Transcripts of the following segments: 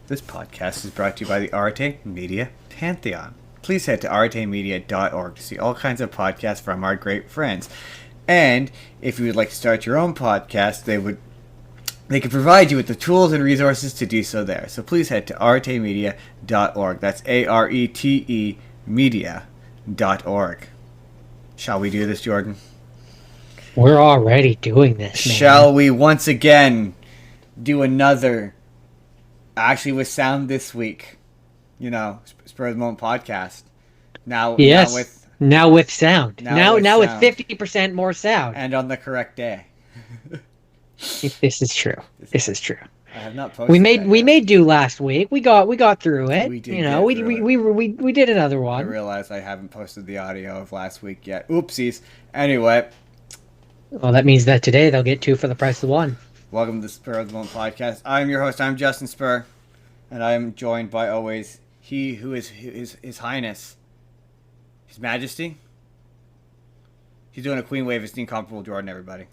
This podcast is brought to you by the Arte Media Pantheon. Please head to artemedia.org to see all kinds of podcasts from our great friends. And if you would like to start your own podcast, they can provide you with the tools and resources to do so there. So please head to artemedia.org. That's ARETE media.org. Shall we do this, Jordan? We're already doing this, man. Shall we once again do another, actually with sound this week, Spur of the Moment podcast. Yes. Now with sound. Now with sound. 50% more sound. And on the correct day. This is true. This is true. I have not posted. We made do last week. We got through it. We did. We did another one. I realized I haven't posted the audio of last week yet. Oopsies. Anyway. Well, that means that today they'll get two for the price of one. Welcome to the Spur of the Moment podcast. I'm your host. I'm Justin Spurr, and I am joined by always he who is His Highness, His Majesty. He's doing a Queen wave. It's the incomparable Jordan, everybody.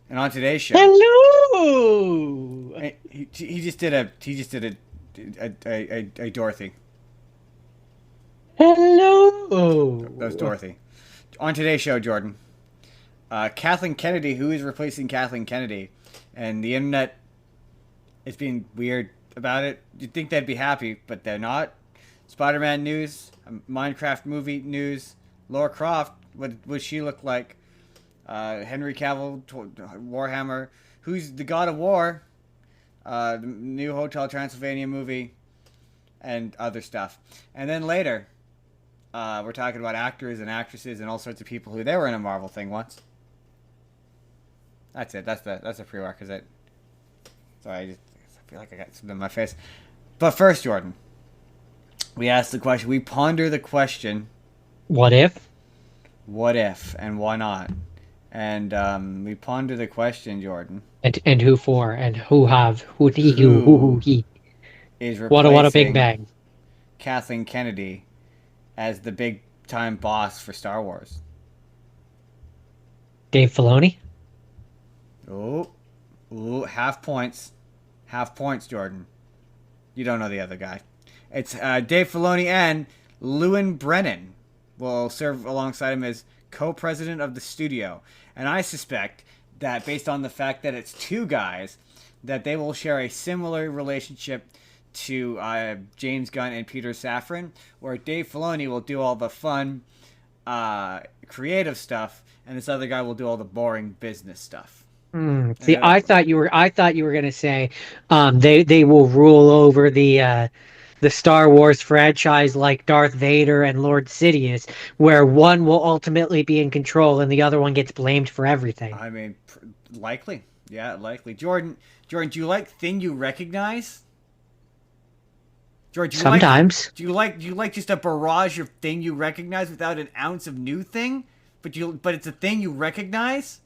And on today's show, hello. He just did a Dorothy. Hello. That was Dorothy. On today's show, Jordan, Kathleen Kennedy, who is replacing Kathleen Kennedy, and the internet is being weird about it. You'd think they'd be happy, but they're not. Spider-Man news, Minecraft movie news, Lara Croft, what would she look like? Henry Cavill, Warhammer, who's the God of War, the new Hotel Transylvania movie, and other stuff. And then later, we're talking about actors and actresses and all sorts of people who they were in a Marvel thing once. That's it. That's a prerequisite. Sorry, I feel like I got something in my face. But first, Jordan, we ask the question. We ponder the question. What if? What if and why not? And we ponder the question, Jordan. And who for? And who he is replacing what a big bang. Kathleen Kennedy as the big time boss for Star Wars. Dave Filoni? Ooh, half points, Jordan. You don't know the other guy. It's Dave Filoni, and Lewin Brennan will serve alongside him as co-president of the studio. And I suspect that based on the fact that it's two guys, that they will share a similar relationship to James Gunn and Peter Safran, where Dave Filoni will do all the fun, creative stuff, and this other guy will do all the boring business stuff. See, I thought you were going to say they will rule over the Star Wars franchise like Darth Vader and Lord Sidious, where one will ultimately be in control and the other one gets blamed for everything. I mean, likely. Yeah, likely. Jordan, do you like Thing You Recognize? George, sometimes. Do you like just a barrage of Thing You Recognize without an ounce of new thing? But it's a thing you recognize?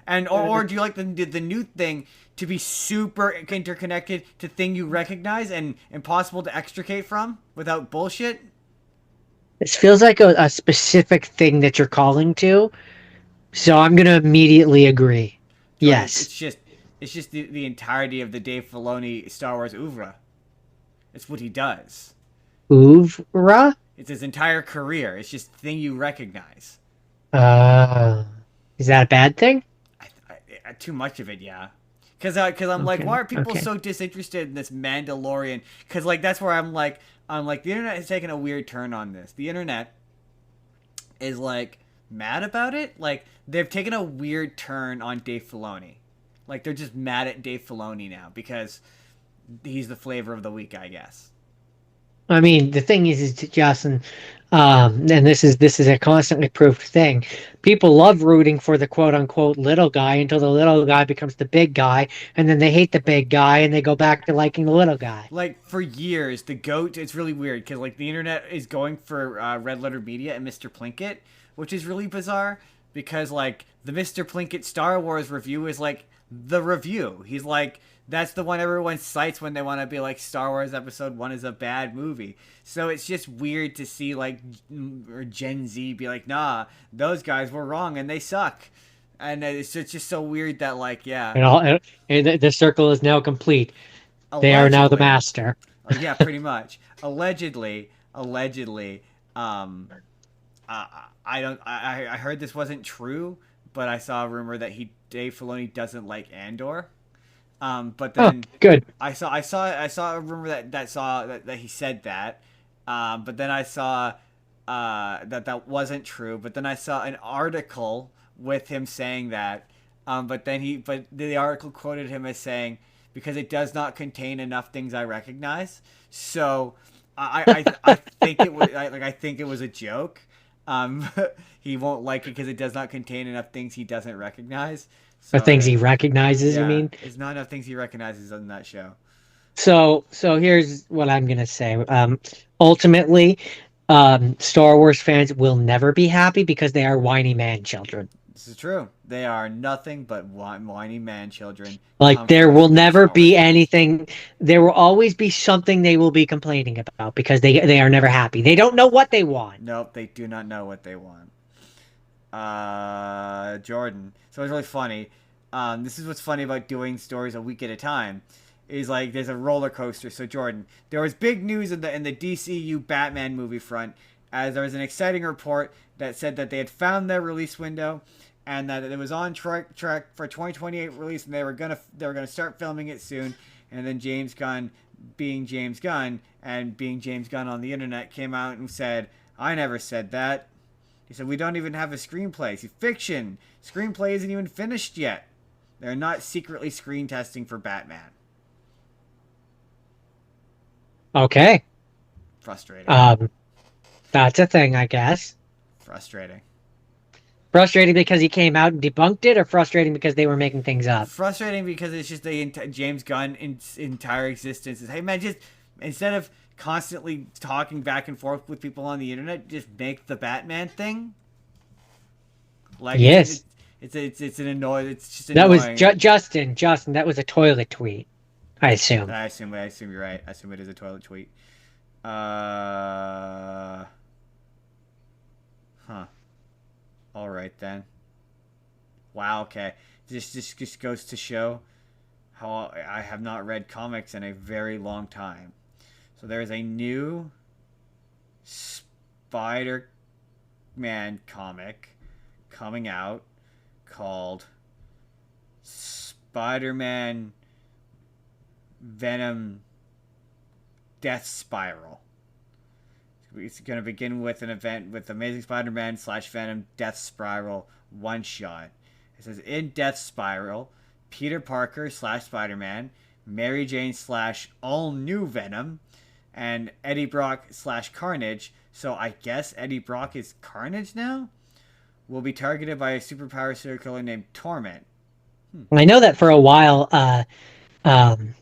And or do you like the new thing to be super interconnected to Thing You Recognize and impossible to extricate from without bullshit? This feels like a specific thing that you're calling to, so I'm gonna immediately agree. Jordan, yes, it's just the entirety of the Dave Filoni Star Wars oeuvre. It's what he does. Oeuvre? It's his entire career. It's just Thing You Recognize. Is that a bad thing? Too much of it, yeah. Because I'm like, why are people so disinterested in this Mandalorian? Because that's where I'm like, the internet has taken a weird turn on this. The internet is mad about it. They've taken a weird turn on Dave Filoni. They're just mad at Dave Filoni now because he's the flavor of the week, I guess. I mean, the thing is Justin, and this is a constantly proved thing. People love rooting for the quote unquote little guy until the little guy becomes the big guy, and then they hate the big guy and they go back to liking the little guy. For years, the GOAT, it's really weird because the internet is going for Red Letter Media and Mr. Plinkett, which is really bizarre because the Mr. Plinkett Star Wars review is the review. He's that's the one everyone cites when they want to be Star Wars Episode 1 is a bad movie. So it's just weird to see or Gen Z be nah, those guys were wrong and they suck. And it's just so weird that yeah. And the circle is now complete. They are now the Allegedly, master. oh yeah, pretty much. Allegedly, I don't. I heard this wasn't true, but I saw a rumor that Dave Filoni doesn't like Andor. But Oh, then good. I saw a rumor that he said that. But then I saw that wasn't true. But then I saw an article with him saying that. But the article quoted him as saying, because it does not contain enough things I recognize. So I think I think it was a joke. Um, he won't like it because it does not contain enough things he doesn't recognize. Or So things he recognizes, you yeah, mean? there's not enough things he recognizes on that show. So here's what I'm gonna say. Ultimately, Star Wars fans will never be happy because they are whiny man children. This is true. They are nothing but whiny man children Like come there from will never Star Wars be fans. anything. There will always be something they will be complaining about because they are never happy. They don't know what they want. Nope, they do not know what they want. Jordan. So it's really funny. This is what's funny about doing stories a week at a time. Is like there's a roller coaster. So Jordan, there was big news in the DCU Batman movie front, as there was an exciting report that said that they had found their release window, and that it was on track for 2028 release, and they were gonna start filming it soon. And then James Gunn, being James Gunn and being James Gunn on the internet, came out and said, "I never said that." He said, "We don't even have a screenplay. It's fiction. Screenplay isn't even finished yet. They're not secretly screen testing for Batman." Okay. Frustrating. Um, that's a thing, I guess. Frustrating. Frustrating because he came out and debunked it, or frustrating because they were making things up. Frustrating because it's just James Gunn entire existence is, hey man, just instead of constantly talking back and forth with people on the internet, just make the Batman thing. Like Yes, it's an annoying. It's just that was annoying. Justin. Justin, that was a toilet tweet, I assume. I assume you're right. I assume it is a toilet tweet. Uh, huh. All right then. Wow. Okay. This just goes to show how I have not read comics in a very long time. So there is a new Spider-Man comic coming out called Spider-Man Venom Death Spiral. It's going to begin with an event with Amazing Spider-Man / Venom Death Spiral one shot. It says, in Death Spiral, Peter Parker / Spider-Man, Mary Jane / all new Venom, and Eddie Brock / Carnage. So I guess Eddie Brock is Carnage now? Will be targeted by a superpower serial killer named Torment. I know that for a while, um,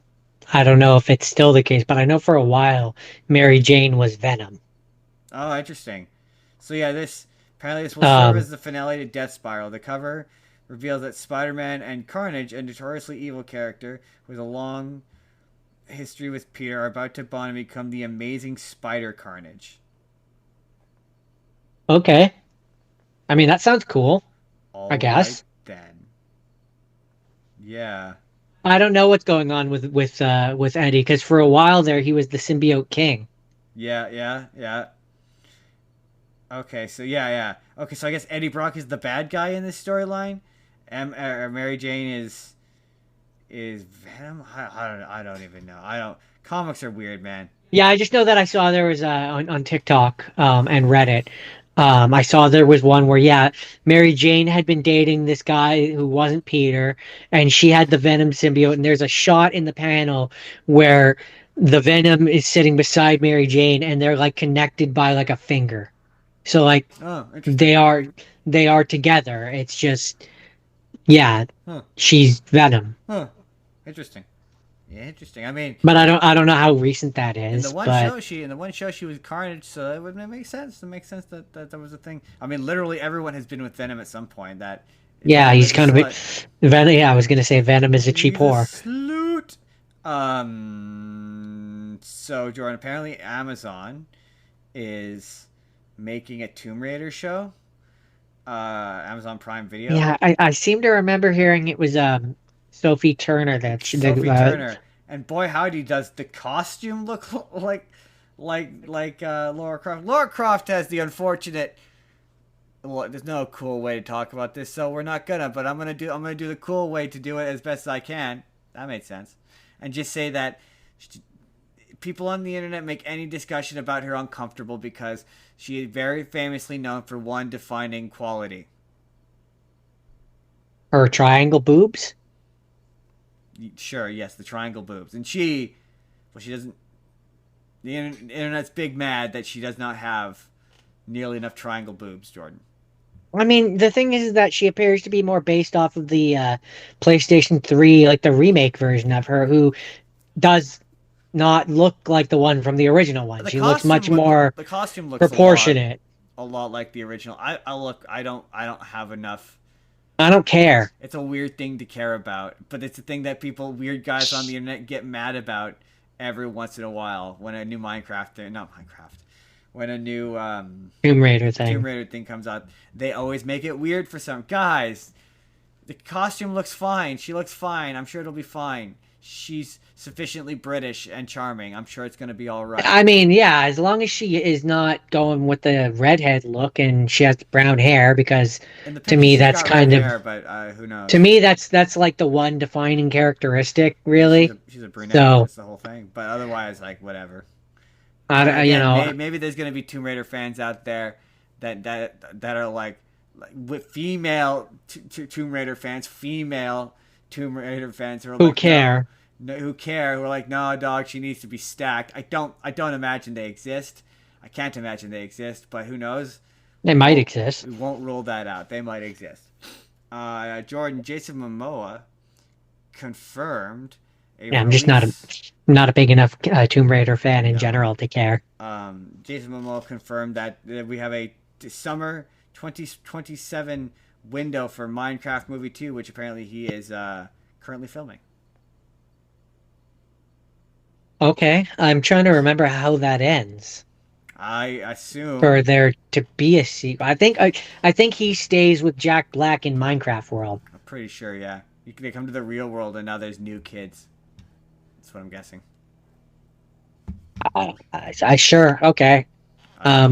I don't know if it's still the case, but I know for a while Mary Jane was Venom. Oh, interesting. So yeah, this will serve Um, as the finale to Death Spiral. The cover reveals that Spider-Man and Carnage, a notoriously evil character with a long history with Peter, are about to bond and become the amazing Spider Carnage. okay. I mean, that sounds cool, I All right guess. then. Yeah. I don't know what's going on with Eddie because for a while there he was the symbiote king. Yeah, yeah, yeah. Okay, so yeah. Okay, so I guess Eddie Brock is the bad guy in this storyline. Mary Jane is Venom. I don't even know. I don't. Comics are weird, man. Yeah, I just know that I saw there was on TikTok and Reddit. I saw there was one where yeah, Mary Jane had been dating this guy who wasn't Peter, and she had the Venom symbiote. And there's a shot in the panel where the Venom is sitting beside Mary Jane, and they're like connected by like a finger. So like Oh, they interesting. are they are together. It's just yeah, Huh. she's Venom. Huh. Interesting. Yeah, interesting. I mean, But I don't know how recent that is, but in the one show she was Carnage, so it would make sense. It makes sense that was a thing. I mean, literally everyone has been with Venom at some point. That yeah, Venom he's is a kind of slut. Venom. Yeah, I was gonna say Venom is a cheap He's a whore. sloot. So Jordan, apparently Amazon is making a Tomb Raider show. Amazon Prime Video. Yeah, I seem to remember hearing it was Sophie Turner It's that Sophie Turner. And boy, howdy, does the costume look like Laura Croft? Laura Croft has the unfortunate. Well, there's no cool way to talk about this, so we're not gonna. But I'm gonna do the cool way to do it as best as I can. That made sense, and just say that people on the internet make any discussion about her uncomfortable because she is very famously known for one defining quality. Her triangle boobs. Sure, yes, the triangle boobs, and well, she doesn't. The internet's big mad that she does not have nearly enough triangle boobs, Jordan. I mean, the thing is that she appears to be more based off of the PlayStation 3, like the remake version of her, who does not look like the one from the original one. The She looks costume much look more the costume looks proportionate. a lot like the original. I don't have enough. I don't care. It's a weird thing to care about, but it's a thing that weird guys on the internet get mad about every once in a while when a new not Minecraft, when a new Tomb Raider Tomb thing. Raider thing comes out, they always make it weird for some guys. The costume looks fine. She looks fine. I'm sure it'll be fine. She's sufficiently British and charming. I'm sure it's gonna be all right. I mean, yeah, as long as she is not going with the redhead look and she has brown hair, because In the to picture, me she's that's got red kind of hair, but who to knows? me that's like the one defining characteristic, Yeah, she's really. a brunette. So That's the whole thing. But otherwise, like whatever. you Again, know, maybe there's gonna be Tomb Raider fans out there that are like with female Tomb Raider fans, female Tomb Raider fans who are who like, no, care? no, who care? Who are like, no, dog, she needs to be stacked. I don't imagine they exist. I can't imagine they exist, but who knows? They We might won't exist. we won't rule that out. They might exist. Jordan Jason Momoa confirmed a Yeah, I'm just not a big enough Tomb Raider fan in no. general to care. Jason Momoa confirmed that we have a summer 2027 window for Minecraft Movie 2, which apparently he is currently filming. Okay, I'm trying to remember how that ends I assume, for there to be a sequel. I think he stays with Jack Black in Minecraft world. I'm pretty sure, yeah. They come to the real world and now there's new kids. That's what I'm guessing. I sure okay.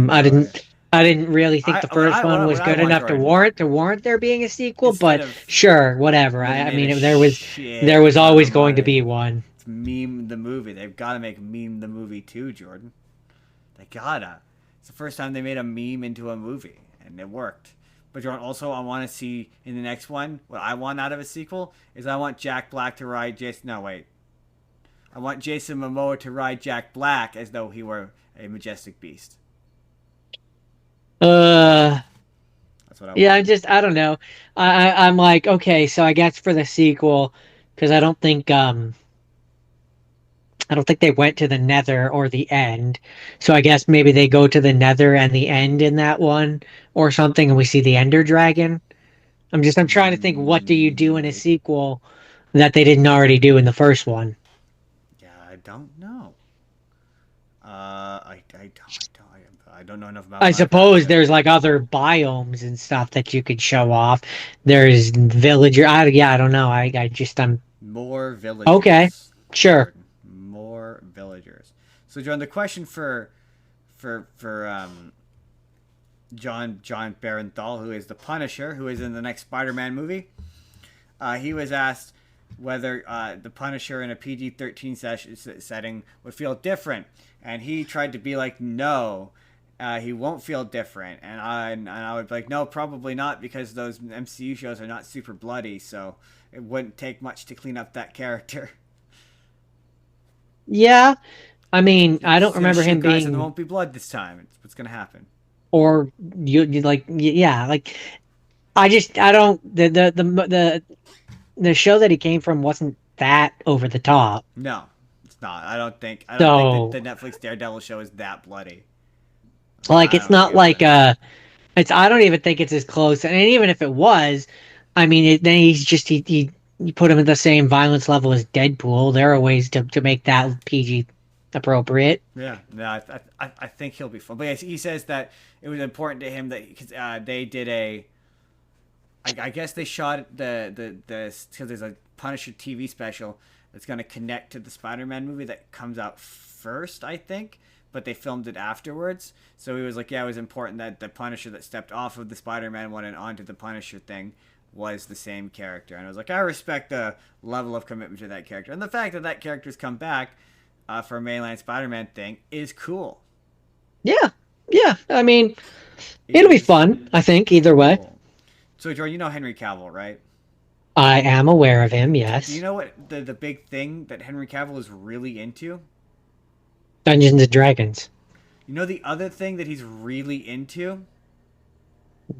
By the way, I didn't really think the first one was what I good want, enough to Jordan, warrant there being a sequel, instead but of sure, whatever. they made a Mean, shit there was ton always of going to money. be one. It's meme the movie. They've got to make meme the movie too, Jordan. They gotta. It's the first time they made a meme into a movie, and it worked. But Jordan, also, I want to see in the next one, what I want out of a sequel is I want Jack Black to ride Jason. No, wait. I want Jason Momoa to ride Jack Black as though he were a majestic beast. Uh, That's what I yeah, want. I don't know. I'm like, okay, so I guess for the sequel, because I don't think they went to the Nether or the End. So I guess maybe they go to the Nether and the End in that one or something, and we see the Ender Dragon. I'm trying to think, what do you do in a Maybe. sequel that they didn't already do in the first one? Yeah, I don't know. I don't know enough about I Minecraft suppose to. there's like other biomes and stuff that you could show off. There's villager. Yeah, I don't know. I just More okay. villagers, Sure. Jordan. More villagers. So, Jordan, the question for John Barenthal, who is the Punisher, who is in the next Spider-Man movie, he was asked whether the Punisher in a PG-13 setting would feel different, and he tried to be like, no. He won't feel different, and I would be like, no, probably not, because those MCU shows are not super bloody, so it wouldn't take much to clean up that character. Yeah. I mean, I don't He's gonna remember shoot him guys, and there being won't be blood this time. It's what's gonna happen. or you like yeah, like I don't the show that he came from wasn't that over the top. No, it's not. I don't think that So the Netflix Daredevil show is that bloody. like I it's don't not feel like that. it's I don't even think it's as close. And even if it was, I mean then he's just he you put him at the same violence level as Deadpool. There are ways to make that PG appropriate. Yeah, no, I think he'll be fun. But yes, he says that it was important to him that cause, they did a. I guess they shot the because there's a Punisher TV special. It's going to connect to the Spider-Man movie that comes out first, I think, but they filmed it afterwards. So he was like, yeah, it was important that the Punisher that stepped off of the Spider-Man one and onto the Punisher thing was the same character. And I was like, I respect the level of commitment to that character. And the fact that that character's come back for a mainline Spider-Man thing is cool. Yeah, yeah. I mean, it'll be Is fun. I think either way. cool. So, Jordan, you know Henry Cavill, right? I am aware of him. Do you Yes, know what the big thing that Henry Cavill is really into? Dungeons and Dragons, You know the other thing that he's really into?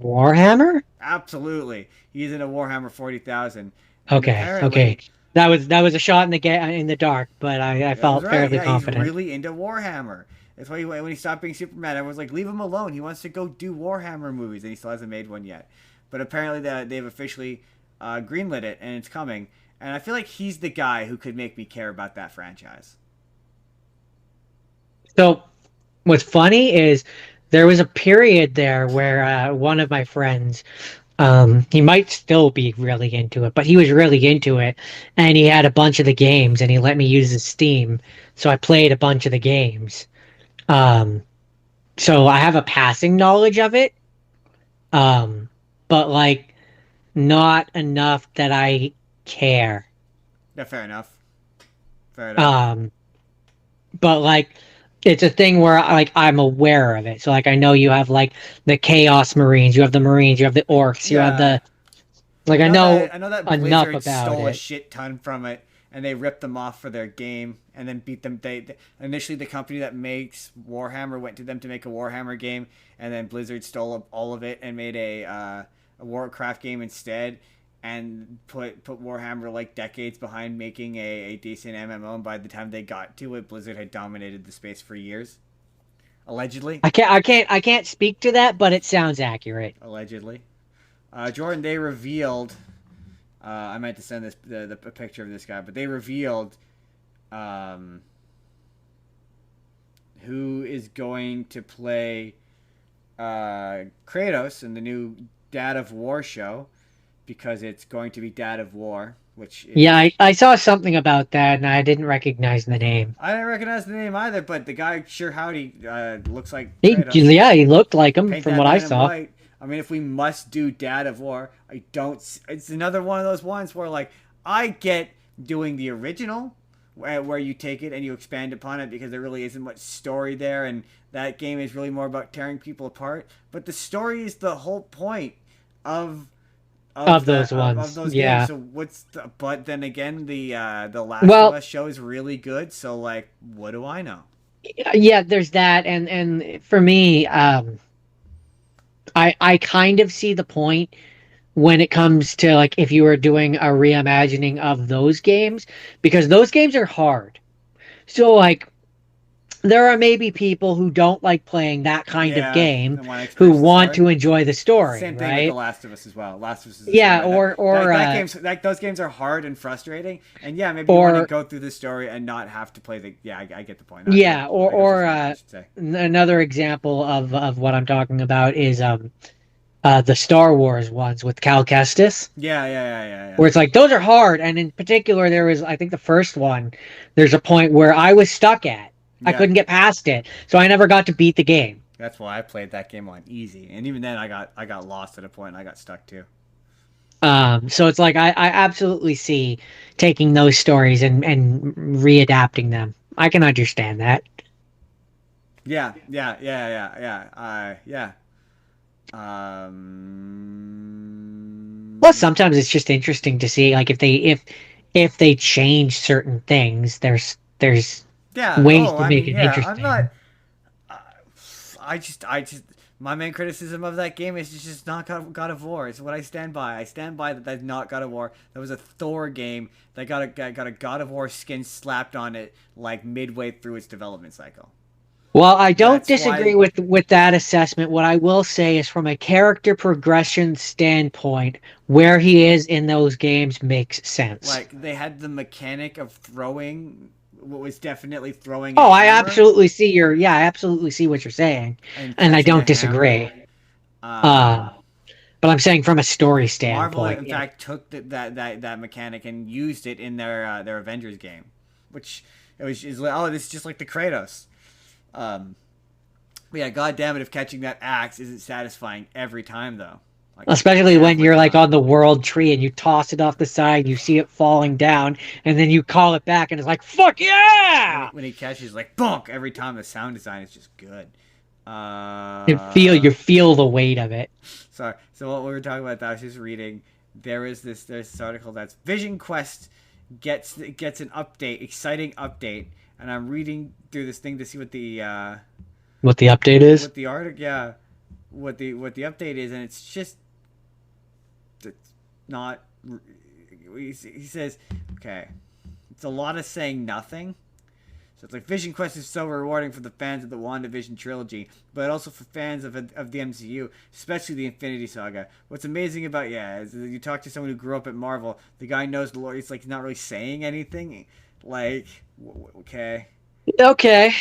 Warhammer. Absolutely. He's in a Warhammer 40,000. And Okay, okay. apparently, That was a shot in the dark, but I that was felt right. fairly Yeah, he's confident. really into Warhammer. That's why when he stopped being Superman, everyone's like, leave him alone. He wants to go do Warhammer movies, and he still hasn't made one yet. But apparently, they've officially greenlit it, and it's coming. And I feel like he's the guy who could make me care about that franchise. So what's funny is there was a period there where one of my friends, he might still be really into it, but he was really into it, and he had a bunch of the games, and he let me use his Steam, so I played a bunch of the games. Um, so I have a passing knowledge of it, but like not enough that I care. Yeah, fair enough. Fair enough. Um, but like it's a thing where like I'm aware of it. So like I know you have like the Chaos Marines, you have the Marines, you have the Orcs, you have Yeah, the like I know I know that enough Blizzard about stole a it. shit ton from it, and they ripped them off for their game, and then beat them. They initially the company that makes Warhammer went to them to make a Warhammer game, and then Blizzard stole all of it and made a Warcraft game instead, and put Warhammer like decades behind making a decent MMO. And by the time they got to it, Blizzard had dominated the space for years, allegedly. I can't speak to that, but it sounds accurate. Allegedly. Jordan, they revealed. I meant to send the picture of this guy, but they revealed um, who is going to play Kratos in the new Dad of War show because it's going to be Dad of War, which Yeah, is I saw something about that and I didn't recognize the name. I didn't recognize the name either, but the guy sure howdy looks like Kratos. He looked like him Paint from that what I man in saw. white. I mean, if we must do Dad of War, I don't. It's another one of those ones where, like, I get doing the original, where you take it and you expand upon it because there really isn't much story there, and that game is really more about tearing people apart. But the story is the whole point of Of that those ones. of those games. Yeah. So but then again, the Last of Well, Us show is really good. So like, what do I know? yeah, there's that and for me, I kind of see the point when it comes to like if you were doing a reimagining of those games because those games are hard. So like there are maybe people who don't like playing that kind of Yeah, game and want to who experience the want story. to enjoy the story, Same thing with The right? Last of Us as well. Last of Us is the same Yeah, way. That game's those games are hard and frustrating. And yeah, maybe you want to or go through the story and not have to play the. Yeah, I get the point. Not to. yeah, or I guess or that's what I uh should say. another example of what I'm talking about is the Star Wars ones with Cal Kestis, Yeah. where it's like those are hard, and in particular there was I think the first one, there's a point where I was stuck at. I Yeah, couldn't get past it, so I never got to beat the game. that's why I played that game on easy, and even then I got lost at a point. And I got stuck too. So it's like I absolutely see taking those stories and readapting them. I can understand that. Yeah. Plus, sometimes it's just interesting to see like if they change certain things, there's Yeah. ways Oh, to I make mean, it yeah. I'm interesting. not. Uh, I just, my main criticism of that game is it's just not God of War. It's what I stand by. I stand by that that's not God of War. That was a Thor game that got a God of War skin slapped on it like midway through its development cycle. Well, I don't That's disagree why, with that assessment. What I will say is from a character progression standpoint, where he is in those games makes sense. like, they had the mechanic of throwing what was definitely throwing a Oh, I hammer absolutely see your yeah, I absolutely see what you're saying, and and I catching a don't hammer. disagree. Um, Uh, But I'm saying from a story Marvel, standpoint, in yeah. fact, took that mechanic and used it in their Avengers game, which it was is like, oh, this is just like the Kratos. Um, but yeah, God damn it, if catching that axe isn't satisfying every time though, like Especially when every you're like time. on the world tree and you toss it off the side, you see it falling down, and then you call it back, and it's like, fuck yeah! When he catches like bonk every time, the sound design is just good. And feel Uh, you feel the weight of it. Sorry. So what we were talking about, I was just reading. There's this article that's Vision Quest gets an update, exciting update, and I'm reading through this thing to see What the update is? what the article, yeah, what the update is, and it's just it's not. He says, okay, it's a lot of saying nothing. So it's like Vision Quest is so rewarding for the fans of the WandaVision trilogy, but also for fans of the MCU, especially the Infinity Saga. What's amazing about is that you talk to someone who grew up at Marvel, the guy knows the lore. He's like not really saying anything. Like, okay. Okay.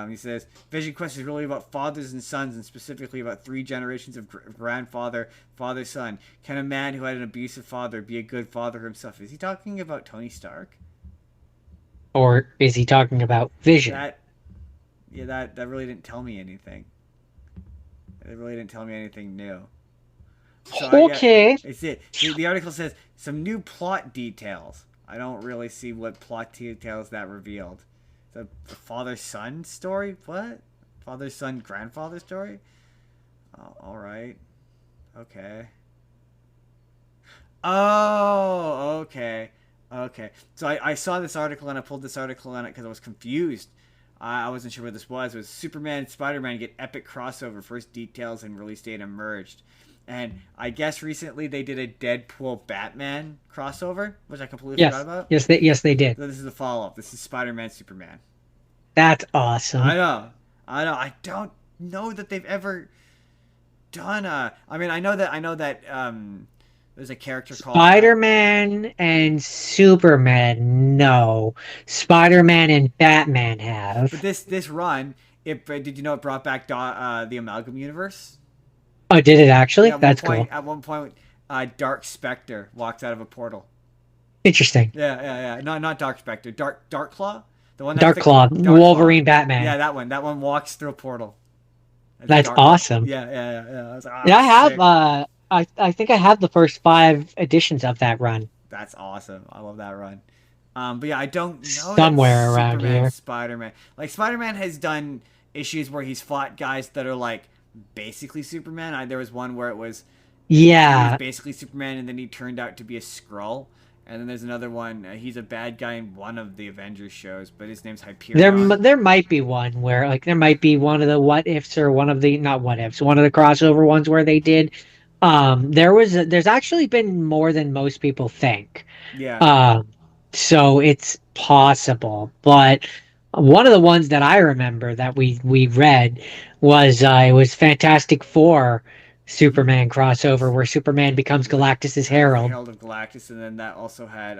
He says Vision Quest is really about fathers and sons, and specifically about three generations of grandfather, father, son. Can a man who had an abusive father be a good father himself? Is he talking about Tony Stark? Or is he talking about Vision? That that really didn't tell me anything. It really didn't tell me anything new. So I yeah, Okay. it's it. The article says some new plot details. I don't really see what plot details that revealed. The father son story? What? Father son grandfather story? Oh, all right. Okay. Oh, okay. Okay. So I saw this article and I pulled this article on it because I was confused. I wasn't sure what this was. It was Superman and Spider Man get epic crossover. First details and release date emerged. And I guess recently they did a Deadpool Batman crossover, which I completely forgot Yes. about. Yes they did. So this is the follow up. This is Spider Man Superman. That's I awesome. know. I know. I don't know that they've ever done a. I mean, I know that there's a character called Spider-Man and Superman, no. Spider-Man and Batman but have. this run, it did you know it brought back the Amalgam Universe? Oh, did it Yeah, actually? That's cool. at one point, Dark Spectre walks out of a portal. Interesting. Yeah. Not Dark Spectre, Dark Claw, the one that's Dark the Claw, Dark Claw. Wolverine, Yeah, Batman. that one. That one walks through a portal. As a That's Dark Claw. awesome. Yeah. I was like, Yeah, I have sick. I think I have the first 5 editions of that run That's awesome. I love that run. But yeah, I don't know that somewhere around Superman, here. Spider Man. Like, Spider Man has done issues where he's fought guys that are like basically Superman. There was one where he was Yeah. basically Superman and then he turned out to be a Skrull. And then there's another one. He's a bad guy in one of the Avengers shows, but his name's Hyperion. There might be one where like there might be one of the what ifs or one of the not what ifs, one of the crossover ones where they did there's actually been more than most people think. Yeah. Um, so it's possible, but one of the ones that I remember that we read was it was Fantastic Four Mm-hmm. Superman crossover where Superman becomes With Galactus's herald. Herald of Galactus, and then that also had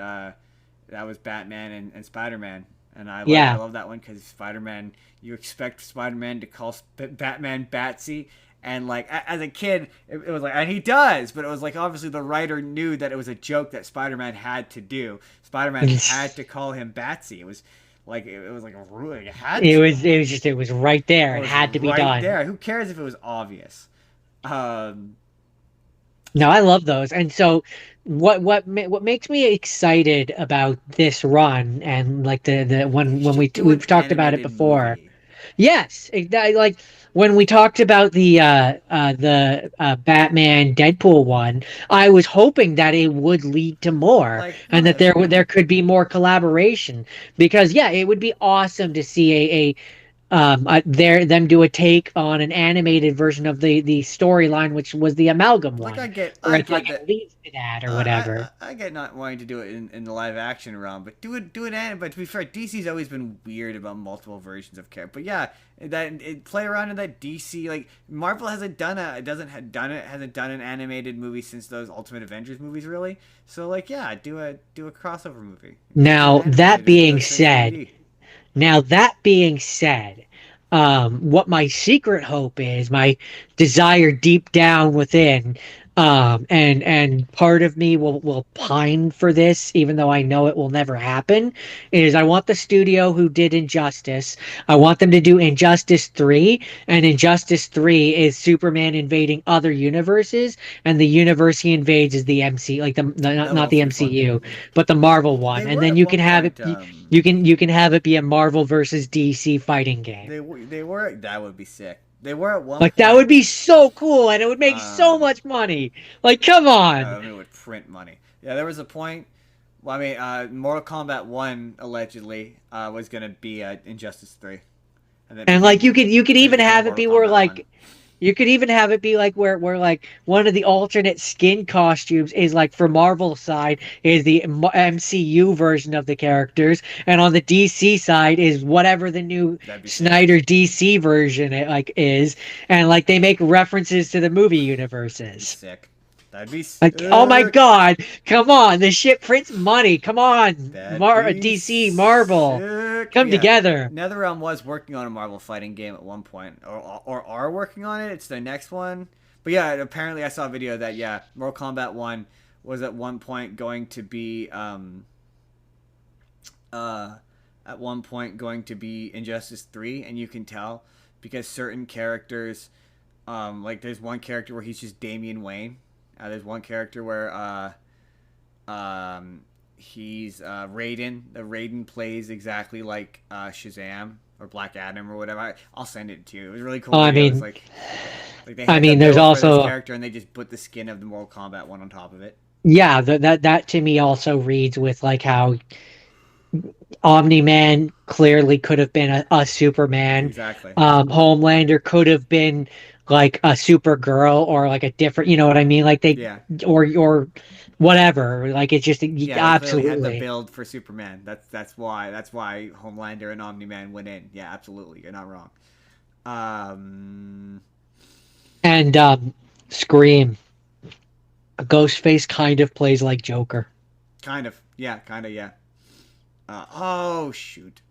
that was Batman and Spider Man, and I Yeah, love that one because Spider Man, you expect Spider Man to call Batman Batsy, and like as a kid, it was like, and he does, but it was like obviously the writer knew that it was a joke that Spider Man had to do. Spider Man had it's, to call him Batsy. It was like it was like a rule, like, it had to. it was right there. It It was had to be right done. there. Who cares if it was obvious? Um, No, I love those. And so what makes me excited about this run and like the they when should do an we've talked about it animated before. movie. Yes, like when we talked about the Batman Deadpool one, I was hoping that it would lead to more Like, and that what? there could be more collaboration because yeah, it would be awesome to see them do a take on an animated version of the storyline, which was the amalgam Like, one, where I it's get like it that. leads to that or whatever. I get not wanting to do it in the live action realm, but do it but to be fair, DC's always been weird about multiple versions of character. But yeah, play around in that DC, like Marvel hasn't done hasn't done an animated movie since those Ultimate Avengers movies really. So like yeah, do a crossover movie. Do it Now that animated, do being it straight to said, DVD. now that being said, what my secret hope is, my desire deep down within, And part of me will pine for this, even though I know it will never happen, is I want the studio who did Injustice, I want them to do Injustice 3, and Injustice 3 is Superman invading other universes, and the universe he invades is the MC, like That would not the also be fun. MCU, but the Marvel They one, and were then at you one can have it, point. you can have it be a Marvel versus DC fighting game. They were. That would be sick. They were at one Like that would point. be so cool, and it would make so Um, much money. Like, come on. I mean, it would print money. Yeah, there was a point. Well, I mean, Mortal Kombat 1 allegedly was gonna be Injustice 3, and And like you could then it even became have it Mortal be where Kombat 1. like you could even have it be like where like one of the alternate skin costumes is like for Marvel side is the MCU version of the characters, and on the DC side is whatever the new That'd be sick. Snyder DC version it like is, and like they make references to the movie That'd be universes. sick. That'd be Like, oh my sick. God, come on, this shit prints money. Come on, That'd be DC, Marvel, sick. But come yeah, together. NetherRealm was working on a Marvel fighting game at one point, or are working on it. It's their next one. But yeah, apparently I saw a video that yeah, Mortal Kombat 1 was at one point going to be at one point going to be Injustice 3, and you can tell because certain characters, like there's one character where he's just Damian Wayne. There's one character where he's Raiden. The Raiden plays exactly like Shazam or Black Adam or whatever. I'll send it to you. It was a really cool. Oh, Video. It was like they I had the mean, there's build for this also character and they just put the skin of the Mortal Kombat 1 on top of it. yeah, that to me also reads with like how Omni-Man clearly could have been a Superman. Exactly. Homelander could have been like a Supergirl or like a different, you know what I mean? Like they Yeah. or whatever. Like it's just Yeah, they clearly had the absolutely. build for Superman. That's why Homelander and Omni Man went in. Yeah, absolutely. You're not wrong. Um, And Scream, Ghostface kind of plays like Joker. kind of. Yeah, kind of. Yeah. Oh shoot,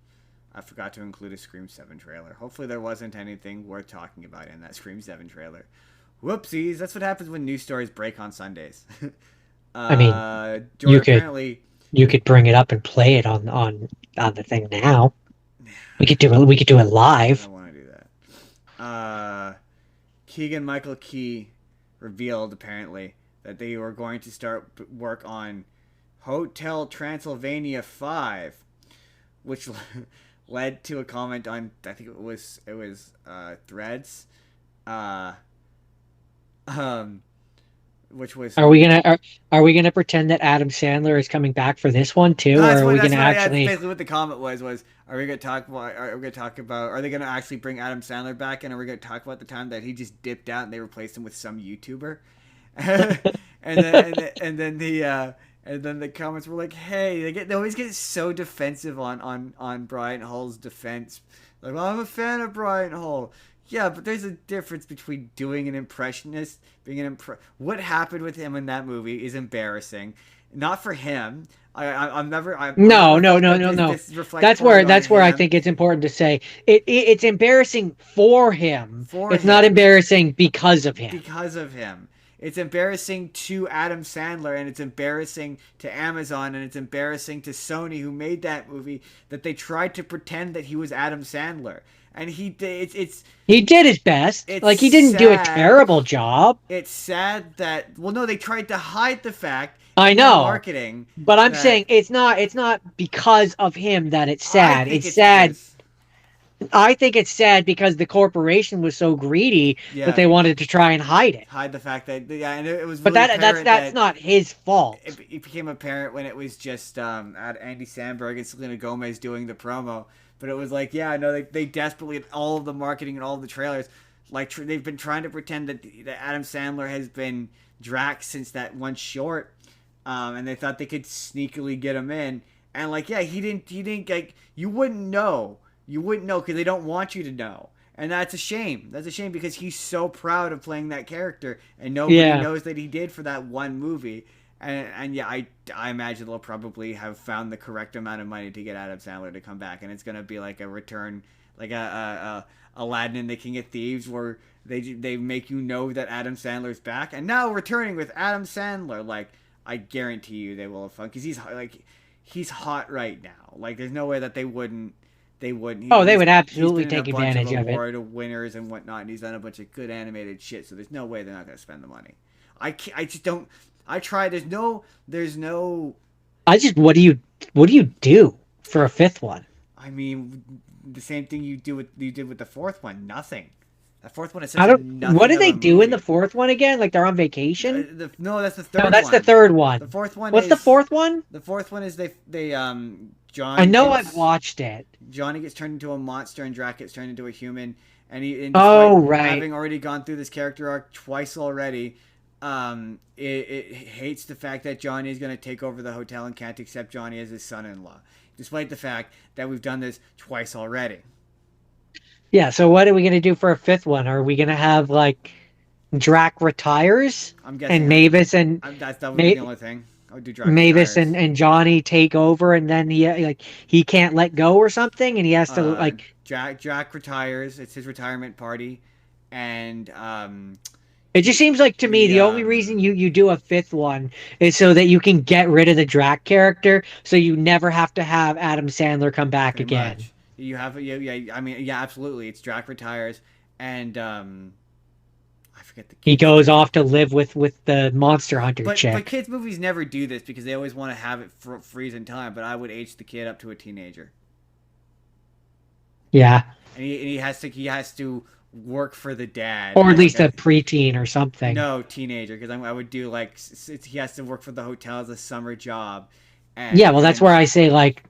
I forgot to include a Scream 7 trailer. Hopefully there wasn't anything worth talking about in that Scream 7 trailer. Whoopsies. That's what happens when news stories break on Sundays. I mean, Jordan you could apparently. you could bring it up and play it on the thing now. We could do it I live. don't want to do that. Keegan Michael Key revealed apparently that they were going to start work on Hotel Transylvania 5, which led to a comment on I think it was Threads, uh, um, which was Are we gonna pretend that Adam Sandler is coming back for this one too, or are we gonna that's actually? basically what the comment was are we gonna talk about are they gonna actually bring Adam Sandler back, and are we gonna talk about the time that he just dipped out and they replaced him with some YouTuber, and then the comments were like, hey, they always get so defensive on Brian Hall's defense, like, well, I'm a fan of Brian Hall. Yeah, but there's a difference between doing an impressionist, being what happened with him in that movie is embarrassing. Not for him. I've never. I've No, never no, felt no, that no, no. this reflects on That's where I him. think it's important to say it's embarrassing for him. For It's not him. embarrassing because of him. Because of him. It's embarrassing to Adam Sandler, and it's embarrassing to Amazon, and it's embarrassing to Sony, who made that movie, that they tried to pretend that he was Adam Sandler, and he did. He did his best. It's Like he didn't do a sad. terrible job. It's sad that no, they tried to hide the fact I in their know. marketing But I'm that saying it's not because of him that it's I sad. think It's it's sad. because I think it's sad because the corporation was so greedy that yeah, they wanted to try and hide it. hide the fact that yeah, and it was But really that's apparent that's that not his fault. it became apparent when it was just Andy Samberg and Selena Gomez doing the promo. But it was like, yeah, no, they desperately, all of the marketing and all of the trailers, like they've been trying to pretend that Adam Sandler has been Drax since that one short, and they thought they could sneakily get him in. And like, yeah, he didn't like, you wouldn't know because they don't want you to know. And that's a shame. That's a shame because he's so proud of playing that character, and nobody Yeah. knows that he did for that one movie. And yeah, I imagine they'll probably have found the correct amount of money to get Adam Sandler to come back, and it's gonna be like a return, like a Aladdin and the King of Thieves, where they make you know that Adam Sandler's back, and now returning with Adam Sandler. Like, I guarantee you they will have fun, because he's hot right now. Like, there's no way that they wouldn't. They wouldn't. Oh, they He's would he's absolutely been in a take bunch of advantage of it. award winners and whatnot, and he's done a bunch of good animated shit. So there's no way they're not gonna spend the money. I just don't. I try. There's no. What do you do for a fifth one? I mean, the same thing you did with the fourth one. Nothing. The fourth one is I such a don't. What nothing do of they a do in the movie. fourth one again? Like they're on vacation? No, that's the No, third that's the one. third The one. fourth one What's the is fourth one? the fourth one is they I John know I've gets watched it. Johnny gets turned into a monster and Drac gets turned into a human, and despite Oh, right. having already gone through this character arc twice already, it hates the fact that Johnny is going to take over the hotel and can't accept Johnny as his son-in-law, despite the fact that we've done this twice already. Yeah, so what are we gonna do for a fifth one? Are we gonna have like Drac retires I'm guessing and that would be Ma- the only thing. I would do Drac Mavis retires. and Johnny take over, and then he can't let go or something, and he has to like. Jack retires. It's his retirement party, and It just seems like to me the the only reason you do a fifth one is so that you can get rid of the Drac character, so you never have to have Adam Sandler come back pretty again. much you have yeah. I mean, yeah, absolutely. It's Jack retires, and I forget the He kid's goes name. off to live with the Monster Hunter But chick. kids movies never do this because they always want to have it freeze in time. But I would age the kid up to a teenager, Yeah, and he has to work for the dad. or at Like least a preteen or something. no teenager, because I would do like he has to work for the hotel as a summer job, Yeah, well, and that's then where I say like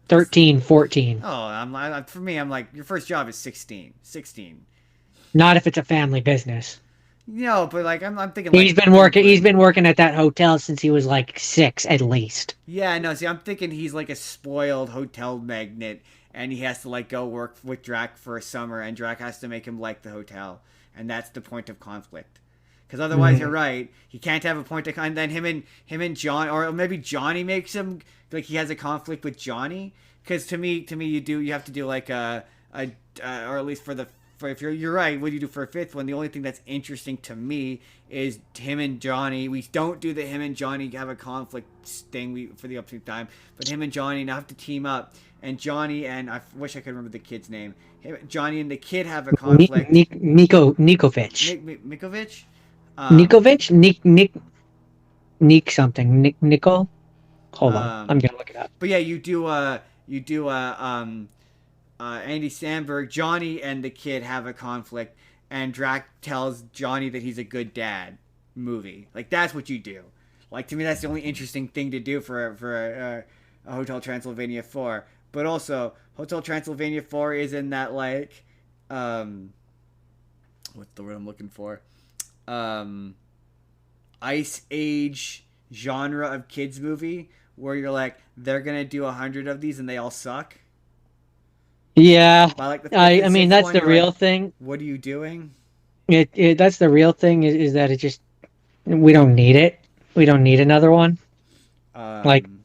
13, 14. oh for me I'm like your first job is 16, 16. Not if it's a family business. No, but like I'm thinking He's like been working. He's Uber. been working at that hotel since he was like 6 at least. Yeah, no, see, I'm thinking he's like a spoiled hotel magnate, and he has to like go work with Drac for a summer, and Drac has to make him like the hotel, and that's the point of conflict. Because otherwise, you're Mm. right. He can't have a point of and then him and John, or maybe Johnny makes him like he has a conflict with Johnny. Because to me, you have to do like a or at least for if you're right, what do you do for a fifth one? The only thing that's interesting to me is him and Johnny. We don't do the him and Johnny have a conflict thing for the upcoming time, but him and Johnny now have to team up. And Johnny and I wish I could remember the kid's name. Johnny and the kid have a conflict. Nikovic. Mikovic. Nikovic? Nick something. Nicole? Hold on. I'm Um, gonna look it up. but yeah, Andy Samberg, Johnny and the kid have a conflict, and Drac tells Johnny that he's a good dad. Movie, like that's what you do. Like to me, that's the only interesting thing to do a Hotel Transylvania 4. But also, Hotel Transylvania 4 is in that like, what's the word I'm looking for? Um, Ice Age genre of kids movie where you're like they're gonna do 100 of these and they all suck. Yeah. By like the fifth I and mean sixth that's one, the you're like, real thing. what are you doing? That's the real thing is that it just we don't need it. We don't need another one. Like Um,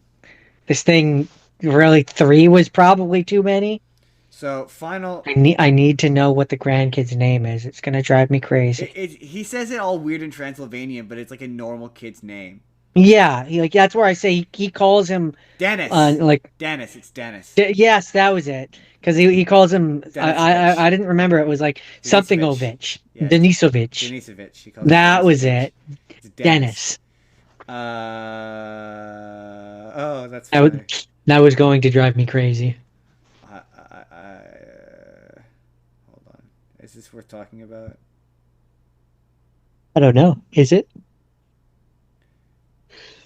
this thing really 3 was probably too many. so final. I need to know what the grandkid's name is. It's gonna drive me crazy. He says it all weird in Transylvanian, but it's like a normal kid's name. Yeah, like that's where I say he calls him Dennis. like Dennis. It's Dennis. yes, that was it. Because he calls him Denisovich. I didn't remember it was like something Denisovich. Ovich. Yeah, Denisovich. Denisovich. He calls him That was Denisovich. it. It's Dennis. Dennis. Oh, that's That funny. that was going to drive me crazy. Hold on. Is this worth talking about? I don't know. Is it?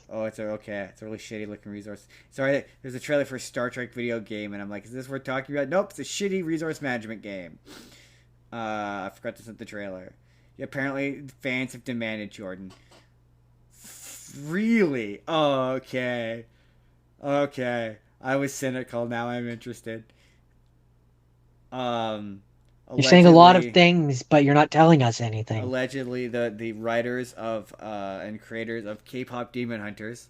Oh, okay. It's a really shitty looking resource. Sorry, there's a trailer for a Star Trek video game, and I'm like, is this worth talking about? Nope, it's a shitty resource management game. I forgot to set the trailer. Yeah, apparently, fans have demanded Jordan. Really? Oh, okay. Okay. I was cynical. Now I'm interested. Um, You're saying a lot of allegedly, things, but you're not telling us anything. allegedly the writers of and creators of K-pop Demon Hunters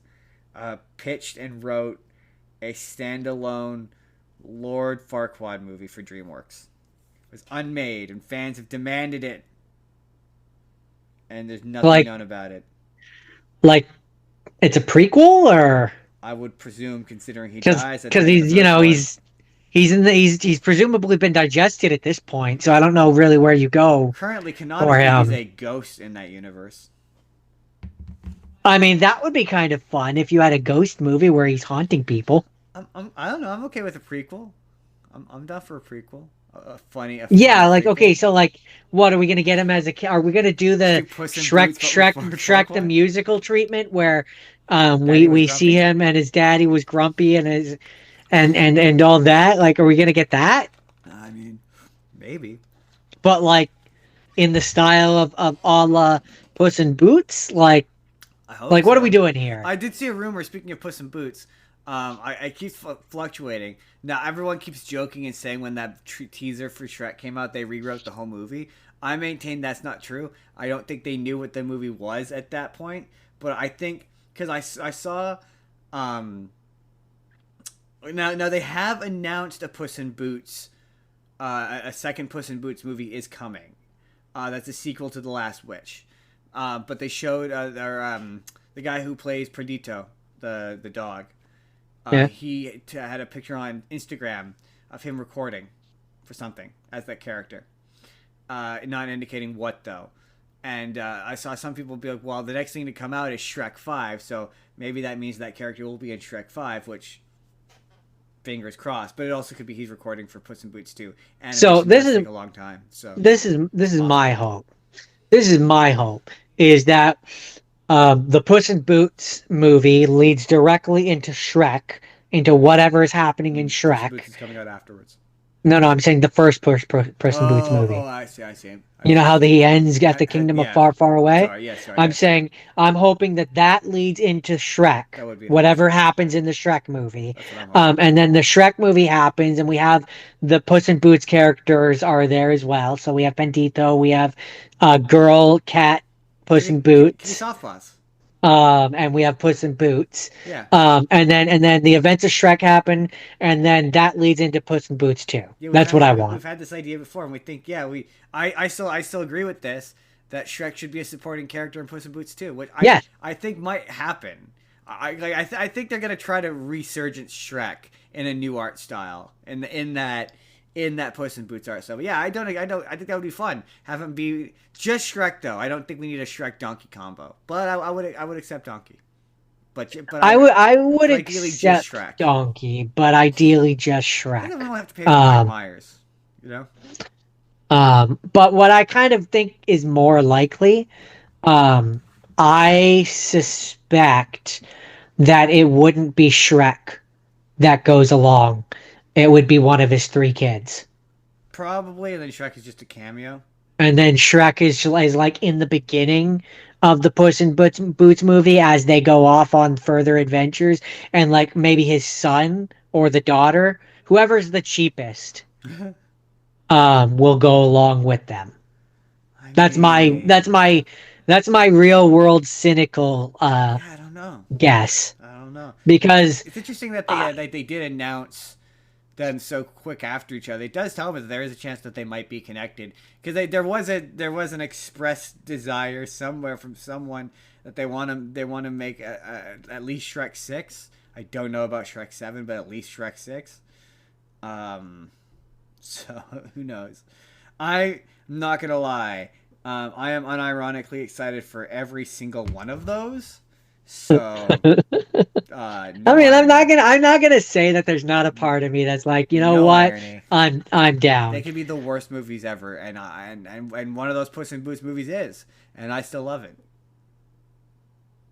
pitched and wrote a standalone Lord Farquaad movie for DreamWorks. It was unmade, and fans have demanded it, and there's nothing Like, known about it. like it's a prequel, or I would presume, considering he dies at because the end of the he's first one. he's presumably been digested at this point, so I don't know really where you go Currently, for canonically, he's him. a ghost in that universe. I mean, that would be kind of fun if you had a ghost movie where he's haunting people. I don't know. I'm okay with a prequel. I'm down for a prequel. A fun Yeah, like okay, prequel. so like, what are we gonna get him as a? Are we gonna do Just the do Puss in Boots, but with Shrek the Farquaad. musical treatment where, Daddy was we see grumpy. him and his daddy was grumpy and his and all that? Like, are we gonna get that? I mean, maybe. But like in the style of a la Puss in Boots, I hope like what are we so. doing here? I did see a rumor. Speaking of Puss in Boots, I keep fluctuating. Now everyone keeps joking and saying when that teaser for Shrek came out, they rewrote the whole movie. I maintain that's not true. I don't think they knew what the movie was at that point. But I think because I saw, um, now they have announced a Puss in Boots, a second Puss in Boots movie is coming. That's a sequel to The Last Witch. But they showed the guy who plays Perdito, the dog. Yeah. He had a picture on Instagram of him recording for something as that character, not indicating what though. And I saw some people be like, "Well, the next thing to come out is Shrek 5, so maybe that means that character will be in Shrek 5," which fingers crossed. But it also could be he's recording for Puss in Boots too. So Animation does take a long time, so this is my possible. hope. This is my hope is that the Puss in Boots movie leads directly into Shrek, into whatever is happening in Puss in Shrek. Boots is coming out afterwards. No, no, I'm saying the first Puss in Boots Oh, movie. I see, I see. I You know see. how he ends at the Kingdom of Yeah. Far, Far Away? Sorry, I'm yes. saying I'm hoping that that leads into Shrek, That would be nice. whatever happens in the Shrek movie. That's what I'm hoping. And then the Shrek movie happens, and we have the Puss in Boots characters are there as well. So we have Bandito, we have girl, cat, Puss in Give me Boots, softballs. and we have Puss in Boots. Yeah. And then the events of Shrek happen, and then that leads into Puss in Boots too. Yeah, That's what I we've want. had this idea before, and we think, yeah, I still agree with this that Shrek should be a supporting character in Puss in Boots too, which Yeah. I think might happen. I think they're gonna try to resurgence Shrek in a new art style, in that Puss in Boots art style. But yeah, I think that would be fun. Have him be just Shrek though. I don't think we need a Shrek Donkey combo, but I would accept Donkey. I would but ideally just accept Shrek. Donkey, but ideally just I think Shrek. I'm gonna have to pay for Mike Um, Myers. You know. but what I kind of think is more likely, um, I suspect that it wouldn't be Shrek that goes along. It would be one of his three kids. Probably, and then Shrek is just a cameo. And then Shrek is like in the beginning of the Puss in Boots movie as they go off on further adventures, and like maybe his son or the daughter, whoever's the cheapest, will go along with them. I That's my mean, that's my real world cynical yeah, I don't know. guess I don't know. because It's interesting that uh, they did announce them so quick after each other. It does tell me that there is a chance that they might be connected because there was an expressed desire somewhere from someone that they want to make at least Shrek 6. I don't know about Shrek 7, but at least Shrek 6. Um, so who knows? I'm not gonna lie. I am unironically excited for every single one of those. So, I no mean irony. I'm not gonna say that there's not a part of me that's like, you know No what, irony. I'm They down. could be the worst movies ever, and one of those Puss in Boots movies is, and I still love it.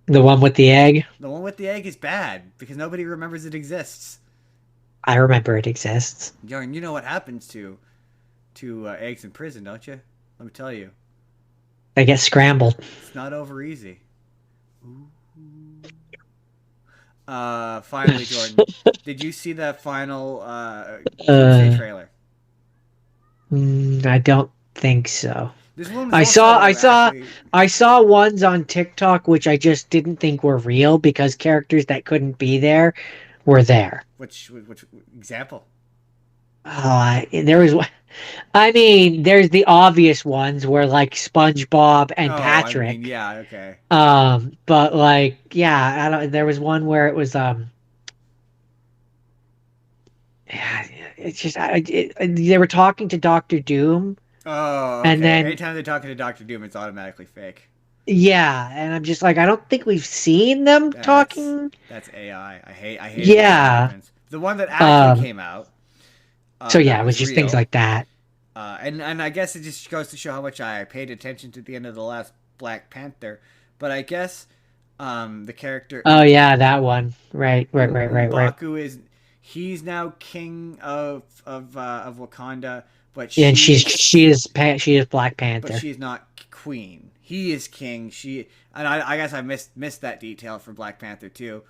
The one with the egg, The one with the egg is bad because nobody remembers it exists. I remember it exists. Yarn, you know what happens to eggs in prison, don't you? Let me tell you, They get scrambled. it's not over easy. Ooh. Finally, Jordan, did you see the final Doomsday Uh, trailer? mm, I don't think so. This one was I saw I also saw actually I saw ones on TikTok which I just didn't think were real because characters that couldn't be there were there. which example? There was I mean, there's the obvious ones where like SpongeBob and Oh, I mean, Patrick. yeah, okay. But like, yeah, I don't. There was one where it was yeah, it's just they were talking to Doctor Doom, Oh, and okay. then Anytime they're talking to Doctor Doom, it's automatically fake. yeah, and I'm just like, I don't think we've seen them That's talking. that's AI. I hate it when that Yeah. happens. The one that actually Um. came out, So that yeah, it was was just things real, like that. and I guess it just goes to show how much I paid attention to the end of the last Black Panther. But I guess the character Oh yeah, that one. Right, right, right, right, right. M'Baku is he's now king of Wakanda, but And she is she is Black Panther. she is not queen. He is king. I guess I missed that detail for Black Panther too.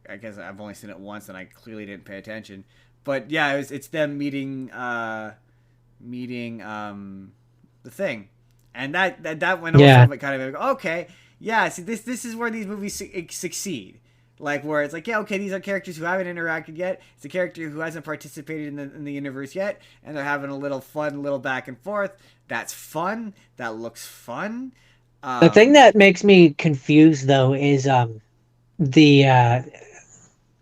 I guess I've only seen it once and I clearly didn't pay attention. But yeah, it's them meeting the thing, and that went also Yeah. kind of like, okay, yeah. See, this is where these movies succeed. Like where it's like, yeah, okay, these are characters who haven't interacted yet. It's a character who hasn't participated in the universe yet, and they're having a little fun, little back and forth. That's fun. That looks fun. The thing Um, that makes me confused though is the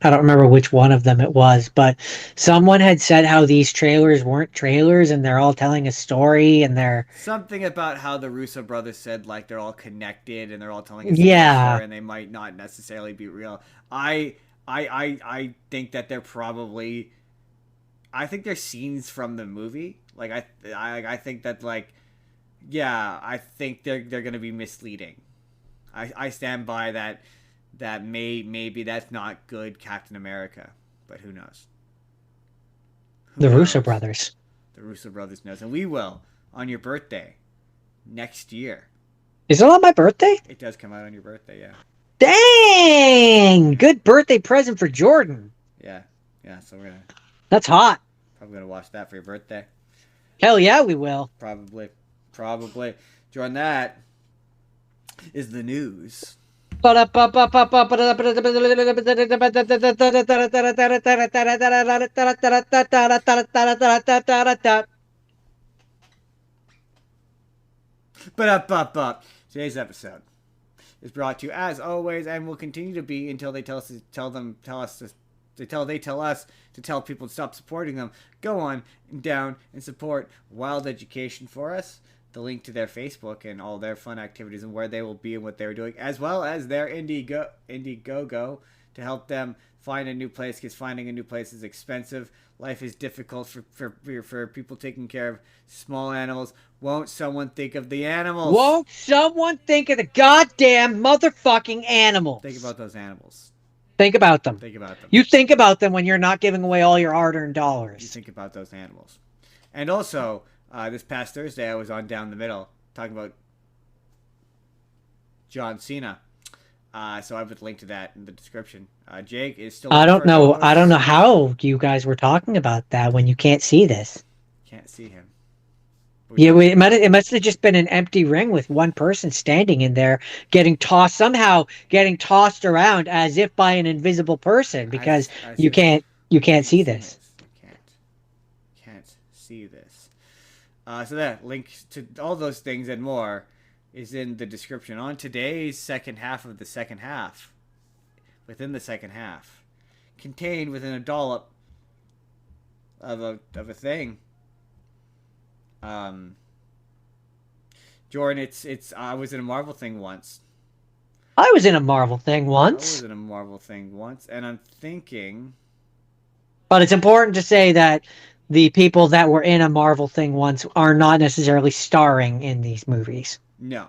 I don't remember which one of them it was, but someone had said how these trailers weren't trailers and they're all telling a story and they're Something about how the Russo brothers said like they're all connected and they're all telling a single yeah. story and they might not necessarily be real. I think that they're probably I think they're scenes from the movie. Like I think that like yeah, I think they're gonna be misleading. I stand by that maybe that's not good Captain America, but who knows? Who The Russo knows? brothers. The Russo brothers knows, and we will on your birthday next year. Is it on my birthday? It does come out on your birthday, yeah. Dang! Good birthday present for Jordan. Yeah. Yeah, so we're gonna That's hot. probably gonna watch that for your birthday. Hell yeah, we will. Probably. Probably. Join that is the news. But today's episode is brought to you as always and will continue to be until they tell us to tell us to tell people to stop supporting them. Go on down and support Wild Education for us. The link to their Facebook and all their fun activities and where they will be and what they're doing, as well as their Indiegogo to help them find a new place because finding a new place is expensive. Life is difficult for people taking care of small animals. Won't someone think of the animals? Won't someone think of the goddamn motherfucking animals? Think about those animals. Think about them. Think about them. You think about them when you're not giving away all your hard-earned You dollars. think about those animals. And also, this past Thursday, I was on Down the Middle talking about John Cena. So I would link to that in the description. Jake is still I looking don't for a know. I co-host. don't know how you guys were talking about that when you can't see this. Can't see him. Yeah, it must have just been an empty ring with one person standing in there, somehow getting tossed around as if by an invisible person because As if you can't can't see see this. this. You can't see this. So that link to all those things and more is in the description. On today's second half of the second half, within the second half, contained within a dollop of a thing. Um, Jordan, it's I was in a Marvel thing once. I was in a Marvel thing I was once, in a Marvel thing once, and I'm thinking, but it's important to say that the people that were in a Marvel thing once are not necessarily starring in these movies. no,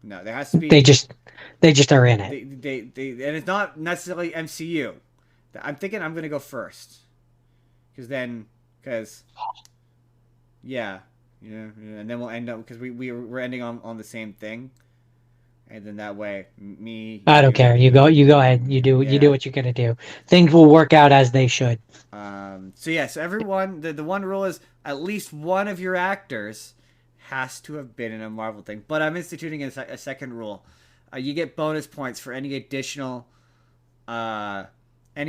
no, there has to They be just they just are in it. and it's not necessarily MCU. I'm thinking I'm gonna go first, because yeah, and then we'll end up because we're ending on the same thing, and then that way, me, I don't care. you, You go ahead. You do yeah. what you're gonna do. Things will work out as they should. So yeah, so everyone, the one rule is at least one of your actors has to have been in a Marvel thing. But I'm instituting a second rule. You get bonus points for uh, any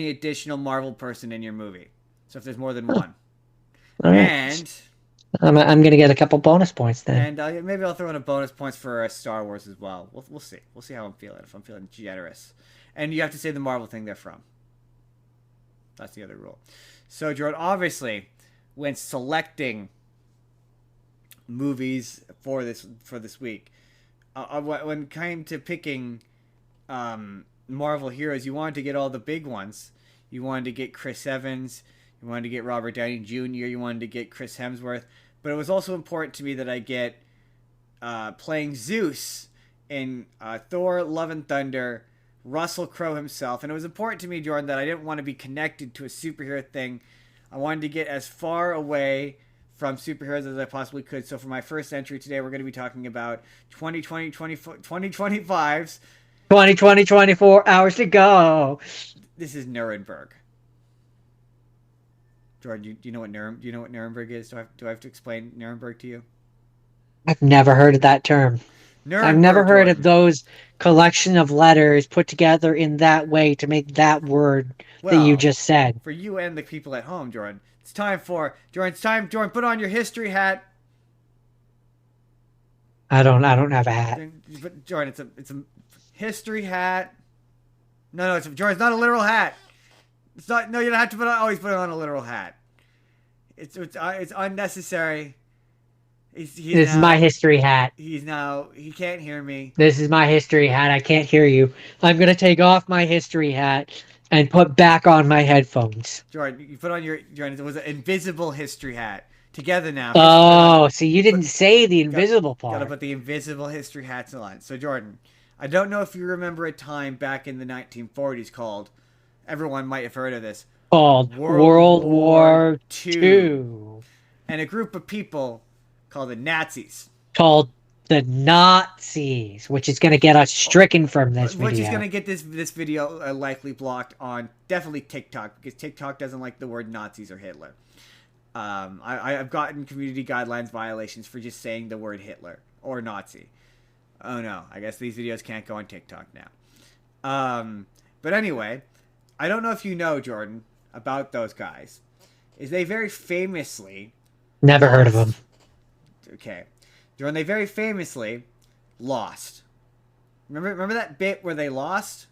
additional Marvel person in your movie. So if there's more than Oh, one, all right. and I'm gonna get a couple bonus points then. maybe I'll throw in a bonus points for Star Wars as well. We'll see. We'll see how I'm feeling. If I'm feeling generous, and you have to say the Marvel thing they're from. That's the other rule. So Jordan, obviously, when selecting movies for this week, when it came to picking Marvel heroes, you wanted to get all the big ones. You wanted to get Chris Evans. You wanted to get Robert Downey Jr. You wanted to get Chris Hemsworth. But it was also important to me that I get playing Zeus in Thor: Love and Thunder, Russell Crowe himself. And it was important to me, Jordan, that I didn't want to be connected to a superhero thing. I wanted to get as far away from superheroes as I possibly could. So for my first entry today, we're going to be talking about 2025's 20, 24 hours to go. This is Nuremberg. Jordan, do you know what Nuremberg is? Do I have to explain Nuremberg to you? I've never heard of that term. I've never Nuremberg, heard of Jordan. those collection of letters put together in that way to make that word that you Well, just said. for you and the people at home, Jordan, it's time for Jordan. It's time, Jordan. Put on your history hat. I don't have a hat. Jordan, it's a history hat. No, it's Jordan. It's not a literal hat. It's not. No, you don't have to always put on a literal hat. It's unnecessary. This is my history hat. He can't hear me. This is my history hat. I can't hear you. I'm gonna take off my history hat and put back on my headphones. Jordan, you put on your Jordan. It was an invisible history hat. Together now. Oh, so you didn't say the invisible part. Gotta put the invisible history hats on. So Jordan, I don't know if you remember a time back in the 1940s called. Everyone might have heard of this. Called World War II. And a group of people called the Nazis. Called the Nazis, which is going to get us stricken from this video. Which is going to get this video likely blocked on definitely TikTok, because TikTok doesn't like the word Nazis or Hitler. I've gotten community guidelines violations for just saying the word Hitler or Nazi. Oh no, I guess these videos can't go on TikTok now. But anyway, I don't know if you know, Jordan, about those guys. Is they very famously never heard of them. Okay, Jordan, they very famously lost. Remember that bit where they lost?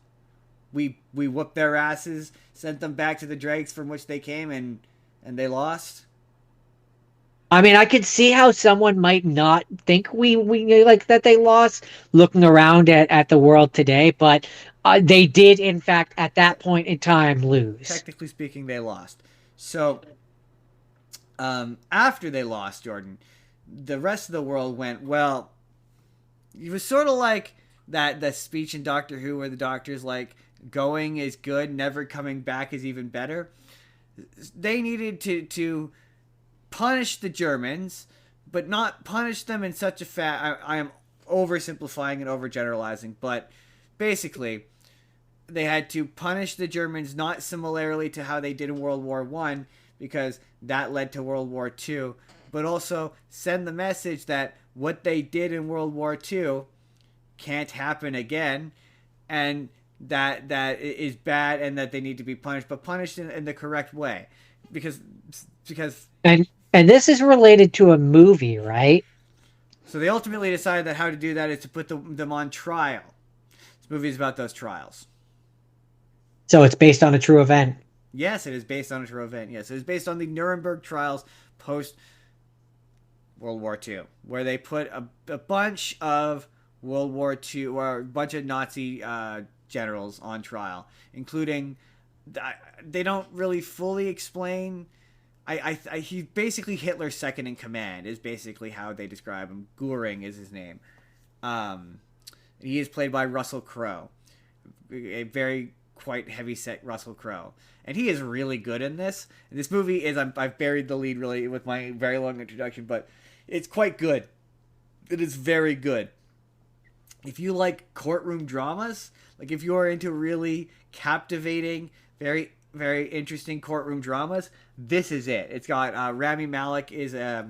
We whooped their asses, sent them back to the dregs from which they came, and they lost. I mean, I could see how someone might not think we like that they lost looking around at the world today, but they did, in fact, at that point in time, lose. Technically speaking, they lost. So, after they lost, Jordan, the rest of the world went, well, it was sort of like that speech in Doctor Who where the doctor's like, going is good, never coming back is even better. They needed to punish the Germans, but not punish them in such a I am oversimplifying and overgeneralizing, but basically they had to punish the Germans not similarly to how they did in World War I, because that led to World War II, but also send the message that what they did in World War II can't happen again, and that is bad and that they need to be punished, but punished in the correct way, because and this is related to a movie, right? So they ultimately decided that how to do that is to put them on trial. This movie is about those trials. So it's based on a true event. Yes, it is based on a true event. Yes, it is based on the Nuremberg trials post World War II, where they put a bunch of World War II or a bunch of Nazi generals on trial, including they don't really fully explain. He's basically Hitler's second in command is basically how they describe him. Goering is his name. He is played by Russell Crowe, a very quite heavy-set Russell Crowe, and he is really good in this. And this movie is I've buried the lead really with my very long introduction, but it's quite good. It is very good. if you like courtroom dramas, like if you're into really captivating, very very interesting courtroom dramas, this is it. It's got Rami Malek is a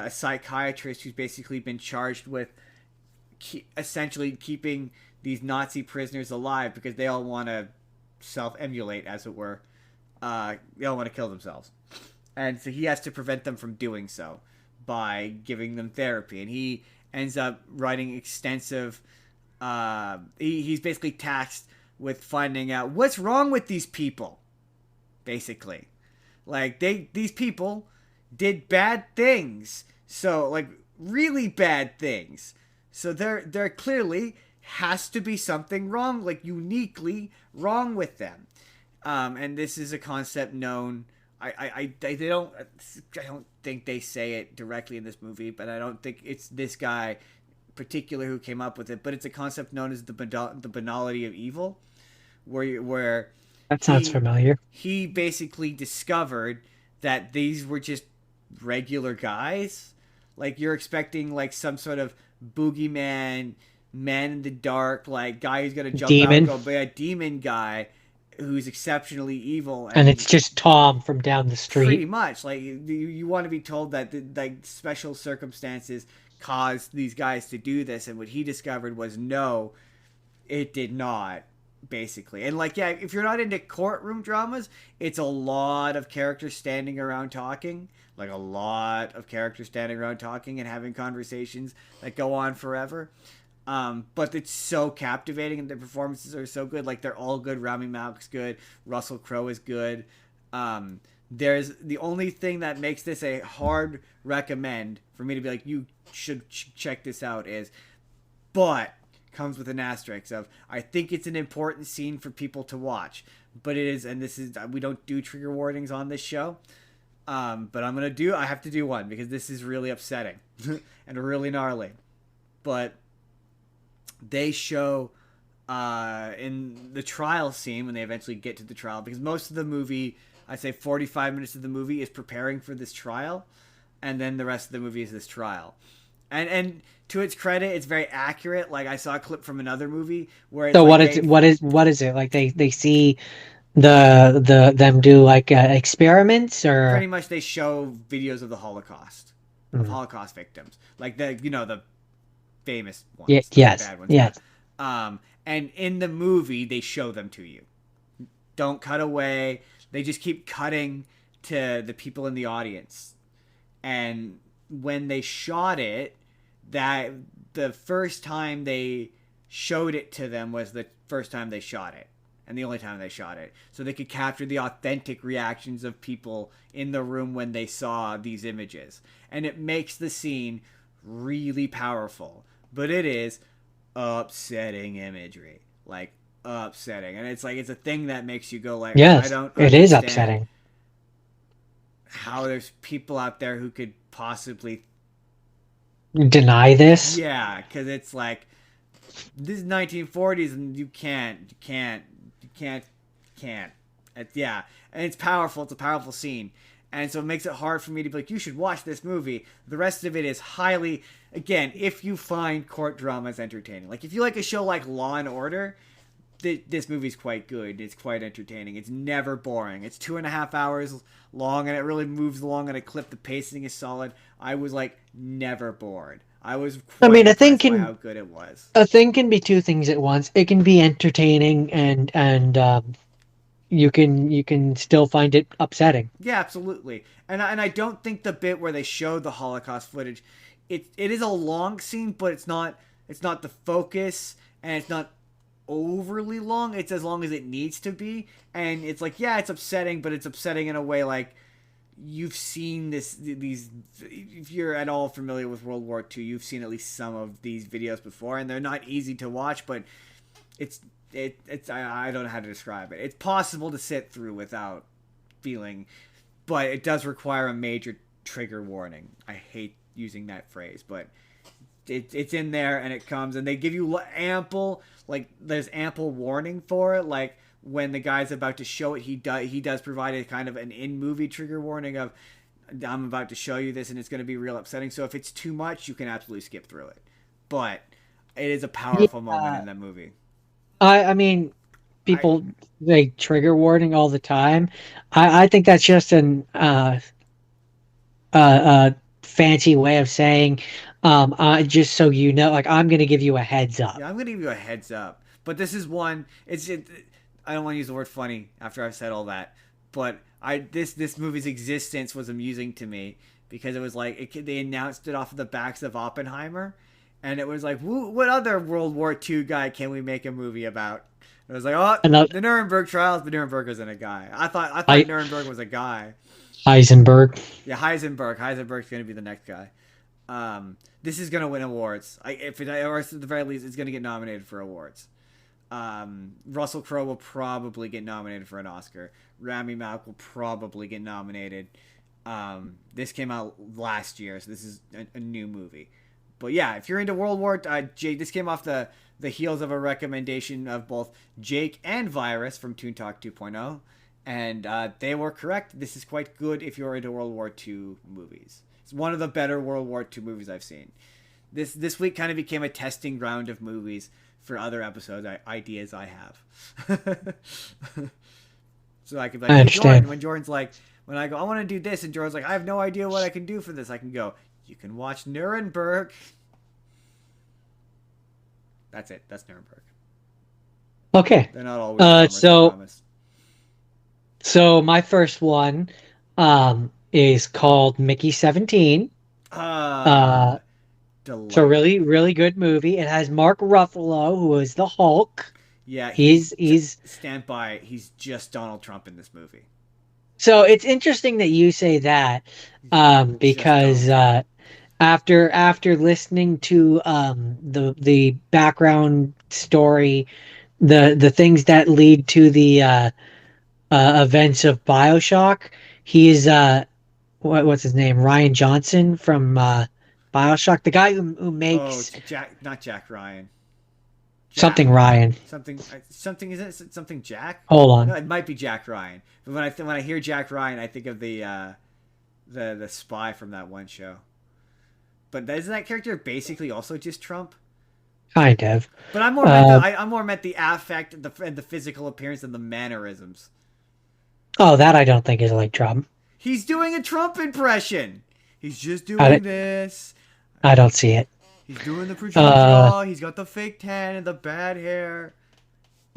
psychiatrist who's basically been charged with essentially keeping these Nazi prisoners alive because they all want to self-emulate, as it were. They all want to kill themselves, and so he has to prevent them from doing so by giving them therapy. And he ends up writing extensive. He's basically tasked with finding out what's wrong with these people. Basically, like these people did bad things, so like really bad things. So there clearly has to be something wrong, like uniquely wrong with them. And this is a concept known. I don't think they say it directly in this movie, but I don't think it's this guy particular who came up with it. But it's a concept known as the banality of evil, where That sounds familiar. he basically discovered that these were just regular guys. Like you're expecting like some sort of boogeyman, man in the dark, like guy who's gonna jump out Demon. and go, but a demon guy who's exceptionally evil, And and it's just Tom from down the pretty street. much like you want to be told that like special circumstances caused these guys to do this, and what he discovered was no, it did not, basically. And like, yeah, if you're not into courtroom dramas, it's a lot of characters standing around talking, like a lot of characters standing around talking and having conversations that go on forever. But it's so captivating, and the performances are so good. Like they're all good. Rami Malek's good. Russell Crowe is good. There's the only thing that makes this a hard recommend for me to be like, you should check this out, is, but comes with an asterisk of, I think it's an important scene for people to watch, but it is, and this is, we don't do trigger warnings on this show, but I have to do one because this is really upsetting and really gnarly. But they show in the trial scene, when they eventually get to the trial, because most of the movie, I'd say 45 minutes of the movie is preparing for this trial, and then the rest of the movie is this trial. And to its credit, it's very accurate. Like I saw a clip from another movie where it's So like what is it? Like they see the them do like experiments pretty or much they show videos of the Holocaust, of Mhm. Holocaust victims, like the famous Yeah, ones, not the yes. bad ones. Yeah. Yes. And in the movie, they show them to you. Don't cut away. They just keep cutting to the people in the audience. And when they shot it, that the first time they showed it to them was the first time they shot it. And the only time they shot it. So they could capture the authentic reactions of people in the room when they saw these images. And it makes the scene really powerful. But it is upsetting imagery. Like, upsetting. And it's like, it's a thing that makes you go like, I Yes, don't it is understand upsetting. how there's people out there who could possibly, Deny this? yeah, because it's like, this is 1940s and you can't. Yeah, and it's powerful. It's a powerful scene, and so it makes it hard for me to be like, you should watch this movie. The rest of it is highly, again, if you find court dramas entertaining, like if you like a show like Law and Order, this movie's quite good. It's quite entertaining. It's never boring. It's 2.5 hours long, and it really moves along at a clip. The pacing is solid. I was like never bored. I was I quite mean, impressed by how good it was. a thing can be two things at once. It can be entertaining and you can still find it upsetting. Yeah, absolutely. And I don't think the bit where they showed the Holocaust footage, it is a long scene, but it's not the focus, and it's not overly long. It's as long as it needs to be, and it's like, yeah, it's upsetting, but it's upsetting in a way like you've seen these. If you're at all familiar with World War II, you've seen at least some of these videos before, and they're not easy to watch, but it's it's I don't know how to describe it. It's possible to sit through without feeling, but it does require a major trigger warning. I hate using that phrase, but it's in there, and it comes, and they give you ample, like there's ample warning for it. Like when the guy's about to show it, he does provide a kind of an in movie trigger warning of, I'm about to show you this, and it's going to be real upsetting. So if it's too much, you can absolutely skip through it. But It is a Yeah, powerful moment in that movie. I mean, I people they trigger warning all the time. I think that's just an fancy way of saying, just so you know, like I'm gonna give you a heads up. Yeah, I'm gonna give you a heads up. But this is one. I don't want to use the word funny after I've said all that. But this movie's existence was amusing to me because it was like they announced it off of the backs of Oppenheimer, and it was like, what other World War II guy can we make a movie about? It was like, oh, And the Nuremberg trials, but Nuremberg isn't a guy. I thought I Nuremberg was a guy. Heisenberg. Yeah, Heisenberg. Heisenberg's gonna be the next guy. This is gonna win awards. If it, or at the very least, it's gonna get nominated for awards. Russell Crowe will probably get nominated for an Oscar. Rami Malek will probably get nominated. This came out last year, so this is a new movie. But yeah, if you're into World War, Jake, this came off the heels of a recommendation of both Jake and Virus from Toon Talk 2.0, and they were correct. This is quite good if you're into World War II movies. It's one of the better World War II movies I've seen. This week kind of became a testing ground of movies for other episodes ideas I have. So I could be like, I hey understand. Jordan, when Jordan's like, when I go, I want to do this, and Jordan's like, I have no idea what I can do for this. I can go, you can watch Nuremberg. That's it. That's Nuremberg. Okay. They're not always bombers, I So promise. my first one, is called Mickey 17. Uh, Ah, it's a delightful. really, really good movie. It has Mark Ruffalo, who is the Hulk. Yeah, He's stand by. He's just Donald Trump in this movie. So it's interesting that you say that, He's just Donald because Trump. after listening to the background story, the things that lead to the events of BioShock, he's what's his name? Ryan Johnson from BioShock, the guy who Oh, makes Jack, not Jack Ryan. something Jack. Ryan. Something is it something Jack? Hold No, on. it might be Jack Ryan. But when I hear Jack Ryan, I think of the spy from that one show. But isn't that character basically also just Trump? Kind of. But I'm more meant Uh, I'm more meant the affect and the physical appearance and the mannerisms. oh, that I don't think is like Trump. He's doing a Trump impression. He's just I, doing this. I don't see it. He's doing the project Uh, jaw. He's got the fake tan and the bad hair.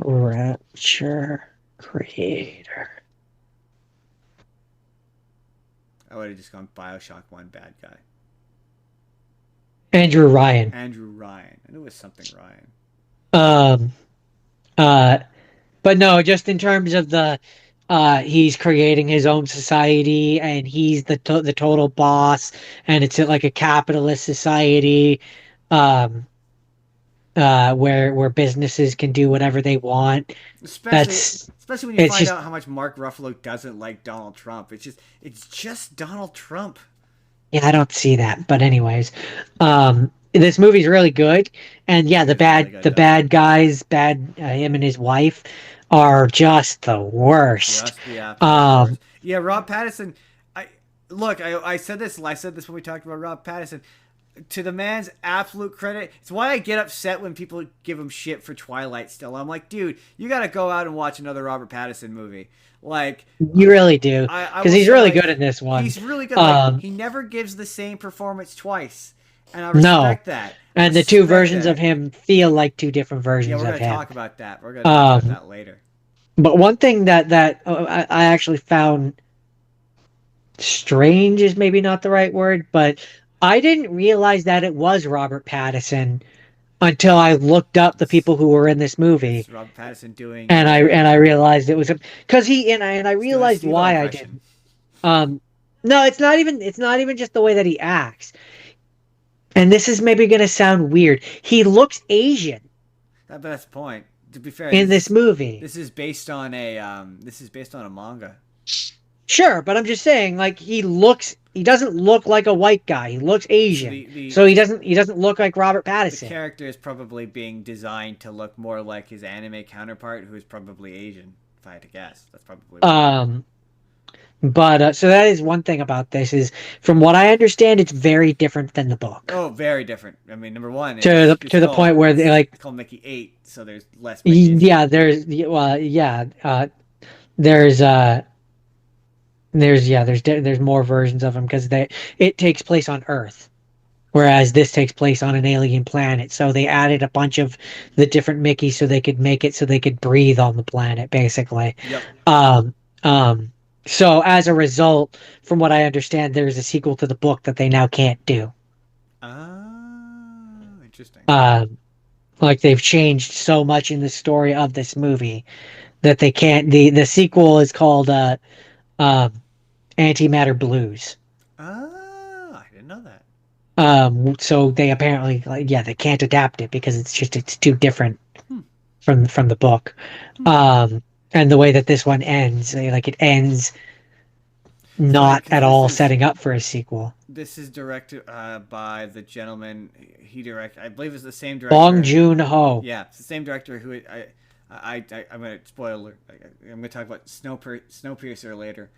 Rapture creator. I would have just gone Bioshock 1 bad guy. Andrew Ryan. Andrew Ryan. I knew it was something Ryan. Um, uh, but no, just in terms of he's creating his own society and he's the total boss, and it's like a capitalist society, um, where businesses can do whatever they want. Especially That's especially when you it's find just out how much Mark Ruffalo doesn't like Donald Trump. It's just Donald Trump. Yeah, I don't see that. But anyways, this movie's really good, and yeah, It is really good the though. bad guys, him and his wife, are just the worst. Just the absolute Um, worst. Yeah, Rob Pattinson. I look. I said this. I said this when we talked about Rob Pattinson. To the man's absolute credit, it's why I get upset when people give him shit for Twilight. Still, I'm like, dude, you got to go out and watch another Robert Pattinson movie. Like, you really do, I because will he's say, really like, good in this one. he's really good. Like, Um, he never gives the same performance twice, and I no, respect that. I and the two respect versions of that. him feel like two different Yeah, versions we're of gonna him. talk about that. We're gonna talk about Um, that later. but one thing I actually found strange is maybe not the right word, but I didn't realize that it was Robert Pattinson until I looked up the It's people who were in this movie, it's Robert Pattinson doing and a I realized it was because I he's doing a realized Steve-O why I impression. didn't. Um, no, it's not even just the way that he acts, and this is maybe gonna sound weird. He looks Asian That's the point. To be fair, in this movie. this is based on a manga. Sure, but I'm just saying, like he doesn't look like a white guy. He looks So Asian, the so he doesn't look like Robert the Pattinson. character is probably being designed to look more like his anime counterpart, who is probably Asian. If I had to guess, that's probably why. Um, But so that is one thing about this is, from what I understand, it's very different than the book. Oh, very different. I mean, number one, To the point where they like, it's called Mickey 8, so there's less Mickeys. yeah, there's there's more versions of them because they it takes place on Earth, whereas this takes place on an alien planet. So they added a bunch of the different Mickeys so they could make it so they could breathe on the planet, basically. Yep. Um, um, so as a result, from what I understand, there's a sequel to the book that they now can't do. Ah, interesting. Um, like they've changed so much in the story of this movie that they can't. The sequel is called um, Antimatter Blues. Ah, I didn't know that. So they apparently, like, yeah, they can't adapt it because it's too different Hmm. from the book. Hmm. Um, and the way that this one ends, like it ends It's funny not because at all setting up for a sequel. this is directed by the gentleman he direct. I believe it's the same Bong director. Joon-ho. Yeah, it's the same director who I'm gonna spoil. I'm gonna talk about Snowpiercer later,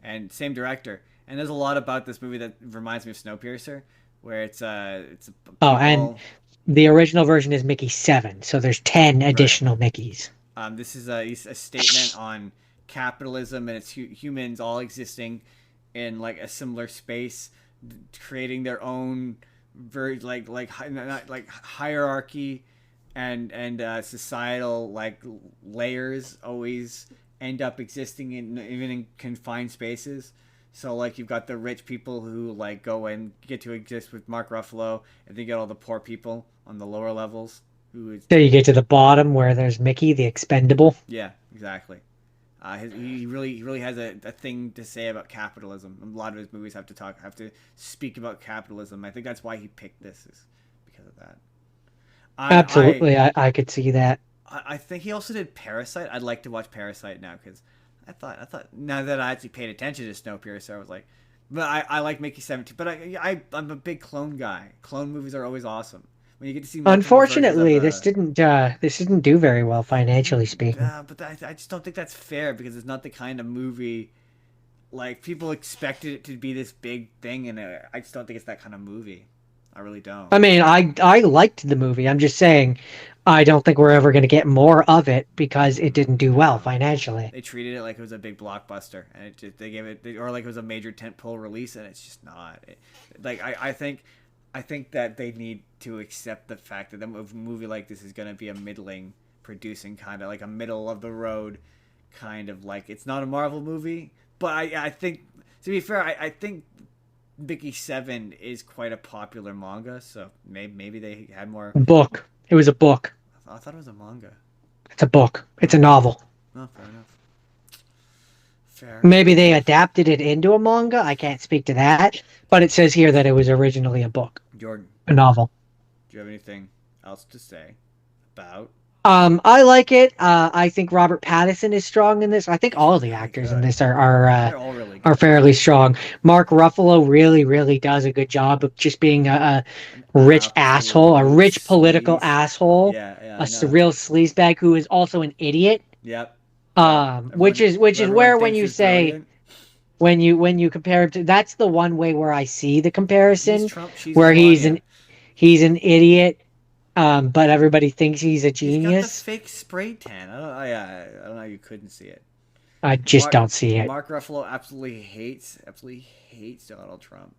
and same director. And there's a lot about this movie that reminds me of Snowpiercer, where it's Oh, and people. the original version is Mickey 7, so there's 10 Right. additional Mickeys. This is a statement on capitalism and its humans all existing in like a similar space, creating their own not like hierarchy and societal like layers always end up existing in even in confined spaces. So like you've got the rich people who like go and get to exist with Mark Ruffalo, and then you get all the poor people on the lower levels who is So you get to the bottom where there's Mickey, the expendable. yeah, exactly. He really has a thing to say about capitalism. A lot of his movies have to speak about capitalism. I think that's why he picked this is because of that. I Absolutely, I could see that. I think he also did Parasite. I'd like to watch Parasite now because I thought now that I actually paid attention to Snowpiercer, I was like, but I like Mickey 17. But I'm a big clone guy. Clone movies are always awesome when you get to see multiple versions of Unfortunately, a. this didn't do very well financially speaking. But I just don't think that's fair because it's not the kind of movie like people expected it to be this big thing, and I just don't think it's that kind of movie. I really don't. I mean, I liked the movie. I'm just saying, I don't think we're ever going to get more of it because it didn't do well No, financially. they treated it like it was a big blockbuster, and they gave it or like it was a major tentpole release, and it's just not. Like I think that they need to accept the fact that a movie like this is going to be a middling producing kind of like a middle of the road kind of like it's not a Marvel movie, but I think to be fair, I think Mickey 7 is quite a popular manga, so maybe they had more. Book. It was a book. I thought it was a manga. It's a book. It's a Oh, novel. no, fair enough. Fair Maybe they enough. adapted it into a manga. I can't speak to that, but it says here that it was originally a book, Jordan, a novel. do you have anything else to say about? I like it. I think Robert Pattinson is strong in this. I think all of the Really actors in good. this They're all really are good. fairly strong. Mark Ruffalo really does a good job of just being An a rich asshole, a absolute rich political sleaze. asshole, Yeah, a I know. surreal sleazebag who is also an idiot. Yep, yep. Which Who is everyone where when thinks you is say brilliant. when you compare him to, that's the one way where I see the He's comparison, Trump. She's where Melania. he's an idiot, but everybody thinks he's a He's got the genius. fake spray tan. I don't know how you couldn't see it. I just Mark don't see it. Mark Ruffalo absolutely hates Donald Trump.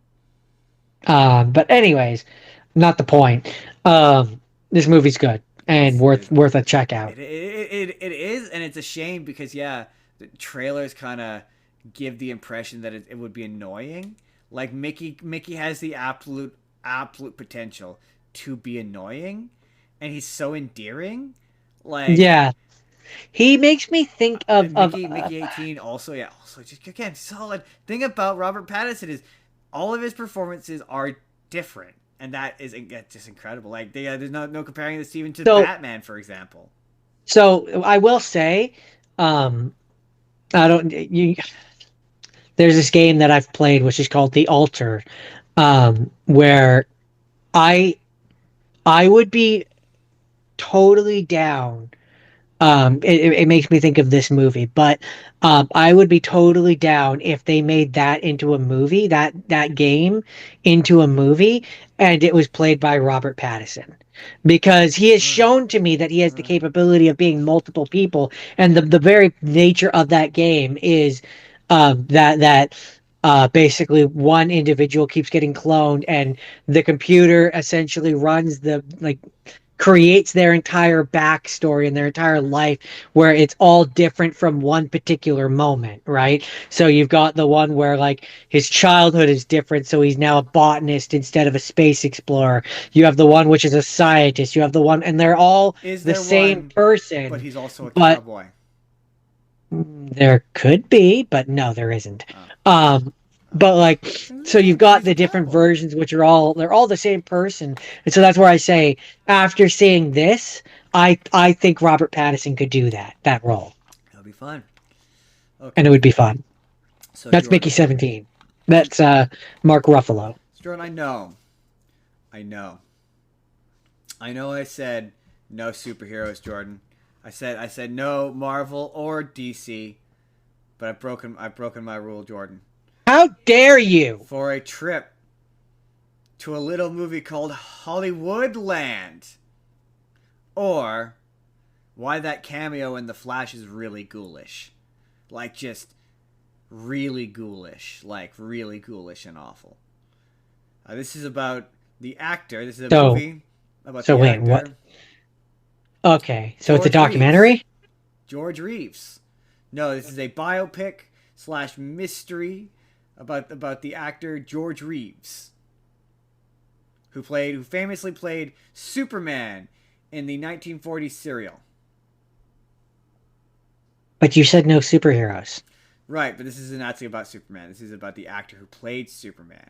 But anyways, not the point. This movie's good and It is worth a check out. it is, and it's a shame because yeah, the trailers kind of give the impression that it would be annoying. Like Mickey has the absolute potential to be annoying, and he's so endearing. Like Yeah, he makes me think Mickey 18 also also just again solid thing about Robert Pattinson is all of his performances are different, and that is just incredible. Like there's no comparing this even to so Batman, for example. so I will say, um, I don't you. There's this game that I've played which is called The Altar, where I I would be totally down It makes me think of this movie, but I would be totally down if they made that into a movie, that game into a movie, and it was played by Robert Pattinson, because he has All right. shown to me that he has All the right. capability of being multiple people, and the very nature of that game is that basically one individual keeps getting cloned, and the computer essentially runs the like creates their entire backstory and their entire life where it's all different from one particular moment, right? So you've got the one where like his childhood is different, so he's now a botanist instead of a space explorer. You have the one which is a scientist. You have the one, and they're all Is the there same one, but person, he's also a but cowboy? there could be, but no, there isn't. Oh, Um, oh. but like, so you've So got he's a the different cowboy. versions, which are all they're all the same person, and so that's where I say after seeing this, I think Robert Pattinson could do that role, That'll be fun. and it Okay. would be fun. So That's Mickey Jordan. 17. That's Mark Ruffalo. Jordan, I know. I know I said no superheroes, Jordan. I said no Marvel or DC, but I've broken my rule, Jordan. How dare you? For a trip to a little movie called Hollywoodland. Or why that cameo in The Flash is really ghoulish. Like just really ghoulish. Like really ghoulish and awful. This is about the actor. This is a So movie about so the wait, what? actor Okay, so it's a George Reeves. documentary. George Reeves. No, this is a biopic slash mystery about the actor George Reeves, who famously played Superman in the 1940s serial. But you said no superheroes. Right, but this isn't actually about Superman. This is about the actor who played Superman.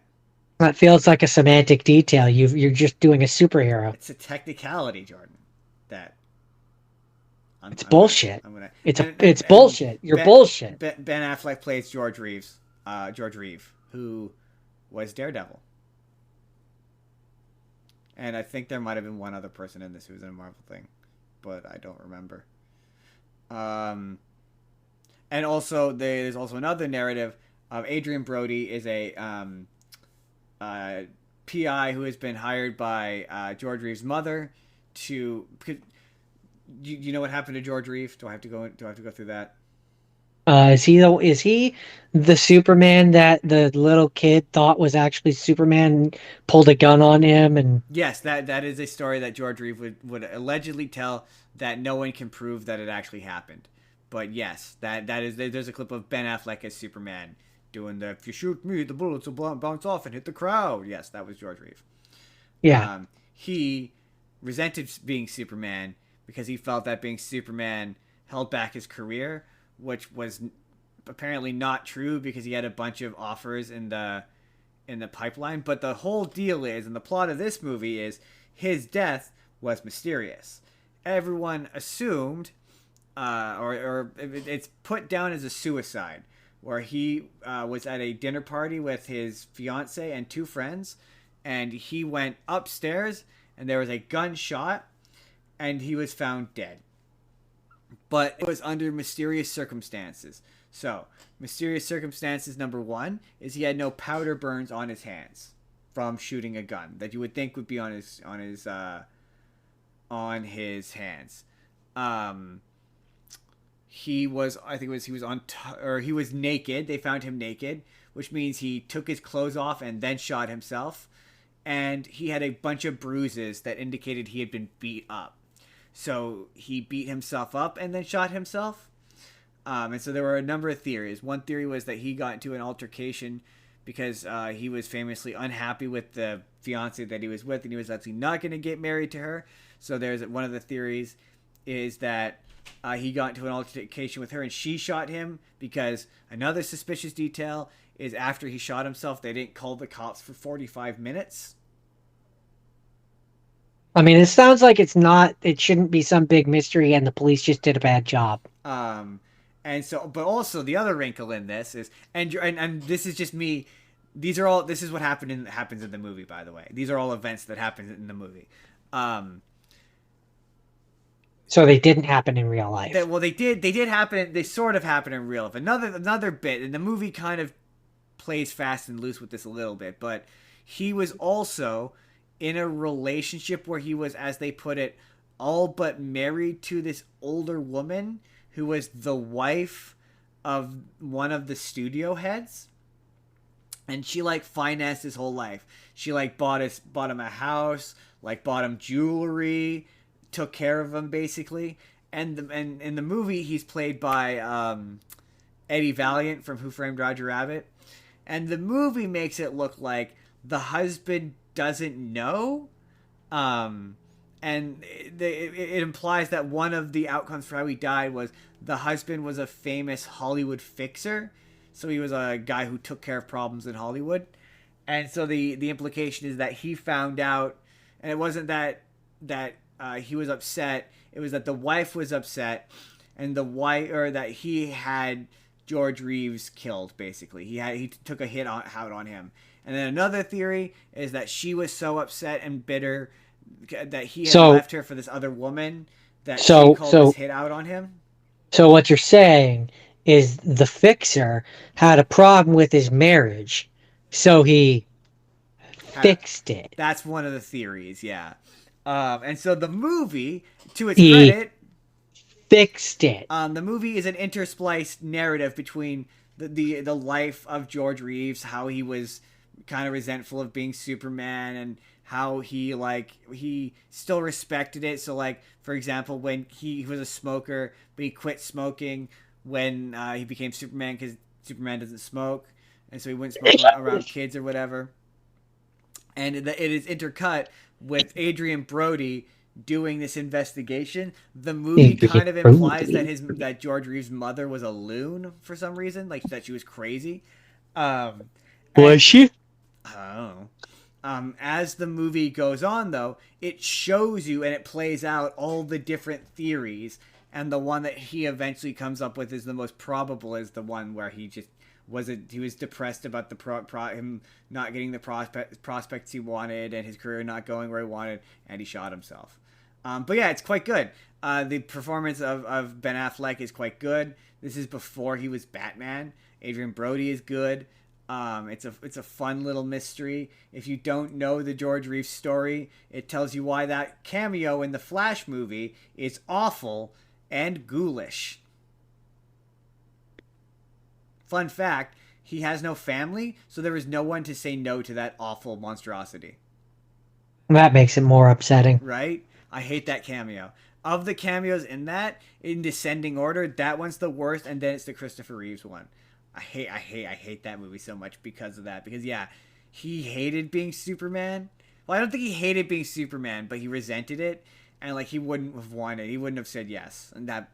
That feels like a semantic detail. You're just doing a superhero. It's a technicality, Jordan. That I'm It's I'm gonna bullshit. I'm gonna It's bullshit. You're Ben bullshit. Ben Affleck plays George Reeves, George Reeve, who was Daredevil, and I think there might have been one other person in this who was in a Marvel thing, but I don't remember. Um, and also there's also another narrative of Adrian Brody is a uh, PI who has been hired by George Reeves' mother to. You know what happened to George Reeves? Do I have to go? Do I have to go through that? Is he the Superman that the little kid thought was actually Superman and pulled a gun on him and Yes, that is a story that George Reeves would allegedly tell that no one can prove that it actually happened. But yes, that is there's a clip of Ben Affleck as Superman doing the "if you shoot me, the bullets will bounce off and hit the crowd." Yes, that was George Reeves. yeah. He resented being Superman because he felt that being Superman held back his career, which was apparently not true because he had a bunch of offers in the pipeline. But the whole deal is, and the plot of this movie is, his death was mysterious. Everyone assumed, or it's put down as a suicide, where he was at a dinner party with his fiance and two friends, and he went upstairs, and there was a gunshot, and he was found dead. But it was under mysterious circumstances. So, mysterious circumstances number one is he had no powder burns on his hands from shooting a gun that you would think would be on his hands. Um, he was I think it was he was or he was naked. They found him naked, which means he took his clothes off and then shot himself. And he had a bunch of bruises that indicated he had been beat up. So he beat himself up and then shot himself. And so there were a number of theories. One theory was that he got into an altercation because he was famously unhappy with the fiance that he was with, and he was actually not going to get married to her. So there's one of the theories is that he got into an altercation with her and she shot him, because another suspicious detail is after he shot himself, they didn't call the cops for 45 minutes. I mean, it sounds like it shouldn't be some big mystery and the police just did a bad job. Um, and so, but also the other wrinkle in this is, and this is just me. This is what happens in the movie. By the way, these are all events that happen in the movie. Um, So they didn't happen in real life. That well, they did happen. They sort of happen in real life. Another bit, and the movie kind of plays fast and loose with this a little bit, but he was also in a relationship where he was, as they put it, all but married to this older woman who was the wife of one of the studio heads, and she like financed his whole life. She like bought him a house, like bought him jewelry, took care of him basically. And in the movie, he's played by Eddie Valiant from Who Framed Roger Rabbit, and the movie makes it look like the husband doesn't know, um, and it implies that one of the outcomes for how he died was the husband was a famous Hollywood fixer, so he was a guy who took care of problems in Hollywood, and so the implication is that he found out, and it wasn't that he was upset, it was that the wife was upset, and the wife, or that he had George Reeves killed. Basically, he took a hit out on him. And then another theory is that she was so upset and bitter that he had So left her for this other woman that she so called this so hit out on him. so what you're saying is the fixer had a problem with his marriage, so he Had a, fixed it. that's one of the theories, yeah. And so the movie, to its He credit, fixed it. the movie is an interspliced narrative between the life of George Reeves, how he was kind of resentful of being Superman, and how he still respected it. So like, for example, when he was a smoker, but he quit smoking when he became Superman, because Superman doesn't smoke, and so he wouldn't smoke around kids or whatever. And it is intercut with Adrian Brody doing this investigation. The movie kind of implies that George Reeves' mother was a loon for some reason, like that she was crazy. Was And she? I don't know. As the movie goes on, though, it shows you and it plays out all the different theories, and the one that he eventually comes up with is the most probable, is the one where he was depressed about him not getting the prospects he wanted, and his career not going where he wanted, and he shot himself. But yeah, it's quite good. The performance of Ben Affleck is quite good. This is before he was Batman. Adrian Brody is good. It's a fun little mystery. If you don't know the George Reeves story, it tells you why that cameo in the Flash movie is awful and ghoulish. Fun fact, he has no family, so there is no one to say no to that awful monstrosity. That makes it more upsetting. Right? I hate that cameo. Of the cameos in that, in descending order, that one's the worst, and then it's the Christopher Reeves one. I hate that movie so much because of that. Because yeah, he hated being Superman. Well, I don't think he hated being Superman, but he resented it, and like he wouldn't have wanted, he wouldn't have said yes, and that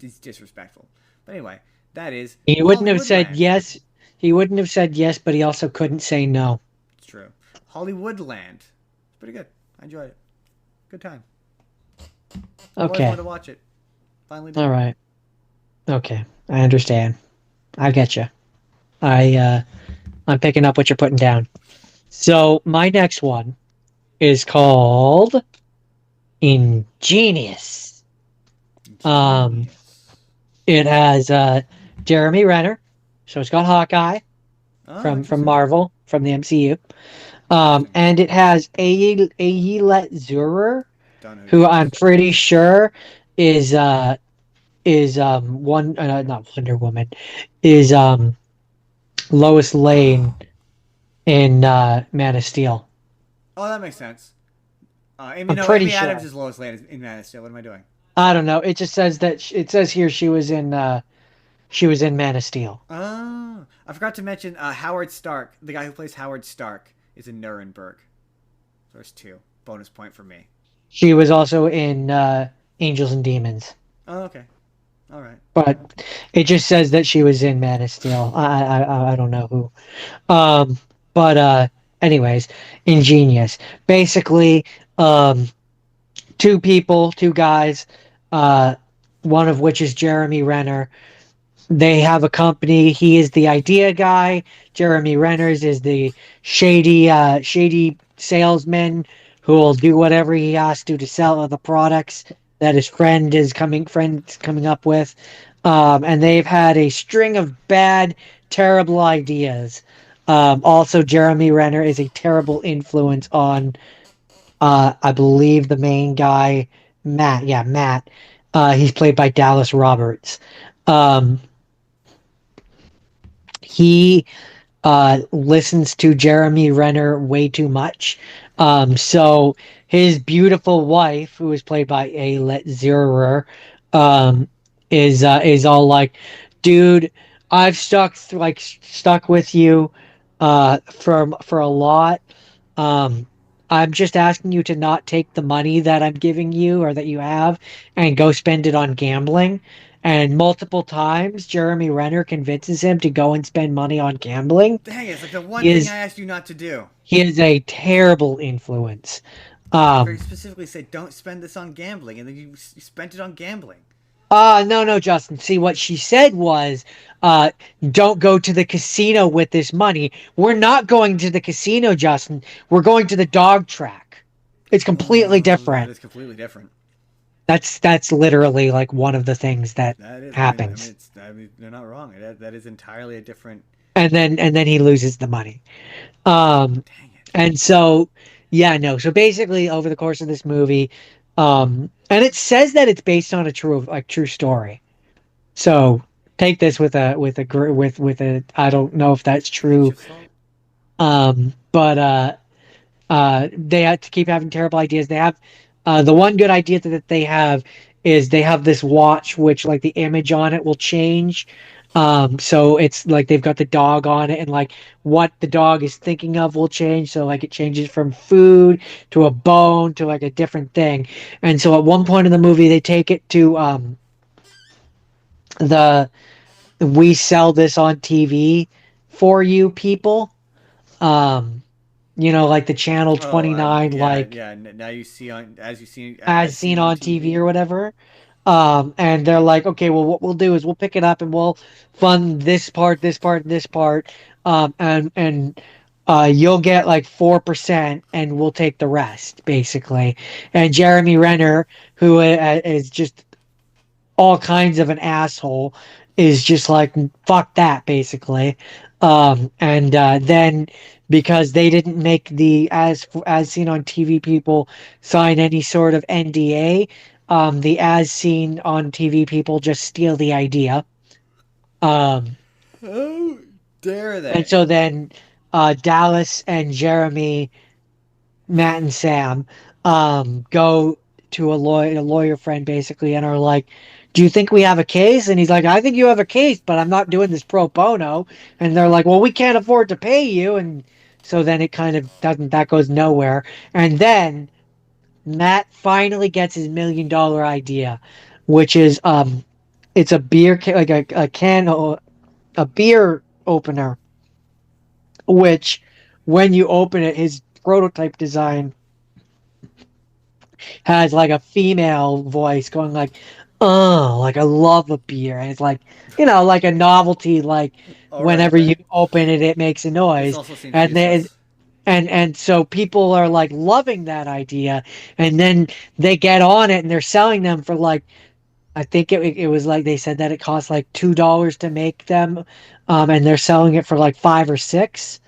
is disrespectful. But anyway, that is He wouldn't have said Hollywoodland. yes. He wouldn't have said yes, but he also couldn't say no. It's true. Hollywoodland. It's pretty good. I enjoyed it. Good time. I've always Okay. wanted to watch it. Finally did. All right. Okay. I understand. I get you. I I'm picking up what you're putting down. So my next one is called Ingenious. Um, Genius. it has Jeremy Renner, so it's got Hawkeye Oh, from interesting. Marvel from the MCU. Interesting. And it has Ayelet Zurer, Don't know who who that I'm is. pretty sure is one not Wonder Woman, is Lois Lane in Man of Steel. Oh, that makes sense. Amy, I'm no, pretty Amy Adams sure. is Lois Lane in Man of Steel. What am I doing? I don't know. It just says that it says here she was in Man of Steel. Oh, I forgot to mention Howard Stark. The guy who plays Howard Stark is in Nuremberg. So there's two. Bonus point for me. She was also in Angels and Demons. Oh, okay. All right. But it just says that she was in Man of Steel. I don't know who. But anyways, Ingenious. Basically, two people, two guys, uh, one of which is Jeremy Renner. They have a company. He is the idea guy. Jeremy Renner's is the shady salesman who will do whatever he has to sell the products that his friend's coming up with, and they've had a string of bad, terrible ideas. Also, Jeremy Renner is a terrible influence on, I believe, the main guy, Matt. Yeah, Matt. He's played by Dallas Roberts. Um, he listens to Jeremy Renner way too much. So his beautiful wife, who is played by Alet Zurer, um, is all like, "Dude, I've stuck with you for a lot. Um, I'm just asking you to not take the money that I'm giving you or that you have and go spend it on gambling." And multiple times, Jeremy Renner convinces him to go and spend money on gambling. Dang, it's like the one He thing I is asked you not to do. he is a terrible influence. Very Um, specifically said, don't spend this on gambling, and then you spent it on gambling. no, Justin. See, what she said was, uh, don't go to the casino with this money. We're not going to the casino, Justin. We're going to the dog track. It's completely Oh, that different. is completely different. That's literally like one of the things that That is. happens. I mean, they're not wrong. That is entirely a different. And then he loses the money. Um, Dang it. and so yeah, no. So basically, over the course of this movie, and it says that it's based on a true story. So take this with a I don't know if that's Pinch true. of salt. But they have to keep having terrible ideas. They have the one good idea that they have is they have this watch which like the image on it will change. So it's like they've got the dog on it and like what the dog is thinking of will change. So like it changes from food to a bone to like a different thing. And so at one point in the movie they take it to the we sell this on TV for you people. Um, like the channel Oh, 29, yeah, like yeah. Now you see on as as seen seen on on TV TV. or whatever. And they're like, okay, well, what we'll do is we'll pick it up and we'll fund this part, this part, and this part. And you'll get like 4% and we'll take the rest, basically. And Jeremy Renner, who is just all kinds of an asshole, is just like fuck that basically. And then because they didn't make the as seen on TV people sign any sort of NDA, the as seen on TV people just steal the idea. Um, How dare and they? so then Dallas and Jeremy, Matt and Sam, go to a lawyer friend basically, and are like, "Do you think we have a case?" And he's like, "I think you have a case, but I'm not doing this pro bono." And they're like, "Well, we can't afford to pay you." And so then it kind of doesn't. That goes nowhere. And then Matt finally gets his $1 million idea, which is it's a like a can a beer opener, which when you open it, his prototype design has like a female voice going like, "Oh, like I love a beer," and it's like, like a novelty, like All right, whenever you but open it, it makes a this noise, also seems and they useless. and so people are like loving that idea, and then they get on it and they're selling them for like, I think it was like they said that it costs like $2 to make them, and they're selling it for like 5 or 6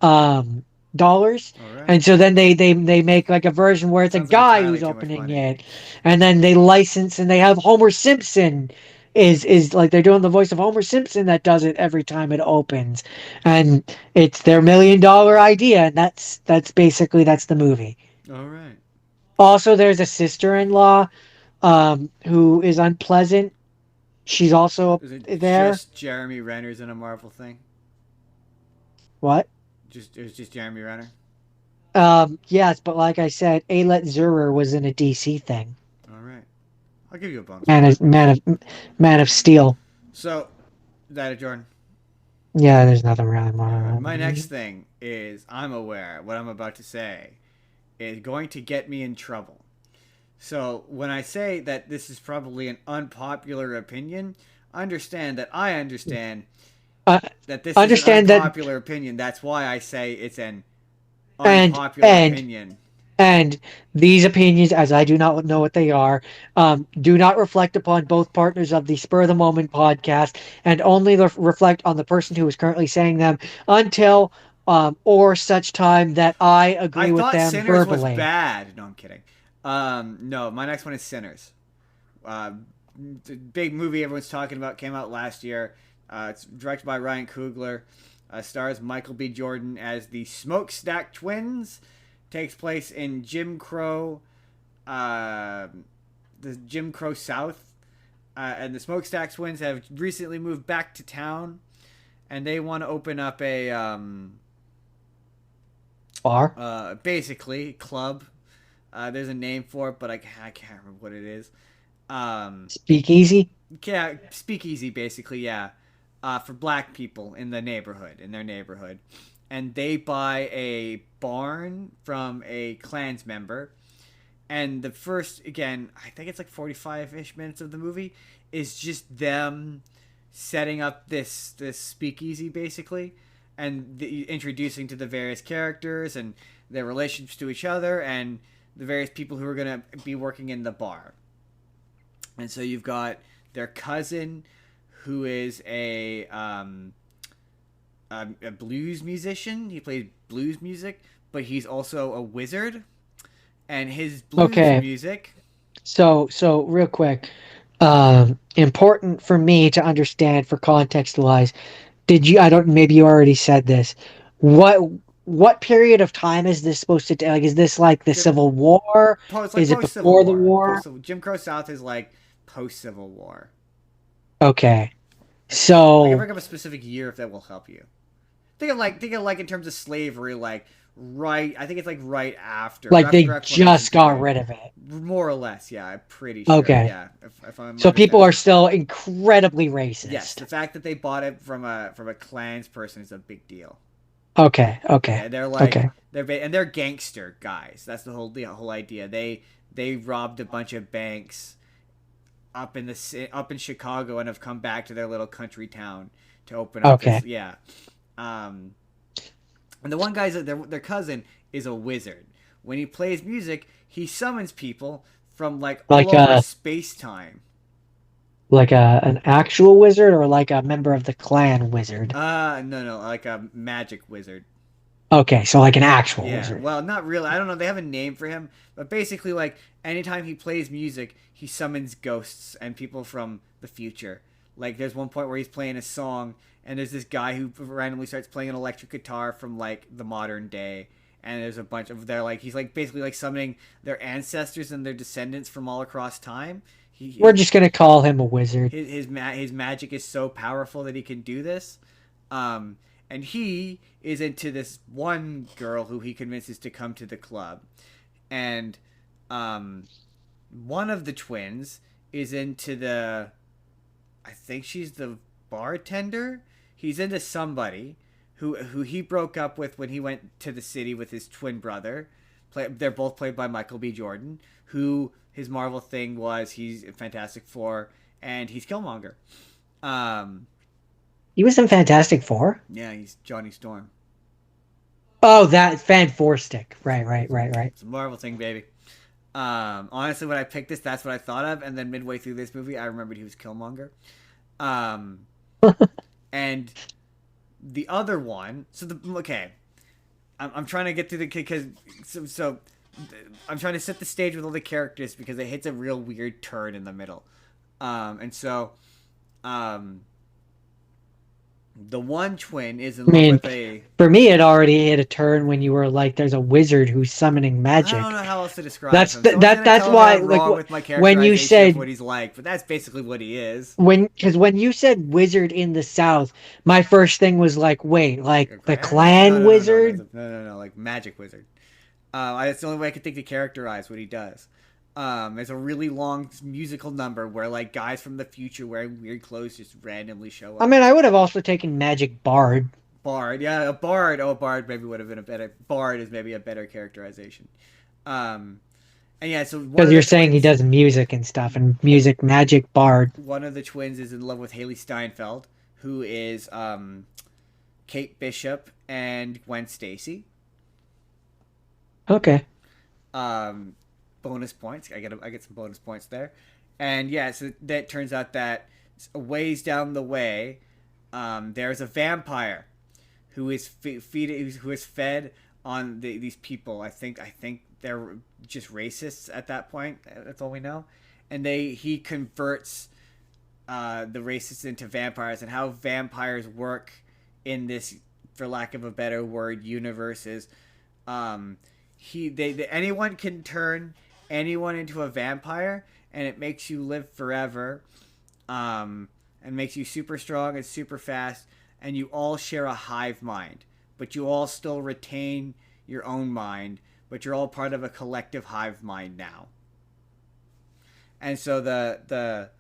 um dollars. All right. And so then they make like a version where it's a Sounds like guy entirely who's too much opening money. it, and then they license and they have Homer Simpson is like they're doing the voice of Homer Simpson that does it every time it opens, and it's their $1 million idea, and that's basically that's the movie. All right. Also there's a sister-in-law who is unpleasant. She's also Is it there. just Jeremy Renner's in a Marvel thing? What? Just it was just Jeremy Renner. Yes, but like I said, Alet Zurer was in a DC thing. All right. I'll give you a bonus for Man that. of Man of Man of Steel. So, that it, Jordan. Yeah, there's nothing really All right. more. My next thing is I'm aware what I'm about to say is going to get me in trouble. So when I say that this is probably an unpopular opinion, understand that I understand Uh, that this is an understand that, unpopular opinion. That's why I say it's an and unpopular and opinion. And these opinions, as I do not know what they are, do not reflect upon both partners of the Spur of the Moment podcast and only reflect on the person who is currently saying them until or such time that I I agree with thought them Sinners was verbally. bad. No, I'm kidding. No, my next one is Sinners. Uh, the big movie everyone's talking about came out last year. It's directed by Ryan Coogler. Stars Michael B. Jordan as the Smokestack Twins. Takes place in uh, the Jim Crow South. And the Smokestack Twins have recently moved back to town, and they want to open up a Bar. basically club. There's a name for it, but I can't remember what it is. Um, Speakeasy. yeah, speakeasy basically, yeah, for black people in the neighborhood, in their neighborhood, and they buy a barn from a Klans member, and the first, again, I think it's like 45-ish minutes of the movie is just them setting up this speakeasy basically, and introducing to the various characters and their relationships to each other and the various people who are going to be working in the bar. And so you've got their cousin, who is a blues musician. He plays blues music, but he's also a wizard. And his blues Okay. music. So real quick, important for me to understand for context wise. Did you? I don't. Maybe you already said this. What what period of time is this supposed to? Like, is this like the Jim, Civil War? Post like Is it post Civil before the War. war? Post Jim Crow South is like post Civil War. Okay. I can So bring up a specific year if that will help you. Think of like in terms of slavery, like right. I think it's like right after like after the they Reclamation just got period, rid of it. more or less. Yeah, I'm pretty sure. Okay. Yeah, if I'm So people are understanding. still incredibly Yes, racist. the fact that they bought it from a clans person is a big deal. Okay. Okay. Yeah, they're like Okay. and they're gangster guys. That's the whole idea. They robbed a bunch of banks up in Chicago and have come back to their little country town to open up Okay. this. Yeah, um, and the one guy's their cousin is a wizard. When he plays music, he summons people from like all Like over a space time. an actual wizard or like a member of the clan wizard. No, like a magic wizard. Okay, so like an actual Yeah, wizard. well, not really. I don't know. They have a name for him, but basically, like anytime he plays music, he summons ghosts and people from the future. Like, there's one point where he's playing a song, and there's this guy who randomly starts playing an electric guitar from like the modern day, and there's a bunch of they're like he's like basically like summoning their ancestors and their descendants from all across time. We're just gonna call him a wizard. His magic is so powerful that he can do this. And he is into this one girl who he convinces to come to the club, and um, one of the twins is into the, I think she's the bartender. He's into somebody who he broke up with when he went to the city with his twin brother. They're both played by Michael B. Jordan, who his Marvel thing was he's Fantastic Four and he's Killmonger. Um, He was in Fantastic Four. yeah, he's Johnny Storm. Oh, that Fan Four Stick. Right. It's a Marvel thing, baby. Honestly, when I picked this, that's what I thought of, and then midway through this movie, I remembered he was Killmonger. Um, and the other one, okay, I'm trying to get through the because so I'm trying to set the stage with all the characters because it hits a real weird turn in the middle. And so, um, the one twin is in I love mean, with a. for me, it already hit a turn when you were like, "There's a wizard who's summoning I don't magic." know how else to describe That's him. th- Someone's that. gonna That's tell me why, I'm like, wrong with my when you characterization of said what he's like, but that's basically what he is. because when you said wizard in the South, my first thing was like, wait, like the No, clan no, no, no, no, wizard? no, no, no, like magic wizard. That's the only way I could think to characterize what he does. It's a really long musical number where like guys from the future wearing weird clothes just randomly show I up. mean, I would have also taken magic bard Bard, yeah, a bard. Oh, a bard maybe would have been a better. Bard is maybe a better characterization. Um, and yeah, so because you're saying he does music and stuff, and music magic bard. one of the twins is in love with Haley Steinfeld, who is Kate Bishop and Gwen Stacy. Okay. um, bonus points. I get some bonus points there, and yeah, so that turns out that a ways down the way, there's a vampire who is who is fed on these people. I think they're just racists at that point. That's all we know, and he converts the racists into vampires, and how vampires work in this, for lack of a better word, universe is um, anyone can turn anyone into a vampire, and it makes you live forever, and makes you super strong and super fast, and you all share a hive mind, but you all still retain your own mind, but you're all part of a collective hive mind now. And so the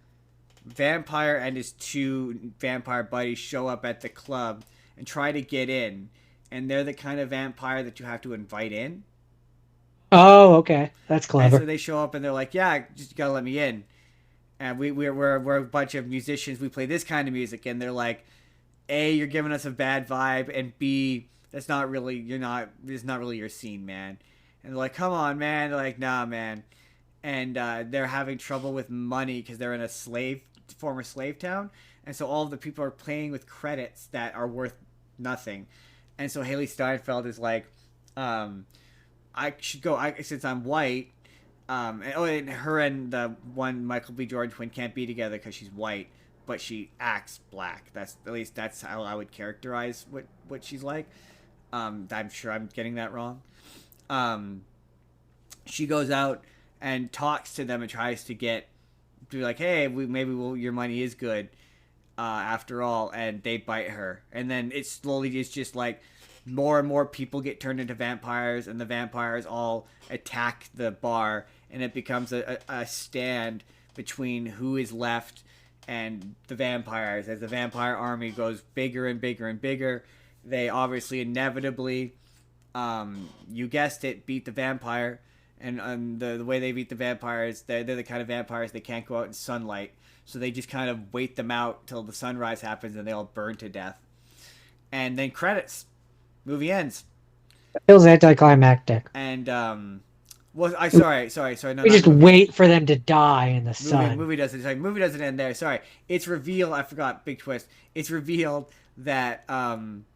vampire and his two vampire buddies show up at the club and try to get in, and they're the kind of vampire that you have to invite in. Oh, okay. That's And so clever. they show up and they're like, "Yeah, just gotta let me in." And we're a bunch of musicians. We play this kind of music, and they're like, "A, you're giving us a bad vibe, and B, that's not really it's not really your scene, man." And they're like, "Come on, man." They're like, "Nah, man." And they're having trouble with money because they're in a former slave town, and so all of the people are playing with credits that are worth nothing. And so Haley Steinfeld is like, um, I should go. Since I'm white. And her and the one Michael B. Jordan twin can't be together because she's white, but she acts black. That's at least that's how I would characterize what she's like. I'm sure I'm getting that wrong. Um, she goes out and talks to them and tries to get to be like, hey, your money is good after all, and they bite her, and then it slowly is just like more and more people get turned into vampires, and the vampires all attack the bar, and it becomes a stand between who is left and the vampires. As the vampire army goes bigger and bigger and bigger, they obviously inevitably, you guessed it, beat the vampire. And the way they beat the vampires, they're the kind of vampires they can't go out in sunlight, so they just kind of wait them out till the sunrise happens, and they all burn to death. And then credits, movie ends. Feels anticlimactic. And well, I sorry, no, We not just movie. wait for them to die in the Movie sun. movie doesn't sorry, movie doesn't end there. Sorry, it's revealed. I forgot. Big twist. It's revealed that um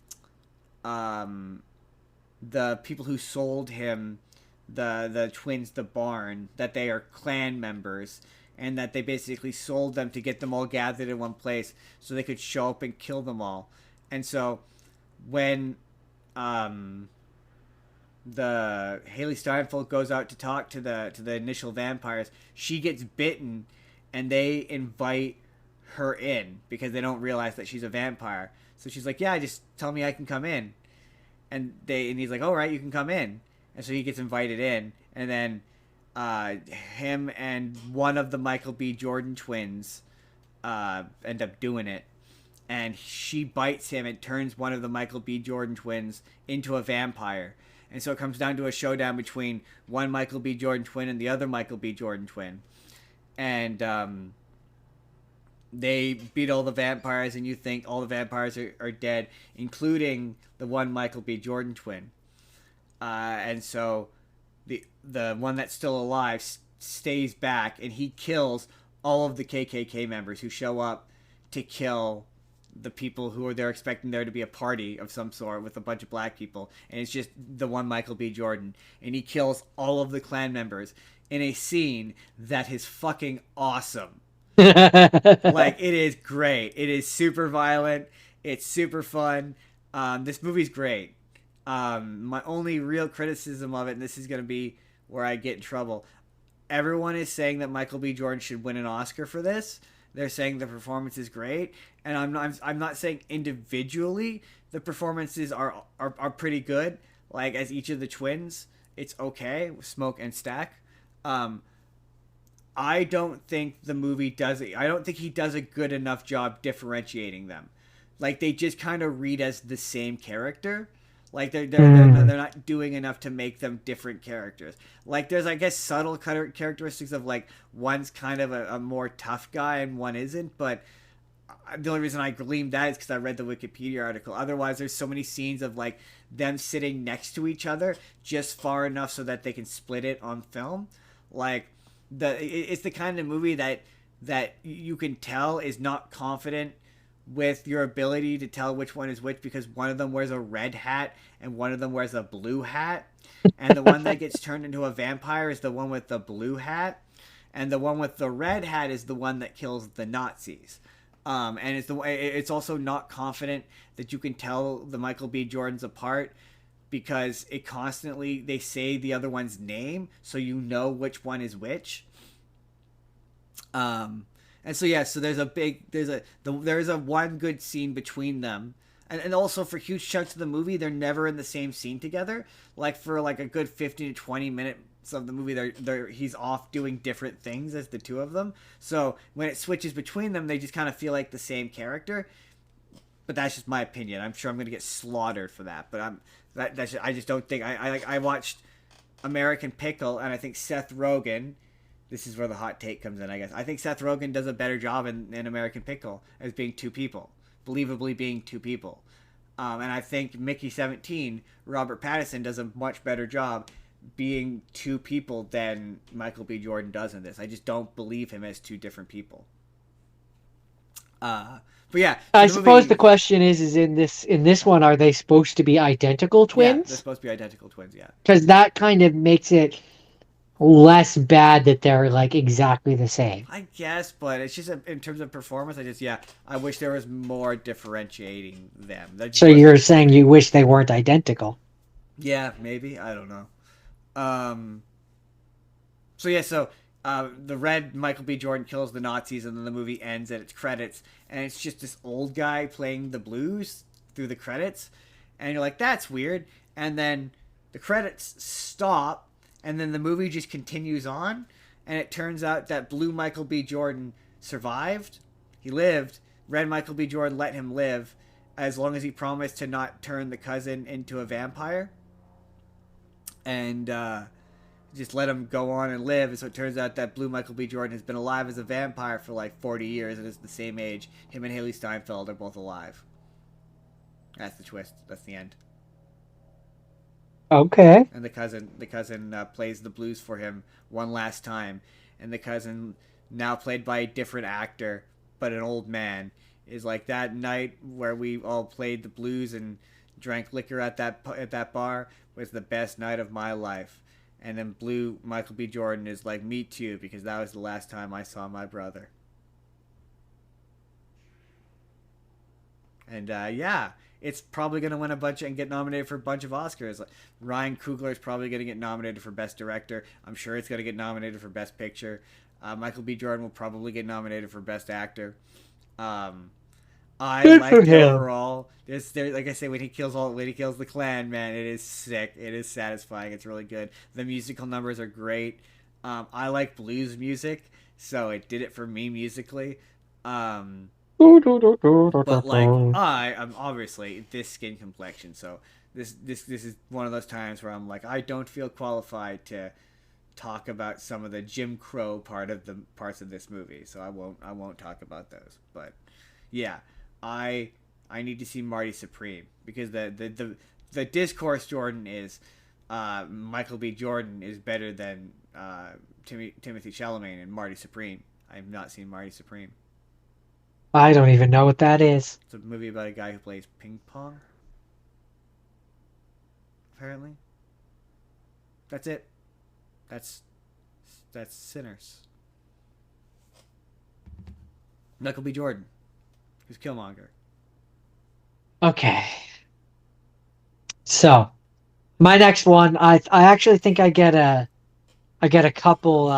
the people who sold him the twins the barn, that they are clan members, and that they basically sold them to get them all gathered in one place so they could show up and kill them all. And so when um the Haley Steinfeld goes out to talk to the initial vampires, she gets bitten, and they invite her in because they don't realize that she's a vampire. So she's like, "Yeah, just tell me I can come in." And he's like, "All right, you can come in." And so he gets invited in, and then him and one of the Michael B. Jordan twins end up doing it. And she bites him and turns one of the Michael B. Jordan twins into a vampire. And so it comes down to a showdown between one Michael B. Jordan twin and the other Michael B. Jordan twin. And they beat all the vampires, and you think all the vampires are dead, including the one Michael B. Jordan twin. And so the one that's still alive stays back, and he kills all of the KKK members who show up to kill the people who are there expecting there to be a party of some sort with a bunch of black people, and it's just the one Michael B. Jordan, and he kills all of the Klan members in a scene that is fucking awesome. Like, it is great. It is super violent. It's super fun. This movie's great. My only real criticism of it, and this is going to be where I get in trouble, everyone is saying that Michael B. Jordan should win an Oscar for this. They're saying the performance is great, and I'm not saying individually the performances are pretty good. Like, as each of the twins, it's okay. Smoke and Stack. Um, I don't think the movie does it. I don't think he does a good enough job differentiating them. Like, they just kind of read as the same character. Like, they're not doing enough to make them different characters. Like, there's, I guess, subtle characteristics of, like, one's kind of a more tough guy and one isn't, but the only reason I gleaned that is because I read the Wikipedia article. Otherwise, there's so many scenes of like them sitting next to each other just far enough so that they can split it on film. Like it's the kind of movie that you can tell is not confident with your ability to tell which one is which because one of them wears a red hat and one of them wears a blue hat, and the one that gets turned into a vampire is the one with the blue hat, and the one with the red hat is the one that kills the Nazis. And it's also not confident that you can tell the Michael B. Jordans apart because it constantly they say the other one's name, so you know which one is which. And so yeah, so there's a one good scene between them, and also for huge chunks of the movie, they're never in the same scene together. Like for like a good 15 to 20 minutes of the movie, he's off doing different things as the two of them. So when it switches between them, they just kind of feel like the same character. But that's just my opinion. I'm sure I'm gonna get slaughtered for that. But I just don't think I watched American Pickle, and I think Seth Rogen. This is where the hot take comes in, I guess. I think Seth Rogen does a better job in American Pickle as being two people, believably being two people. And I think Mickey 17, Robert Pattinson, does a much better job being two people than Michael B. Jordan does in this. I just don't believe him as two different people. But yeah, so I suppose movie, the question is in this one, are they supposed to be identical yeah, they're twins? supposed to be identical twins. Yeah, Because that kind of makes it less bad that they're like exactly the same. I guess, but it's just in terms of performance. I wish there was more differentiating them. That just So wasn't. you're saying you wish they weren't identical. Yeah, maybe I don't know. Um, so yeah, so the red Michael B. Jordan kills the Nazis, and then the movie ends at its credits, and it's just this old guy playing the blues through the credits, and you're like, that's weird. And then the credits stop, and then the movie just continues on, and it turns out that blue Michael B. Jordan survived. He lived. Red Michael B. Jordan let him live, as long as he promised to not turn the cousin into a vampire, and just let him go on and live. And so it turns out that blue Michael B. Jordan has been alive as a vampire for like 40 years and is the same age. Him and Haley Steinfeld are both alive. That's the twist. That's the end. Okay. And the cousin plays the blues for him one last time, and the cousin, now played by a different actor but an old man, is like, that night where we all played the blues and drank liquor at that bar was the best night of my life. And then blue Michael B. Jordan is like, me too, because that was the last time I saw my brother. And yeah, it's probably going to win a bunch and get nominated for a bunch of Oscars. Like, Ryan Coogler is probably going to get nominated for Best Director. I'm sure it's going to get nominated for Best Picture. Michael B. Jordan will probably get nominated for Best Actor. Um, I Good for liked it him. overall. Like I say, when he kills the clan, man, it is sick. It is satisfying. It's really good. The musical numbers are great. I like blues music, so it did it for me musically. Um, but like I am obviously this skin complexion, so this is one of those times where I'm like, I don't feel qualified to talk about some of the Jim Crow parts of this movie, so I won't talk about those. But yeah, I need to see Marty Supreme, because the discourse Jordan is, Michael B. Jordan is better than Timothy Chalamet and Marty Supreme. I have not seen Marty Supreme. I don't even know what that is. It's a movie about a guy who plays ping pong. Apparently, that's it. That's that's Sinners. Michael B. Jordan, who's Killmonger. Okay. So my next one, I actually think I get a couple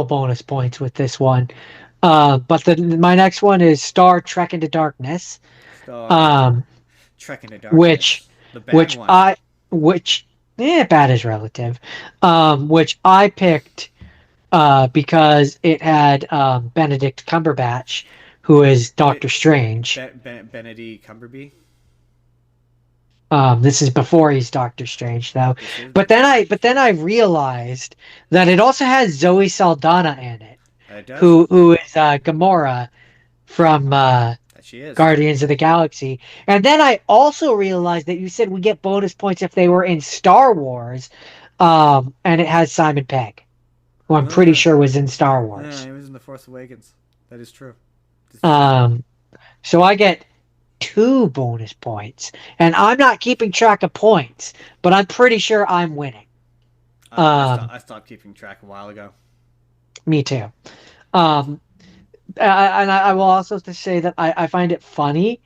bonus points with this one. But my next one is Star Trek Into Darkness. Star Um, Trek Into which Darkness, the bad which one. I which bad is relative. Which I picked because it had Benedict Cumberbatch, who is Doctor Strange. Benedict Cumberbatch. This is before he's Doctor Strange, though. This is But before. then I realized that it also has Zoe Saldana in it, It does. who is Gamora, from That she is. Guardians of the Galaxy. And then I also realized that you said we get bonus points if they were in Star Wars. And it has Simon Pegg, who I'm pretty Uh, sure was in Star yeah, Wars. he was in the Force Awakens. That is true. This is true. Um, so I get 2 bonus points. And I'm not keeping track of points, but I'm pretty sure I'm winning. Um, I stopped keeping track a while ago. Me too. Um, and I will also to say that I find it funny,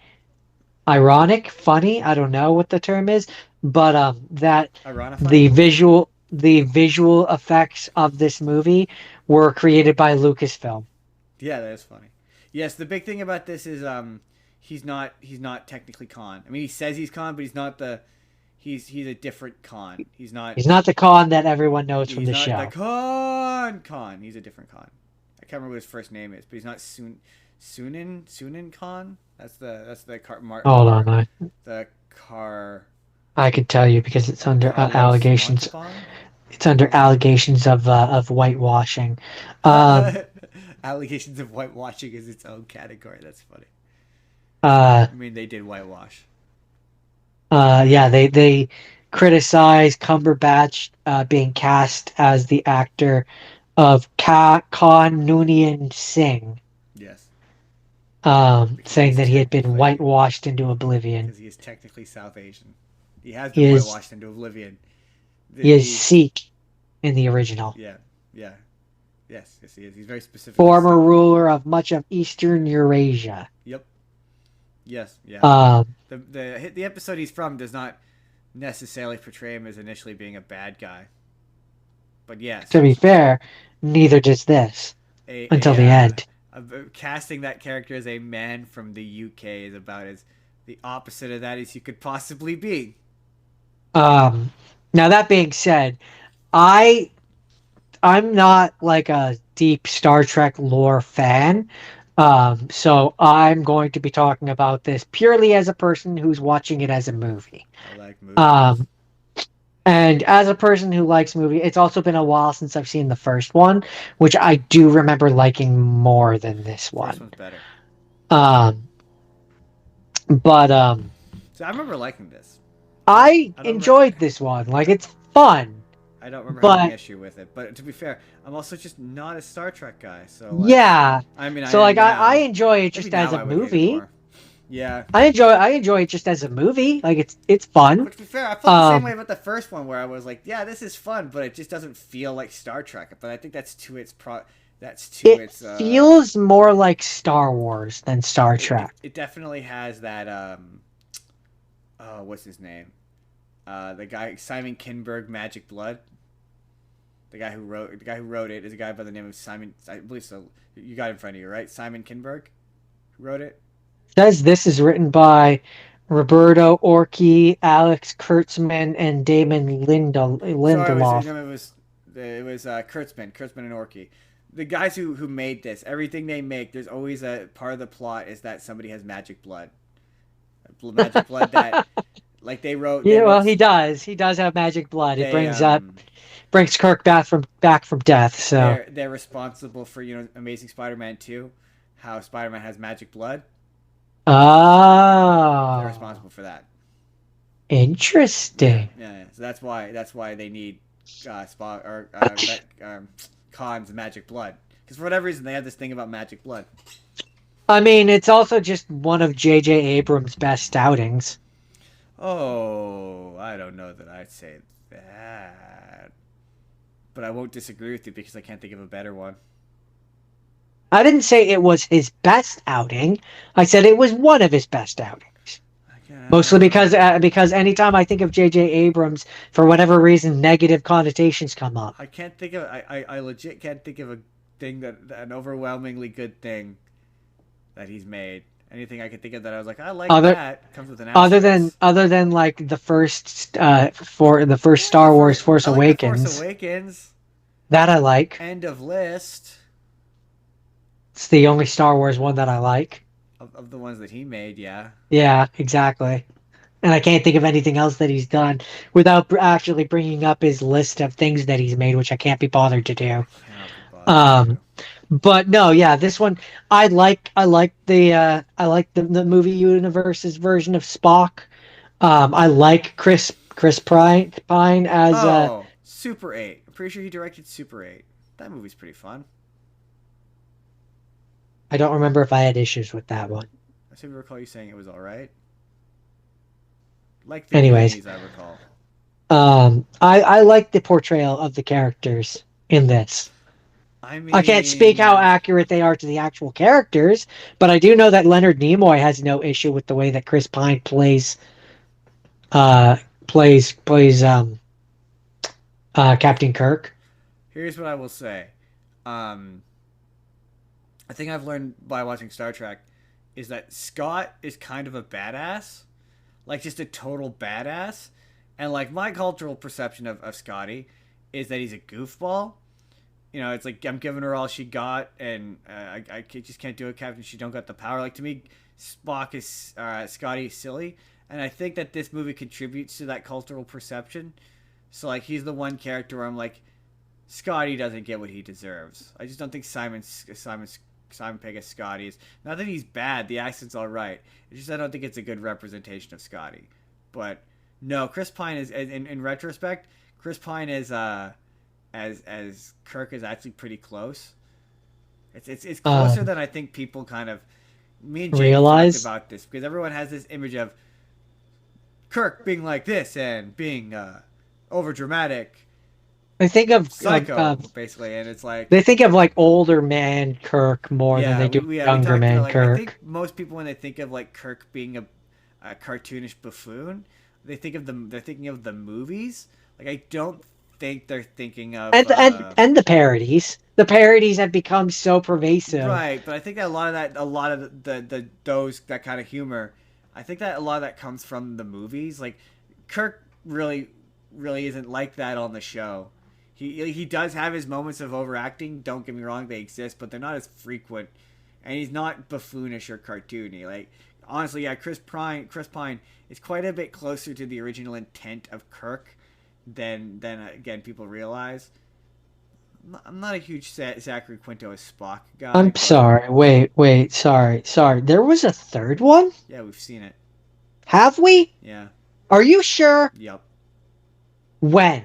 ironic, funny. I don't know what the term is, but that Ironifying? the visual effects of this movie were created by Lucasfilm. Yeah, that is funny. Yes, the big thing about this is he's not technically Khan. I mean, he says he's Khan, but he's not the he's a different Khan. He's not the Khan that everyone knows from He's the not the show. Khan. He's a different Khan. I can't remember what his first name is, but he's not Sunan Khan. That's the car Hold on, the car I could tell you because it's under Carlos allegations. Montalban. It's under allegations of whitewashing. Um, Allegations of whitewashing is its own category. That's funny. uh, I mean, they did whitewash. yeah, they criticize Cumberbatch being cast as the actor of Khan Noonien Singh, Yes, because saying he's that he had been technically whitewashed into oblivion. because he is technically South Asian. He has He been is whitewashed into oblivion. he is Sikh in the original. Yeah, yeah, yes, he is. He's very specifically Former Sikh. ruler of much of Eastern Eurasia. Yep. Yes. Yeah. Um, The episode he's from does not necessarily portray him as initially being a bad guy, but yes, to be fair, neither does this until the end. casting that character as a man from the UK is about as the opposite of that as you could possibly be. Now that being said, I I'm not like a deep Star Trek lore fan. So I'm going to be talking about this purely as a person who's watching it as a movie. I like movies. Um, and as a person who likes movie, it's also been a while since I've seen the first one, which I do remember liking more than this First one. one's better. Um, but So I remember liking this. I I don't remember. enjoyed this one. Like it's fun, I don't remember having an but issue with it. But to be fair, I'm also just not a Star Trek guy. So like, yeah. I mean, I So am like I now. enjoy it Maybe just as now a I would hate it movie. more. Yeah. I enjoy it just as a movie. Like it's fun. But to be fair, I felt the same way Um, about the first one, where I was like, "Yeah, this is fun," but it just doesn't feel like Star Trek. But I think that's to its That's to it its. feels more like Star Wars than Star Trek. It definitely has that. Oh, what's his name? The guy Simon Kinberg, Magic Blood. The guy who wrote it is a guy by the name of Simon. I believe so. You got it in front of you, right? Simon Kinberg, who wrote it. Says this is written by Roberto Orci, Alex Kurtzman, and Damon Sorry, Lindelof. it was Kurtzman and Orky. The guys who made this, everything they make, there's always a part of the plot is that somebody has magic blood, that like they wrote. Yeah, well, he does. He does have magic blood. It brings Kirk back from death. So they're responsible for Amazing Spider-Man 2, how Spider-Man has magic blood. They're oh, responsible for that. interesting. Yeah. So that's why they need Spot or Khan's magic blood, because for whatever reason they have this thing about magic blood. I mean, it's also just one of J.J. Abrams' best outings. Oh, I don't know that I'd say that, but I won't disagree with you because I can't think of a better one. I didn't say it was his best outing. I said it was one of his best outings. Mostly because anytime I think of J.J. Abrams, for whatever reason, negative connotations come up. I can't think of. I legit can't think of a thing an overwhelmingly good thing that he's made. Anything I could think of that I was like, I like that comes with an asterisk. Other than like the first Star Wars Force I like Awakens. The Force Awakens. That I like. End of list. It's the only Star Wars one that I like. Of the ones that he made, yeah. Yeah, exactly. And I can't think of anything else that he's done without actually bringing up his list of things that he's made, which I can't be bothered to do. Cannot be bothered. But no, yeah, this one I like the movie universe's version of Spock. I like Chris Pine as Oh, Super 8. I'm pretty sure he directed Super 8. That movie's pretty fun. I don't remember if I had issues with that one. I seem to recall you saying it was alright. Like the Anyways, Goonies, I recall. I like the portrayal of the characters in this. I I can't speak how mean, accurate they are to the actual characters, but I do know that Leonard Nimoy has no issue with the way that Chris Pine uh plays Captain Kirk. here's what I will say. Um, I think I've learned by watching Star Trek is that Scott is kind of a badass, like just a total badass, and like my cultural perception of Scotty is that he's a goofball. You know, it's like I'm giving her all she got, and just can't do it, Captain. She don't got the power. Like to me, Scotty is silly, and I think that this movie contributes to that cultural perception. So like he's the one character where I'm like, Scotty doesn't get what he deserves. I just don't think Simon Pegg as Scotty is. Not that he's bad. The accent's all right. It's just I don't think it's a good representation of Scotty. But no, Chris Pine is in retrospect. Chris Pine is as Kirk is actually pretty close. It's closer than I think people kind of. Me and Jake talked Realize about this because everyone has this image of Kirk being like this and being over dramatic, I think psycho, basically, and it's like they think of like older man Kirk more than yeah, they do we younger talked man like I Kirk. think most people when they think of like Kirk being a cartoonish buffoon, they're thinking of the movies. Like I don't think they're thinking of And the parodies. The parodies have become so pervasive. right, but I think that a lot of the those that kind of humor, I think that a lot of that comes from the movies. Like Kirk really isn't like that on the show. He does have his moments of overacting. Don't get me wrong, they exist, but they're not as frequent, and he's not buffoonish or cartoony. Like honestly, yeah, Chris Pine is quite a bit closer to the original intent of Kirk than again people realize. I'm not a huge Zachary Quinto as Spock guy. I'm But sorry. Wait. Sorry. There was a third one? yeah, we've seen it. Have we? Yeah. Are you sure? Yep. When?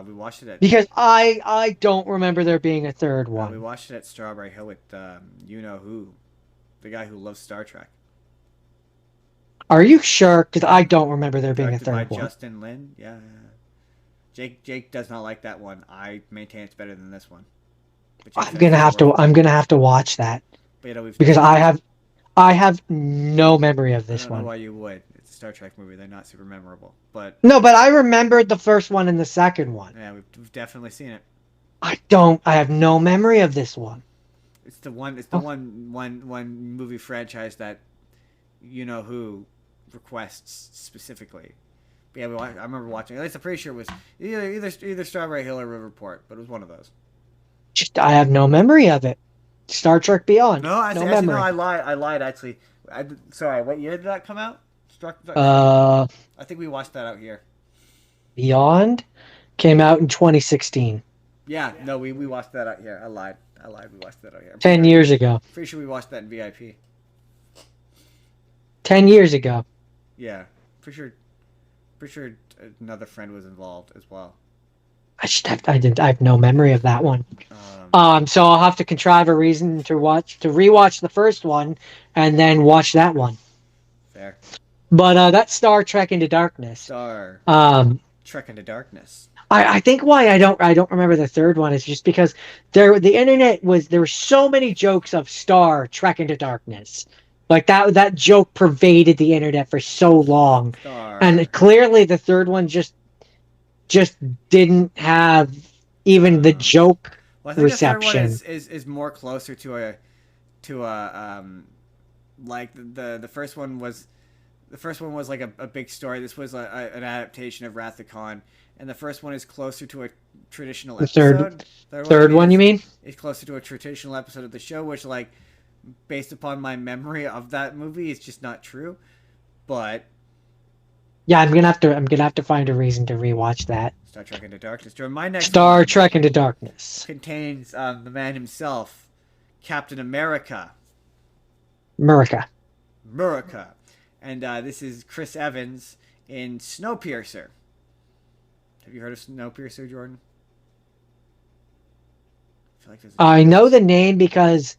We watched it at Because I don't remember there being a third one. we watched it at Strawberry Hill with you know who, the guy who loves Star Trek. Are you sure? Because I don't remember there being a Directed by third one. Justin Lin. Yeah. Jake does not like that one. I maintain it's better than this one. But Jake I'm says gonna it's have to. horrible. I'm gonna have to watch that But, you know, we've because I have no memory of I this don't know one. why you would. It's a Star Trek movie. They're not super memorable. But No, but I remembered the first one and the second one. yeah, we've definitely seen it. I don't. I have no memory of this one. It's the one. It's the Oh, one movie franchise that you know who requests specifically. But yeah, I remember watching. At least I'm pretty sure it was either Strawberry Hill or Riverport, but it was one of those. just I have no memory of it. Star Trek Beyond. No, No actually, no, memory. I lied. I lied. Actually, sorry. What year did that come out? Uh, I think we watched that out here. Beyond came out in 2016. Yeah, no, we watched that out here. I lied. We watched that out here. 10 years ago. Pretty sure we watched that in VIP. 10 years ago. Yeah, pretty sure another friend was involved as well. I have no memory of that one. So I'll have to contrive a reason to rewatch the first one, and then watch that one. Fair. But that's Star Trek Into Darkness. Star Um, Trek into Darkness. I think why I don't remember the third one is just because there were so many jokes of Star Trek Into Darkness. Like that joke pervaded the internet for so long. Star. And clearly the third one just didn't have even the joke Well, I think reception. the third one is more closer to a like the first one was like a big story. This was an adaptation of Wrath of Khan, and the first one is closer to a traditional The episode. third one, you mean? Is closer to a traditional episode of the show, which like based upon my memory of that movie, it's just not true. But Yeah, I'm gonna have to find a reason to rewatch that. Star Trek Into Darkness. Jordan, my next Star one Trek Into Darkness. contains the man himself, Captain America, America. Murica. And this is Chris Evans in Snowpiercer. Have you heard of Snowpiercer, Jordan? I feel like there's a I chance. know the name because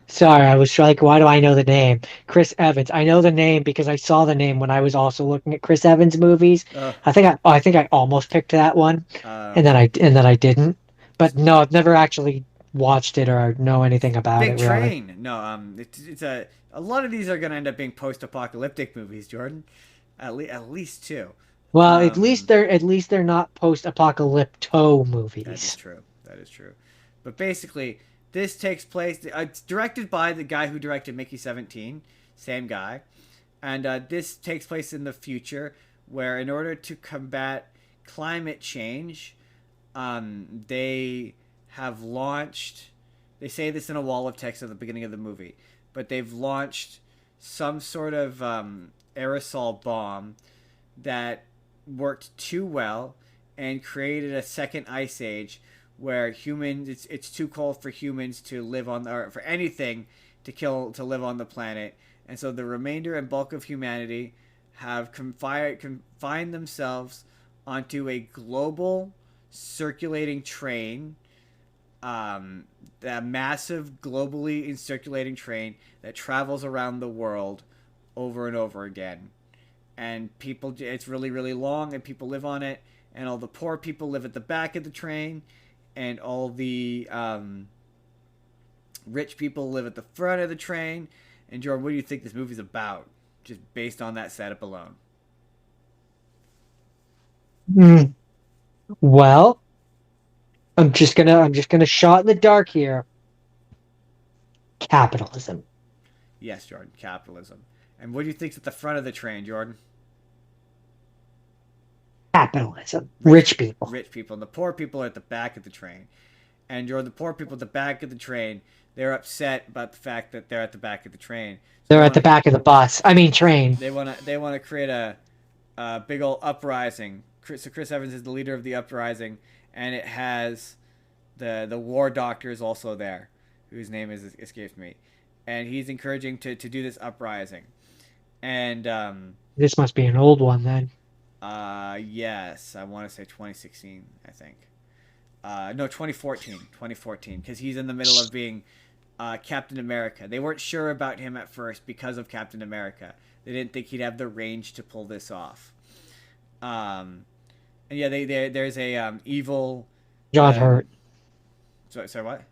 sorry, I was like, why do I know the name? Chris Evans. I know the name because I saw the name when I was also looking at Chris Evans movies. Uh, I think I almost picked that one, um, and then I didn't. But no, I've never actually watched it or know anything about Big it really. Train. No, it's a lot of these are gonna end up being post-apocalyptic movies, Jordan. At least two. Well, Um, at least they're not post-apocalypto that is movies. true. That is true. But basically, this takes place. It's directed by the guy who directed Mickey 17, same guy, and this takes place in the future, where in order to combat climate change, they have launched. They say this in a wall of text at the beginning of the movie, but they've launched some sort of aerosol bomb that worked too well and created a second ice age where humans it's too cold for humans to live on or for anything to live on the planet, and so the remainder and bulk of humanity have confined themselves onto a global circulating train, a massive globally circulating train that travels around the world over and over again. And people, it's really, really long, and people live on it. And all the poor people live at the back of the train, and all the rich people live at the front of the train. And Jordan, what do you think this movie's about? Just based on that setup alone. Hmm. Well, I'm just gonna shot in the dark here. Capitalism. Yes, Jordan, capitalism. And what do you think's at the front of the train, Jordan? Capitalism. Rich, Rich people. rich people, and the poor people are at the back of the train. And Jordan, the poor people at the back of the train, they're upset about the fact that they're at the back of the train. So They're at the back of the bus. I mean train. they want to create a big old uprising. So Chris Evans is the leader of the uprising, and it has the war doctor is also there, whose name is escapes me, and he's encouraging to do this uprising, and This must be an old one then. yes, I want to say 2016, I think. No, 2014, because he's in the middle of being Captain America. They weren't sure about him at first because of Captain America. They didn't think he'd have the range to pull this off. Um, and yeah, there's a evil. John The Hurt. sorry, what?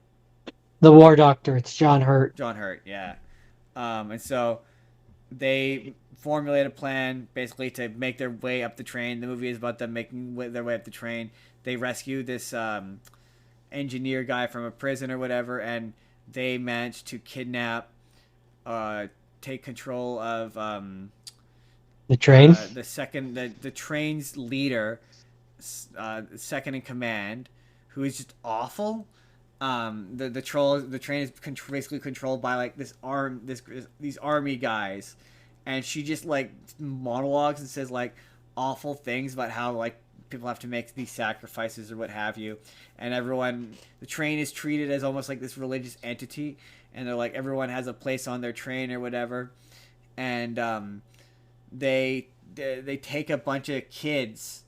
The war doctor, it's John Hurt. John Hurt, yeah. And so they formulate a plan basically to make their way up the train. The movie is about them making their way up the train. They rescue this engineer guy from a prison or whatever, and they manage to kidnap, take control of The train. the train's leader, second in command, who is just awful. The train is basically controlled by like these army guys, and she just like monologues and says like awful things about how like people have to make these sacrifices or what have you, and the train is treated as almost like this religious entity, and they're like everyone has a place on their train or whatever, and they take a bunch of kids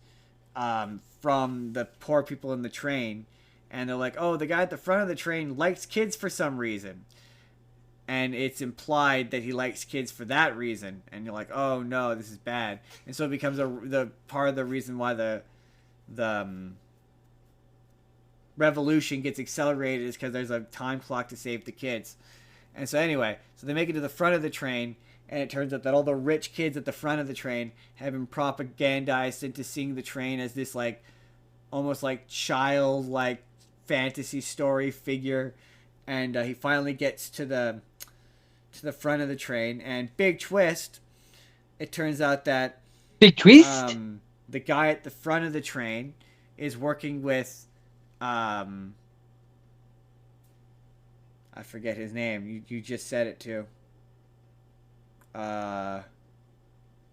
from the poor people in the train, and they're like, oh, the guy at the front of the train likes kids for some reason, and it's implied that he likes kids for that reason, and you're like, oh no, this is bad, and so it becomes the part of the reason why the revolution gets accelerated is because there's a time clock to save the kids. And so anyway, so they make it to the front of the train, and it turns out that all the rich kids at the front of the train have been propagandized into seeing the train as this like almost like child like fantasy story figure, and he finally gets to the front of the train, and big twist, it turns out that Big twist. the guy at the front of the train is working with I forget his name. You just said it too. The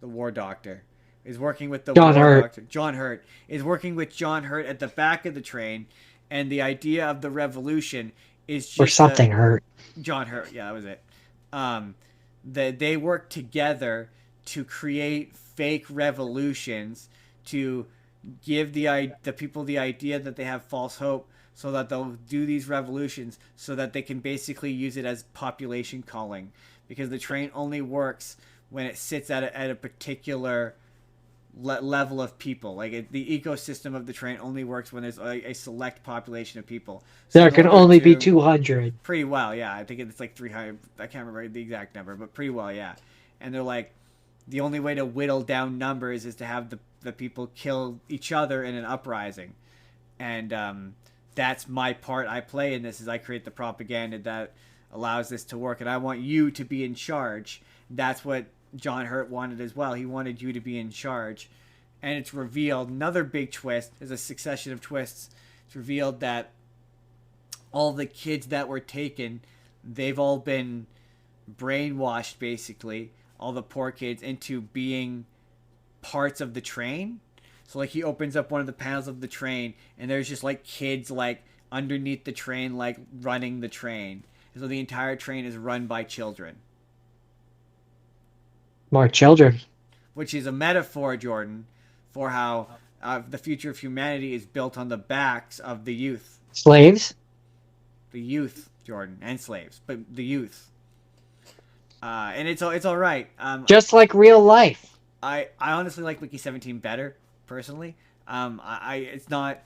war doctor. is working with the John war Hurt. doctor. John Hurt is working with John Hurt at the back of the train, and the idea of the revolution is Or just a something Hurt. John Hurt. Yeah, that was it. That they work together to create fake revolutions to give the people the idea that they have false hope, so that they'll do these revolutions so that they can basically use it as population calling, because the train only works when it sits at a particular level of people. Like the ecosystem of the train only works when there's a select population of people. So There in can order only be to 200. pretty well, yeah. I think it's like 300. I can't remember the exact number, but pretty well, yeah. And they're like, the only way to whittle down numbers is to have the people kill each other in an uprising. And that's my part I play in this, is I create the propaganda that allows this to work. And I want you to be in charge. That's what John Hurt wanted as well. He wanted you to be in charge. And it's revealed, another big twist, is a succession of twists. It's revealed that all the kids that were taken, they've all been brainwashed, basically, all the poor kids, into being parts of the train. So like he opens up one of the panels of the train, and there's just like kids like underneath the train, like running the train. And so the entire train is run by children, More children. which is a metaphor, Jordan, for how the future of humanity is built on the backs of the youth. Slaves? The youth, Jordan, and slaves, but the youth. And it's all right. Just like real life. I honestly like Wiki 17 better, personally. It's not.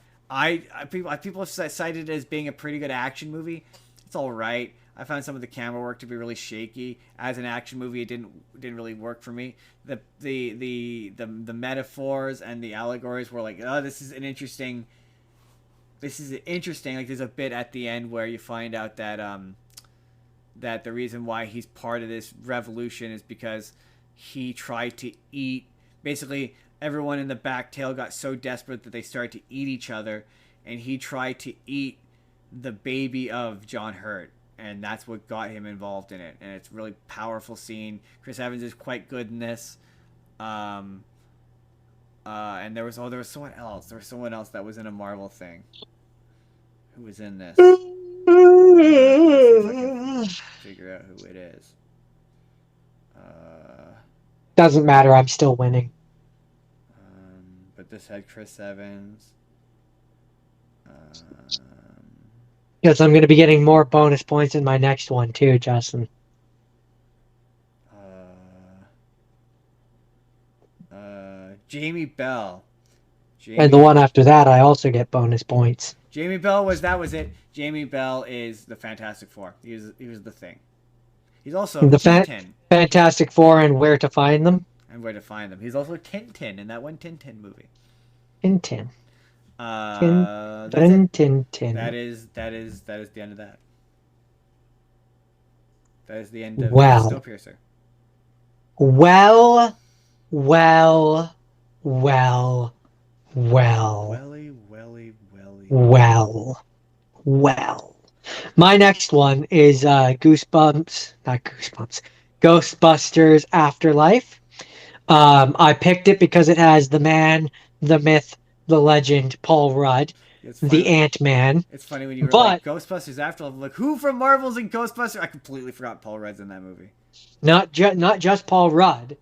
People have cited it as being a pretty good action movie. It's all right. I found some of the camera work to be really shaky. As an action movie, it didn't really work for me. The metaphors and the allegories were like, oh, this is interesting. Like, there's a bit at the end where you find out that that the reason why he's part of this revolution is because he tried to eat. Basically, everyone in the back tail got so desperate that they started to eat each other, and he tried to eat the baby of John Hurt, and that's what got him involved in it. And it's a really powerful scene. Chris Evans is quite good in this. And there was someone else. There was someone else that was in a Marvel thing. Who was in this? Let's see if I can figure out who it is. Doesn't matter, I'm still winning. But this had Chris Evans. Yes, I'm going to be getting more bonus points in my next one too, Justin. Jamie Bell. And the one after that, I also get bonus points. Jamie Bell was it. Jamie Bell is the Fantastic Four. He was the Thing. He's also The Tintin. Fantastic Four and Where to Find Them. And Where to Find Them. He's also Tintin in that one Tintin movie. Tintin. Tintin. That is the end of that. That is the end of Snowpiercer. Well. My next one is Ghostbusters Afterlife. I picked it because it has the man, the myth, the legend, Paul Rudd, the Ant-Man. It's funny when you were like, Ghostbusters Afterlife. I'm like, who from Marvel's in Ghostbusters? I completely forgot Paul Rudd's in that movie. Not just Paul Rudd,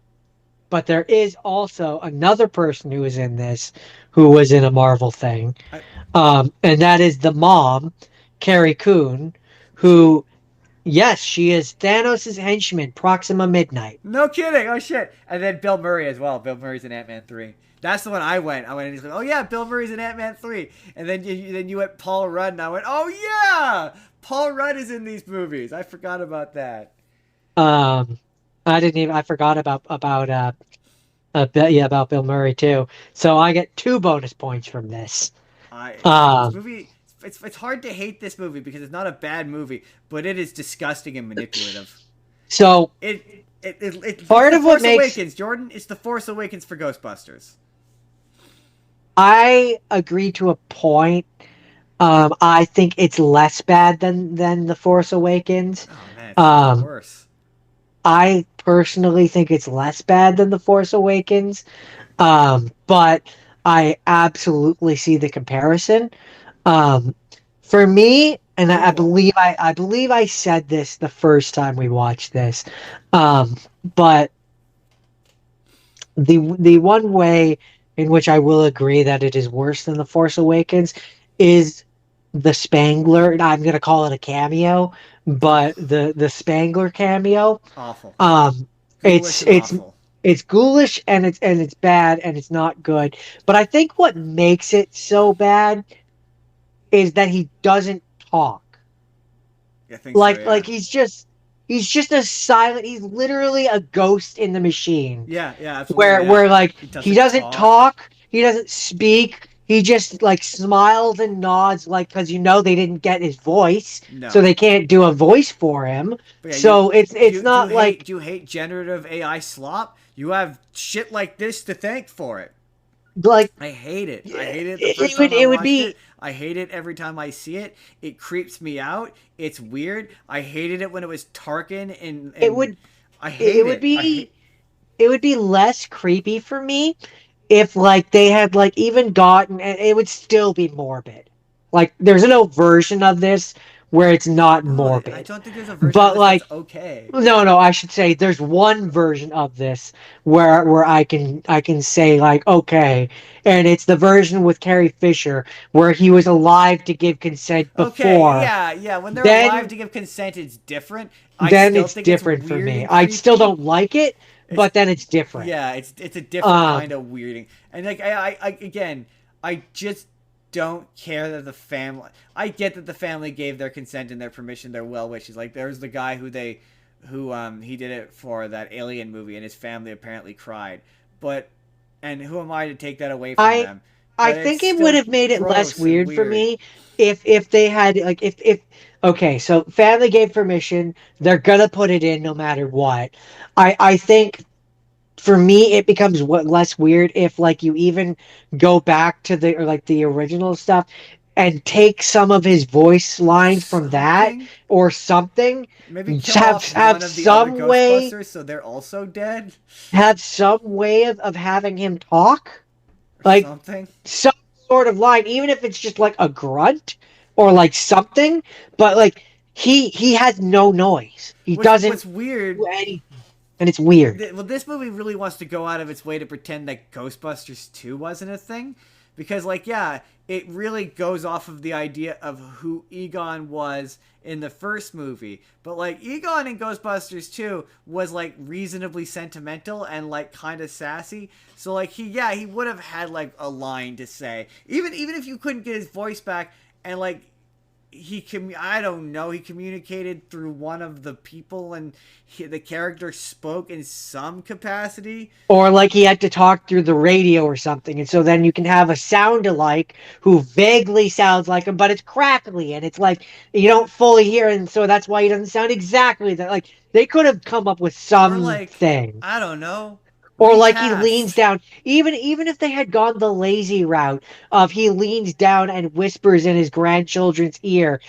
but there is also another person who is in this who was in a Marvel thing. And that is the mom, Carrie Coon, who, yes, she is Thanos' henchman, Proxima Midnight. No kidding. Oh, shit. And then Bill Murray as well. Bill Murray's in Ant-Man 3. That's the one I went and he's like, oh, yeah, Bill Murray's in Ant-Man 3. And then you went Paul Rudd, and I went, oh, yeah, Paul Rudd is in these movies. I forgot about that. I forgot about Bill Murray, too. So I get 2 bonus points from this. This movie, it's hard to hate this movie because it's not a bad movie, but it is disgusting and manipulative. So it's part of what makes Awakens, Jordan. It's the Force Awakens for Ghostbusters. I agree to a point. I think it's less bad than the Force Awakens. Oh man, it's worse. I personally think it's less bad than the Force Awakens. But I absolutely see the comparison. Um, for me, and I Cool. believe I believe I said this the first time we watched this, um, but the one way in which I will agree that it is worse than The Force Awakens is the Spangler. And I'm gonna call it a cameo, Ugh, but the Spangler cameo. awful. Um, Ghoulish and it's awful. it's ghoulish and it's bad and it's not good. But I think what makes it so bad is that he doesn't talk. I think so, yeah. Like he's just a silent. He's literally a ghost in the machine. Yeah, yeah, absolutely, yeah. Where like He he doesn't doesn't talk. talk, he doesn't speak. He just like smiles and nods, like because they didn't get his voice, so No. they can't do a voice for him. But yeah, you So it's not like do you hate generative AI slop? You have shit like this to thank for it. like I hate it. I hate it the first it time would I it would watched be it. I hate it every time I see it. It creeps me out. It's weird. I hated it when it was Tarkin it and would I it hate would it. I be hate it would be less creepy for me if like they had like even gotten, and it would still be morbid. Like there's no version of this where it's not no, I morbid. don't think there's a version of But this that's like okay. no, I should say there's one version of this where I can say like okay, and it's the version with Carrie Fisher where he was alive to give consent Okay, before. yeah, yeah. When they're alive Then to give consent, it's different. I then still it's think it's different for weird me. and I still creepy. don't like it, It's but then it's different. yeah, it's a different kind Um, of weirding. And like I again, I just don't care that the family. I get that the family gave their consent and their permission, their well wishes. Like there's the guy who he did it for that Alien movie, and his family apparently cried. But and who am I to take that away from I them? I But it's think it would still have made it less gross and weird for weird. me if they had like if okay, so family gave permission, they're gonna put it in no matter what. I think for me it becomes what less weird if like you even go back to the or like the original stuff and take some of his voice lines from that Something. or something. Maybe Just kill off have one of the other some way Ghostbusters so they're also dead, of having him talk. or Like something. some sort of line, even if it's just like a grunt or like something, but like he has no noise. He doesn't What's weird do anything. And it's weird. well, this movie really wants to go out of its way to pretend that Ghostbusters 2 wasn't a thing. Because, like, yeah, it really goes off of the idea of who Egon was in the first movie. But, like, Egon in Ghostbusters 2 was, like, reasonably sentimental and, like, kind of sassy. So, like, he would have had, like, a line to say. Even if you couldn't get his voice back and, like, I don't know, he communicated through one of the people and the character spoke in some capacity. Or like he had to talk through the radio or something. And so then you can have a sound alike who vaguely sounds like him, but it's crackly and it's like you don't fully hear. And so that's why he doesn't sound exactly that. Like they could have come up with Or, like, something. I don't know, Or like he leans recast. down, even if they had gone the lazy route of he leans down and whispers in his grandchildren's ear,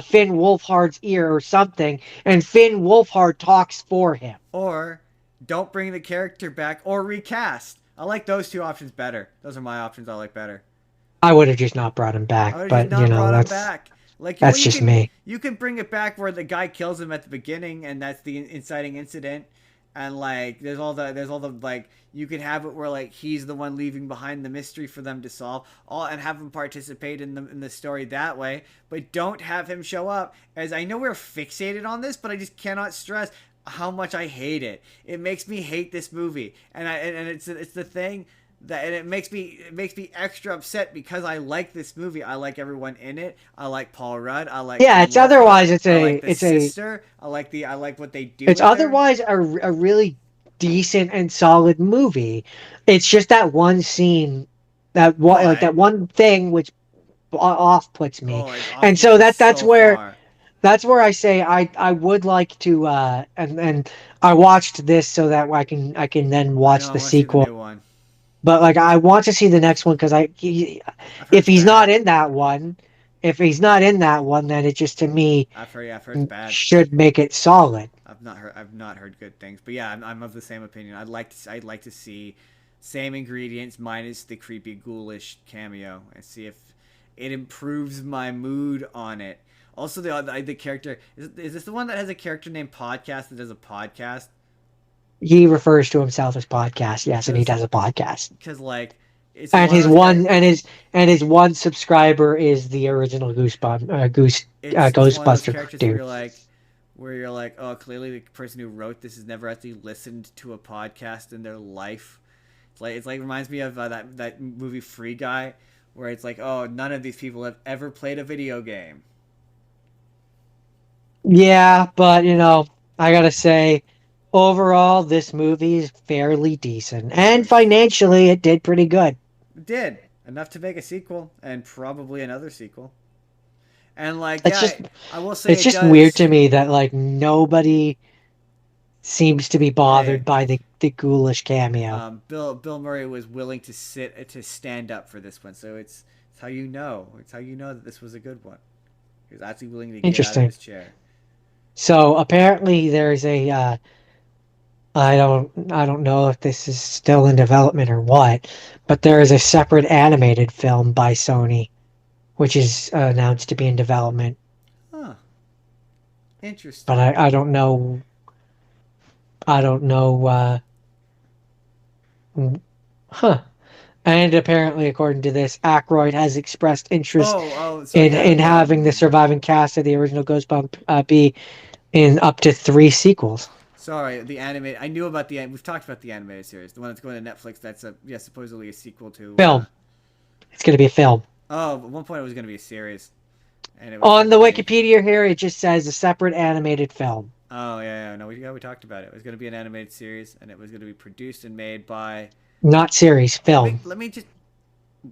Finn Wolfhard's ear or something, and Finn Wolfhard talks for him. Or don't bring the character back or recast. I like those two options better. Those are my options I like better. I would have just not brought him I back, would have just but you not know brought him back. Like, well, that's just me. you can bring it back where the guy kills him at the beginning, and that's the inciting incident. And like, there's all the like, you can have it where like he's the one leaving behind the mystery for them to solve, all and have him participate in the story that way. But don't have him show up. As I know we're fixated on this, but I just cannot stress how much I hate it. It makes me hate this movie, and it's the thing that and it makes me extra upset because I like this movie. I like everyone in it. I like Paul Rudd. I like Yeah, Finn it's Wolfhard. otherwise I like the sister. I like what they do it's with her. otherwise a really decent and solid movie. It's just that one scene, But that one thing which off puts me. oh, it's off And me so for so far. that's where I say I would like to and I watched this so that I can then I watch know I the want to see the sequel. new one. But like I want to see the next one because I've heard if it's he's not bad. in that one, if he's not in that one, then it just to me I've heard it's bad. should make it solid. I've not heard good things. But yeah, I'm of the same opinion. I'd like to see same ingredients minus the creepy ghoulish cameo, and see if it improves my mood on it. Also, the character is this the one that has a character named Podcast that does a podcast? He refers to himself as podcast, yes, and he Because does a podcast. like it's And one of his those characters. one and his one subscriber is the original It's one of those Ghostbuster characters dude. where you're like, oh, clearly the person who wrote this has never actually listened to a podcast in their life. It's like reminds me of that movie Free Guy, where it's like, oh, none of these people have ever played a video game. Yeah, but I gotta say, overall, this movie is fairly decent, It and was financially, it did pretty good. it did enough to make a sequel and probably another sequel. And like, It's yeah, just I will say it's it just weird does. to me that like nobody seems to be bothered Hey, by the ghoulish cameo. Bill Murray was willing to stand up for this one, so it's how you know. It's how you know that this was a good one. He was actually willing to get out of Interesting. his chair. So apparently, there's a I don't know if this is still in development or what, but there is a separate animated film by Sony, which is announced to be in development. Huh. But Interesting. I don't know. Huh. And apparently, according to this, Aykroyd has expressed interest So in yeah, in having the surviving cast of the original Ghostbump be in up to 3 sequels. sorry, the animated. I knew about we've talked about the animated series, the one that's going to Netflix. That's supposedly a sequel to. Film. It's going to be a film. At one point it was going to be a series, and it was On going the to be. Wikipedia here, it just says a separate animated film. Oh yeah, no, we talked about it. It was going to be an animated series, and it was going to be produced and made by. Not series, film. Let me just.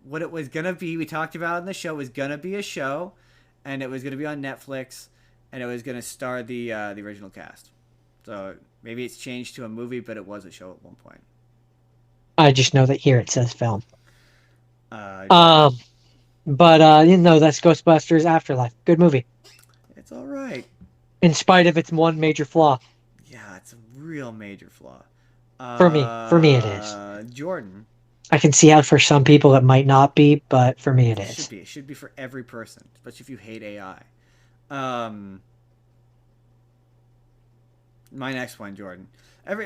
What it was going to be, we talked about in the show, was going to be a show, and it was going to be on Netflix, and it was going to star the original cast. So maybe it's changed to a movie, but it was a show at one point. I just know that here it says film. Uh, Um, but that's Ghostbusters Afterlife. Good movie. it's all right. In spite of its one major flaw. Yeah, it's a real major flaw. For me it is. Jordan. I can see how for some people it might not be, but for me it It should is. be. It should be for every person, especially if you hate AI. Um, my next one, Jordan.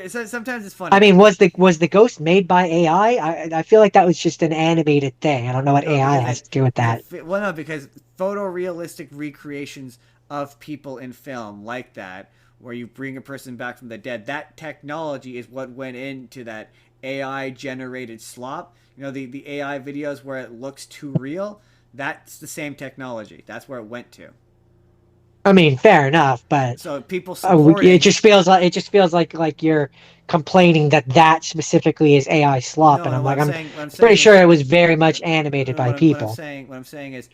Sometimes it's funny. I mean, was the ghost made by AI? I feel like that was just an animated thing. I don't know what No, AI has to do with that. because photorealistic recreations of people in film like that, where you bring a person back from the dead, that technology is what went into that AI generated slop. The AI videos where it looks too real. That's the same technology. That's where it went to. I mean, fair enough, but So people it supporting. just feels like you're complaining that specifically is AI slop, No, and no. I'm like, I'm What I'm pretty saying sure is it was very much animated by people. what I'm saying is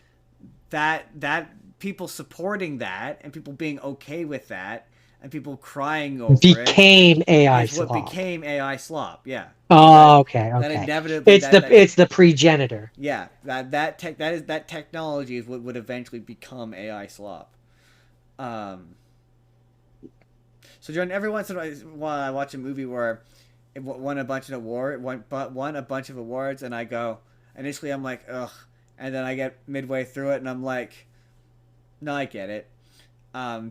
that people supporting that and people being okay with that and people crying over it Became AI is what slop. became AI slop. Yeah, Oh, okay, that okay. inevitably It's the progenitor. yeah that technology is what would eventually become AI slop. Um, so Jordan, every once in a while I watch a movie where it won a bunch of won a bunch of awards, and I go initially I'm like ugh, and then I get midway through it and I'm like, no, I get it.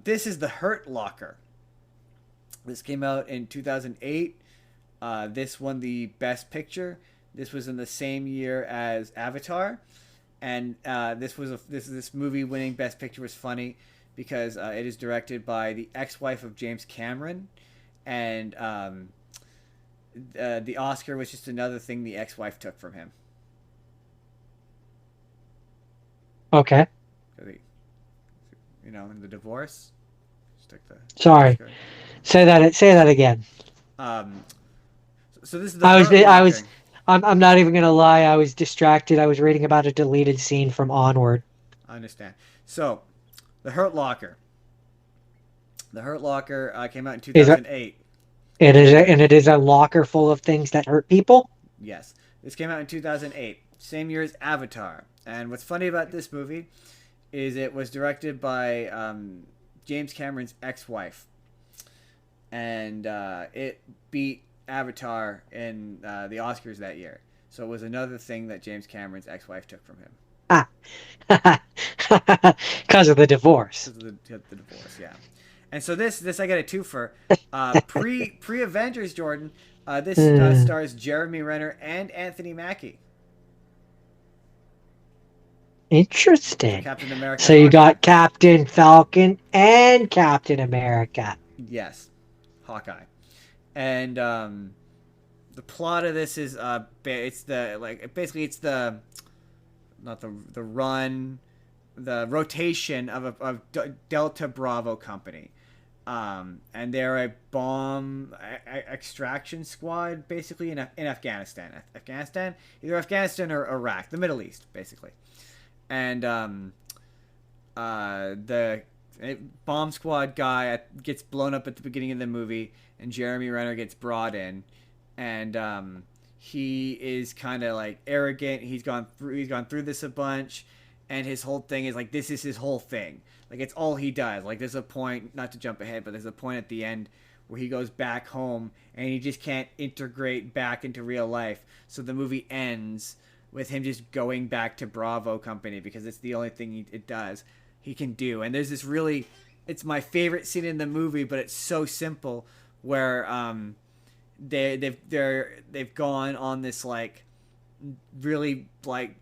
This is The Hurt Locker. This came out in 2008. This won the Best Picture. This was in the same year as Avatar, and this movie winning Best Picture was funny because it is directed by the ex-wife of James Cameron, and the Oscar was just another thing the ex-wife took from him. Okay, In the divorce, just took the sorry. Oscar. Say that again. Um, so this is The I was Hurt I Locker. was I'm not even gonna lie. I was distracted. I was reading about a deleted scene from Onward. I understand. So, The Hurt Locker. The Hurt Locker came out in Is it? 2008. And it is a locker full of things that hurt people. Yes. This came out in 2008, same year as Avatar. And what's funny about this movie is it was directed by James Cameron's ex-wife. And it beat Avatar in the Oscars that year. So it was another thing that James Cameron's ex-wife took from him Ah, because of the divorce. because of the divorce. Yeah, and so this I got a twofer. Pre Avengers, Jordan. This Hmm, stars Jeremy Renner and Anthony Mackie for interesting. Captain America So and you Hawkeye. got Captain Falcon and Captain America. Yes, Hawkeye. And the plot of this is it's the like basically it's the not the run the rotation of Delta Bravo company. And they're a bomb extraction squad, basically in Afghanistan. Either Afghanistan or Iraq, the Middle East, basically. And the bomb squad guy gets blown up at the beginning of the movie, and Jeremy Renner gets brought in, and he is kind of like arrogant. He's gone through this a bunch, and his whole thing is like this is his whole thing. Like it's all he does. Like there's a point, not to jump ahead, but there's a point at the end where he goes back home and he just can't integrate back into real life. So the movie ends with him just going back to Bravo Company because it's the only thing it does he can do. And there's this really, it's my favorite scene in the movie, but it's so simple where they've gone on this like really like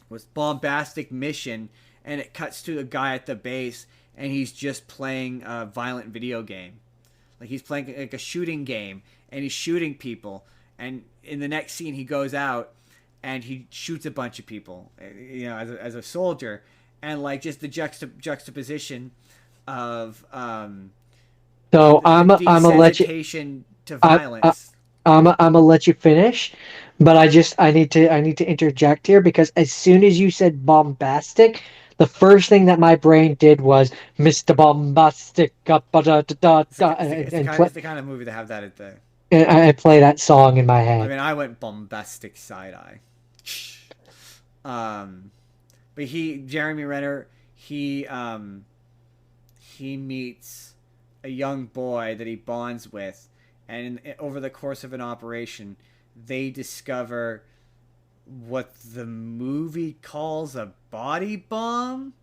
was bombastic mission, and it cuts to a guy at the base and he's just playing a violent video game. Like he's playing like a shooting game and he's shooting people, and in the next scene he goes out and he shoots a bunch of people, you know, as a soldier. And like just the juxtaposition of So the I'm gonna let you. desensitization to I, I, violence. I'm gonna let you finish, but I need to interject here because as soon as you said bombastic, the first thing that my brain did was Mr. Bombastic, It's the kind of movie that have that at the. and I play that song in my I head. mean, I went bombastic side eye. Um, but Jeremy Renner, he meets a young boy that he bonds with, and over the course of an operation, they discover what the movie calls a body bomb.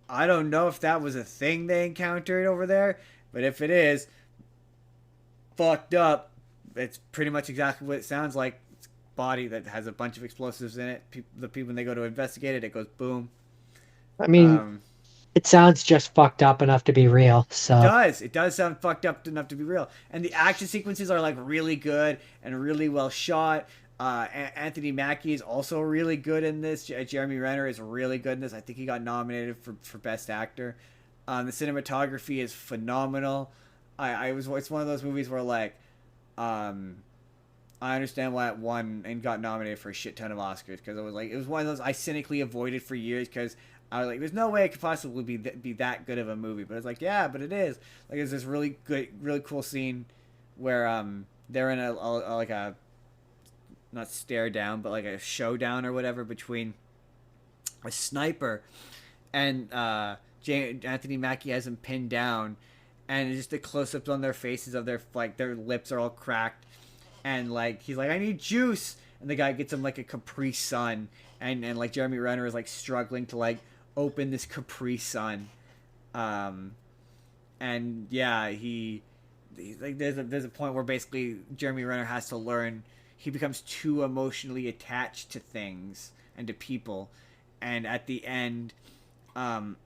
I don't know if that was a thing they encountered over there, but if it is, fucked up. It's pretty much exactly what it sounds like. It's a body that has a bunch of explosives in it. The people when they go to investigate it, it goes boom. I mean, Um, it sounds just fucked up enough to be real. It So, does. It does sound fucked up enough to be real. And the action sequences are like really good and really well shot. Anthony Mackie is also really good in this. Jeremy Renner is really good in this. I think he got nominated for Best Actor. The cinematography is phenomenal. It's one of those movies where like, um, I understand why it won and got nominated for a shit ton of Oscars because it was one of those I cynically avoided for years because I was like, there's no way it could possibly be that good of a movie. But it's like, yeah, but it is. Like, there's this really good, really cool scene where they're in a like a not stare down, but like a showdown or whatever between a sniper and Anthony Mackie has him pinned down, and just the close-ups on their faces of their lips are all cracked, and like he's like, I need juice, and the guy gets him like a Capri Sun, and like Jeremy Renner is like struggling to like open this Capri Sun, um, and yeah, he's like there's a point where basically Jeremy Renner has to learn he becomes too emotionally attached to things and to people, and at the end, um,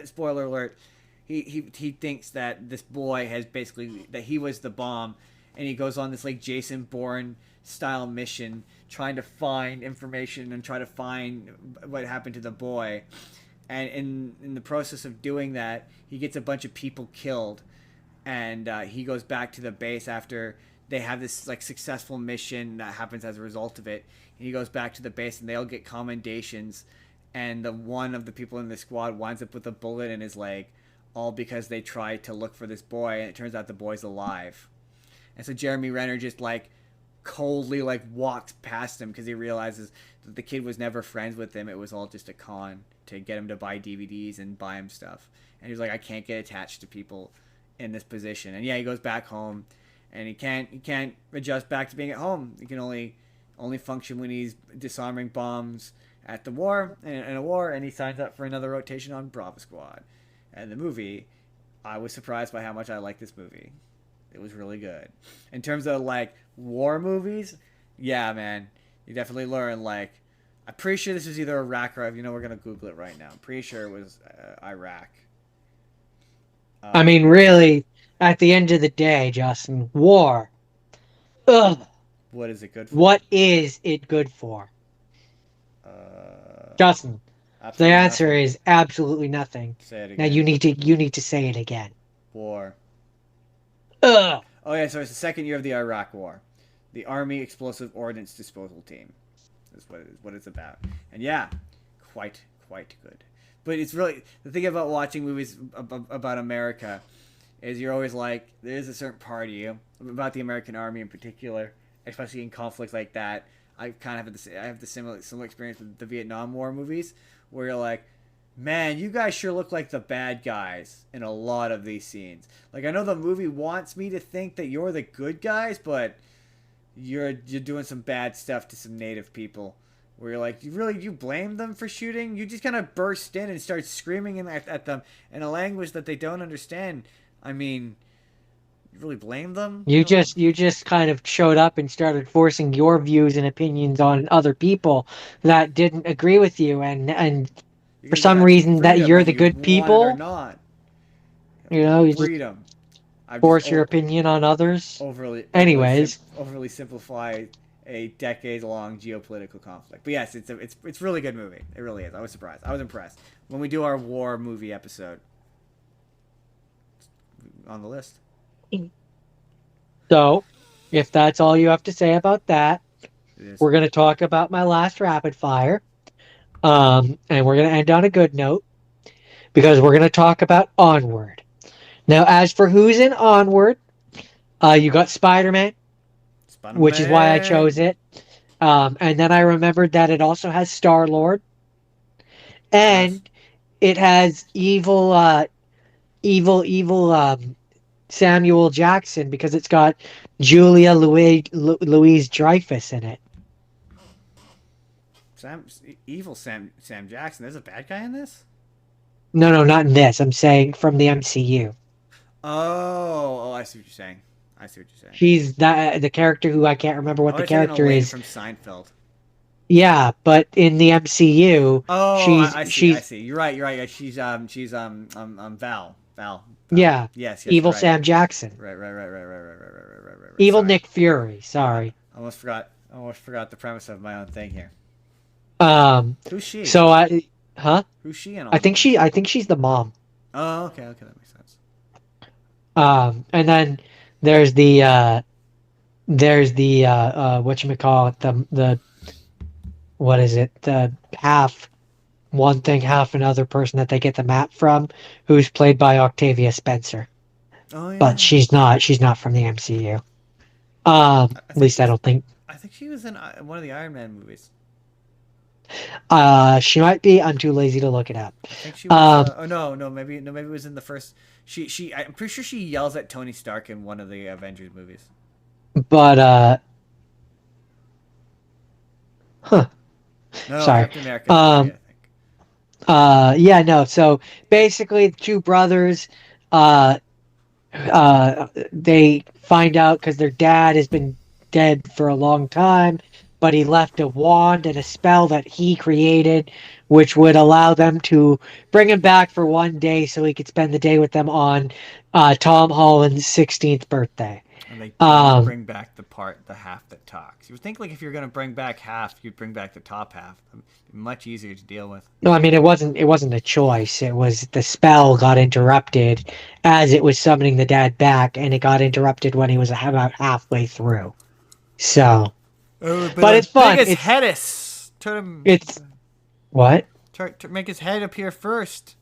spoiler alert, he thinks that this boy has basically that he was the bomb, and he goes on this like Jason Bourne style mission trying to find information and try to find what happened to the boy, and in the process of doing that he gets a bunch of people killed, and he goes back to the base after they have this like successful mission that happens as a result of it, and he goes back to the base and they all get commendations, and the one of the people in the squad winds up with a bullet in his leg, all because they tried to look for this boy and it turns out the boy's alive. And so Jeremy Renner just like coldly like walks past him because he realizes that the kid was never friends with him. It was all just a con to get him to buy DVDs and buy him stuff. And he's like, I can't get attached to people in this position. And yeah, he goes back home, and he can't adjust back to being at home. He can only function when he's disarming bombs at the war in a war, and he signs up for another rotation on Bravo Squad. And the movie, I was surprised by how much I liked this movie. It was really good. In terms of like war movies, yeah, man, you definitely learn. Like, I'm pretty sure this was either Iraq or we're gonna Google it right now. I'm pretty sure it was Iraq. I mean, really, at the end of the day, Justin, war. Ugh. What is it good for? What is it good for? Justin, the Absolutely answer nothing. is absolutely nothing. Say it Now again. you need to say it again. War. Ugh. Oh yeah, so it's the second year of the Iraq War. The Army Explosive Ordnance Disposal Team is what it's about. And yeah, quite good. But it's really the thing about watching movies about America is you're always like there's a certain part of you about the American Army in particular, especially in conflicts like that. I kind of have the similar experience with the Vietnam War movies where you're like, man, you guys sure look like the bad guys in a lot of these scenes. Like I know the movie wants me to think that you're the good guys, but you're doing some bad stuff to some native people. Where you're like, you blame them for shooting? You just kind of burst in and start screaming at them in a language that they don't understand. I mean, you really blame them? You just kind of showed up and started forcing your views and opinions on other people that didn't agree with you, and for You got some that reason that freedom you're whether the you good want it or people, not. you know, you just Freedom. I've just force your opinion on others. Anyways, overly simplify a decade-long geopolitical conflict. But yes, it's really good movie. It really is. I was surprised. I was impressed. When we do our war movie episode on the list. so if that's all you have to say about that, It is. we're going to talk about my last rapid fire. And we're going to end on a good note because we're going to talk about Onward. Now, as for who's in Onward, you got Spider-Man, which is why I chose Spider-Man. it. And then I remembered that it also has Star-Lord, It does. and it has evil Samuel Jackson because it's got Julia Louise Dreyfus in it. Sam Jackson. There's a bad guy in this? No, not in this. I'm saying from the MCU. I see what you're saying. I see what you're saying. She's the character who I can't remember what Oh, the I thought you character Elaine is. from Seinfeld. Yeah, but in the MCU, Oh, I see. I she's see. You're right. You're right. She's Val. yeah, Yes. evil You're right. Sam Jackson, Right. evil Sorry. Nick Fury. I Sorry. almost forgot the premise of my own thing here. Um, Who's she? so huh? Who's she in Onward? I think she's the mom. Oh, okay. That makes sense. And then there's the whatchamacallit, the what is it? The half one thing, half another person that they get the map from, who's played by Octavia Spencer. Oh But yeah. she's not from the MCU. I At think least I she's. don't think. I think she was in one of the Iron Man movies. She might be. I'm too lazy to look it up. I think she was. Um, Oh no, maybe it was in the first. I'm pretty sure she yells at Tony Stark in one of the Avengers movies. but huh. No, Sorry. Captain America 3, I think. Yeah, no. So basically, the two brothers, uh, they find out because their dad has been dead for a long time, but he left a wand and a spell that he created, which would allow them to bring him back for one day so he could spend the day with them on Tom Holland's 16th birthday. And they don't Um, bring back the half that talks. You would think like if you're gonna bring back half, you'd bring back the top half. It'd be much easier to deal with. no, I mean it wasn't a choice. It was the spell got interrupted as it was summoning the dad back, and it got interrupted when he was about halfway through. So, Oh, but but as it's big fun. as Hedis. It's what? Make his head appear first.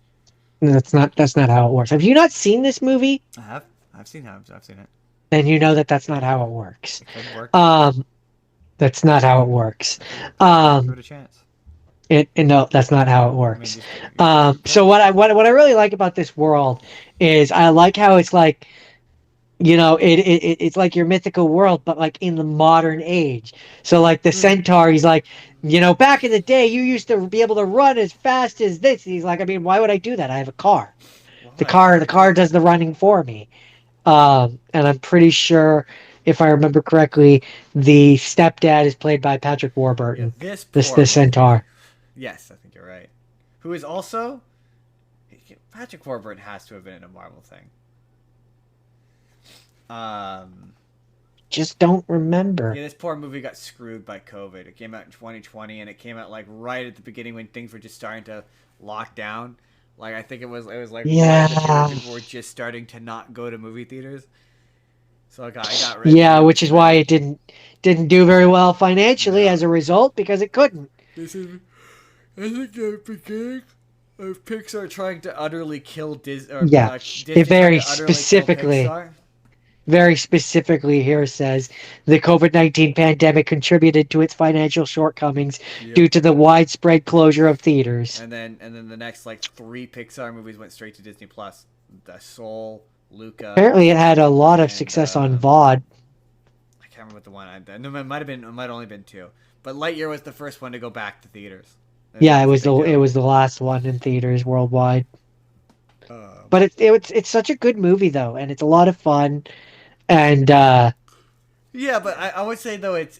That's not how it works. Have you not seen this movie? I have. I've seen it. Then you know that that's not how it works. It could work. Um, that's not how it works. Give Um, it a chance. No, that's not how it I mean, works. just you So can. what I really like about this world is I like how it's like, it's like your mythical world, but like in the modern age. So like the centaur, he's like, back in the day, you used to be able to run as fast as this. He's like, I mean, why would I do that? I have a car. The Why? car, the car does the running for me. And I'm pretty sure, if I remember correctly, the stepdad is played by Patrick Yeah, Warburton, this this poor the movie. centaur. Yes, I think you're right. Who is also Patrick Warburton has to have been in a Marvel thing. Um, Just don't remember. yeah, this poor movie got screwed by COVID. It came out in 2020, and it came out like right at the beginning when things were just starting to lock down. Like I think it was like right at the period Yeah, people were just starting to not go to movie theaters. So it got yeah, which released is why then. it didn't do very well financially No, as a result because it couldn't. this is I think the beginning of Pixar trying to utterly kill Disney, or Yeah, it Disney trying to utterly kill Pixar. very specifically here says the COVID-19 pandemic contributed to its financial shortcomings Yep. due to the widespread closure of theaters. And then the next like three Pixar movies went straight to Disney Plus. The Soul, Luca, Apparently, it had a lot of and success on VOD. I can't remember what the one. No, it might have only been two. But Lightyear was the first one to go back to theaters. Yeah, That's a big it deal. was the last one in theaters worldwide. Um, But it's such a good movie though, and it's a lot of fun. And yeah, but I would say though it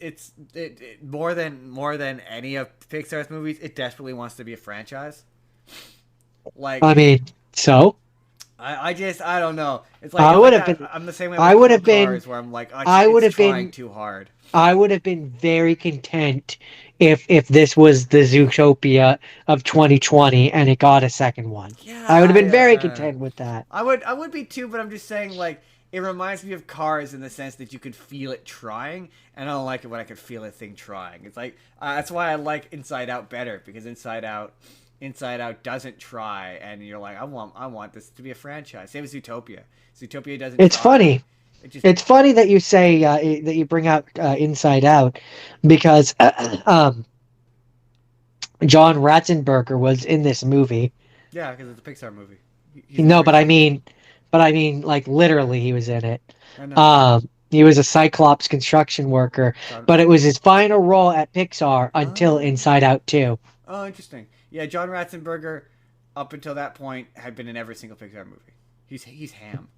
more than any of Pixar's movies, it desperately wants to be a franchise. I Like mean, so I don't know. It's like I it's would like have that. been, I'm the same way I with would have been, Cars, where I'm like, oh, I would it's have trying been, too hard. I would have been very content if this was the Zootopia of 2020 and it got a second one. Yeah, I would have been very content with that. I would be too, but I'm just saying like it reminds me of Cars in the sense that you could feel it trying, and I don't like it when I could feel a thing trying. It's like that's why I like Inside Out better because Inside Out doesn't try, and you're like I want this to be a franchise. Same as Zootopia. Zootopia doesn't It's try. funny. It just It's funny that you say that you bring out Inside Out because John Ratzenberger was in this movie. yeah, because it's a Pixar movie. He's in No, everything. but I mean, like literally, he was in it. I know. He was a Cyclops construction worker, John. but it was his final role at Pixar until Oh, Inside Out 2. oh, interesting. Yeah, John Ratzenberger, up until that point, had been in every single Pixar movie. He's Ham.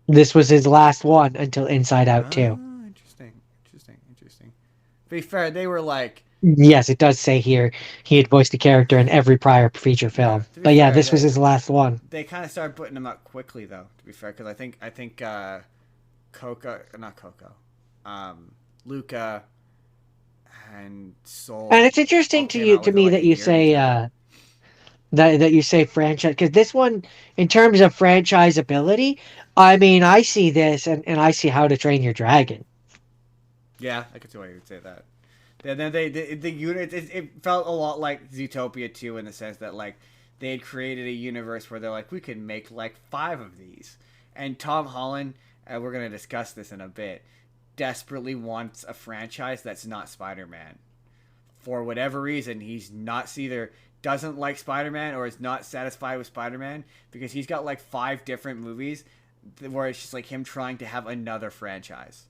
This was his last one until Inside Out 2. Oh, interesting. To be fair, they were like, Yes, it does say here he had voiced the character in every prior feature yeah. film. To be But yeah, fair, this was they his last one. they kind of started putting him out quickly though. To be fair, because I think Coco, not Coco, Luca and And Soul it's all interesting came out to within me like that a you year of each say other. that you say franchise because this one, in terms of franchise ability, I mean, I see this and I see How to Train Your Dragon. Yeah, I could see why you would say that. Then the unit it felt a lot like Zootopia 2 in the sense that like they had created a universe where they're like we can make like five of these, and Tom Holland, we're gonna discuss this in a bit, desperately wants a franchise that's not Spider-Man. For whatever reason, he's not either doesn't like Spider-Man or is not satisfied with Spider-Man because he's got like five different movies where it's just like him trying to have another franchise.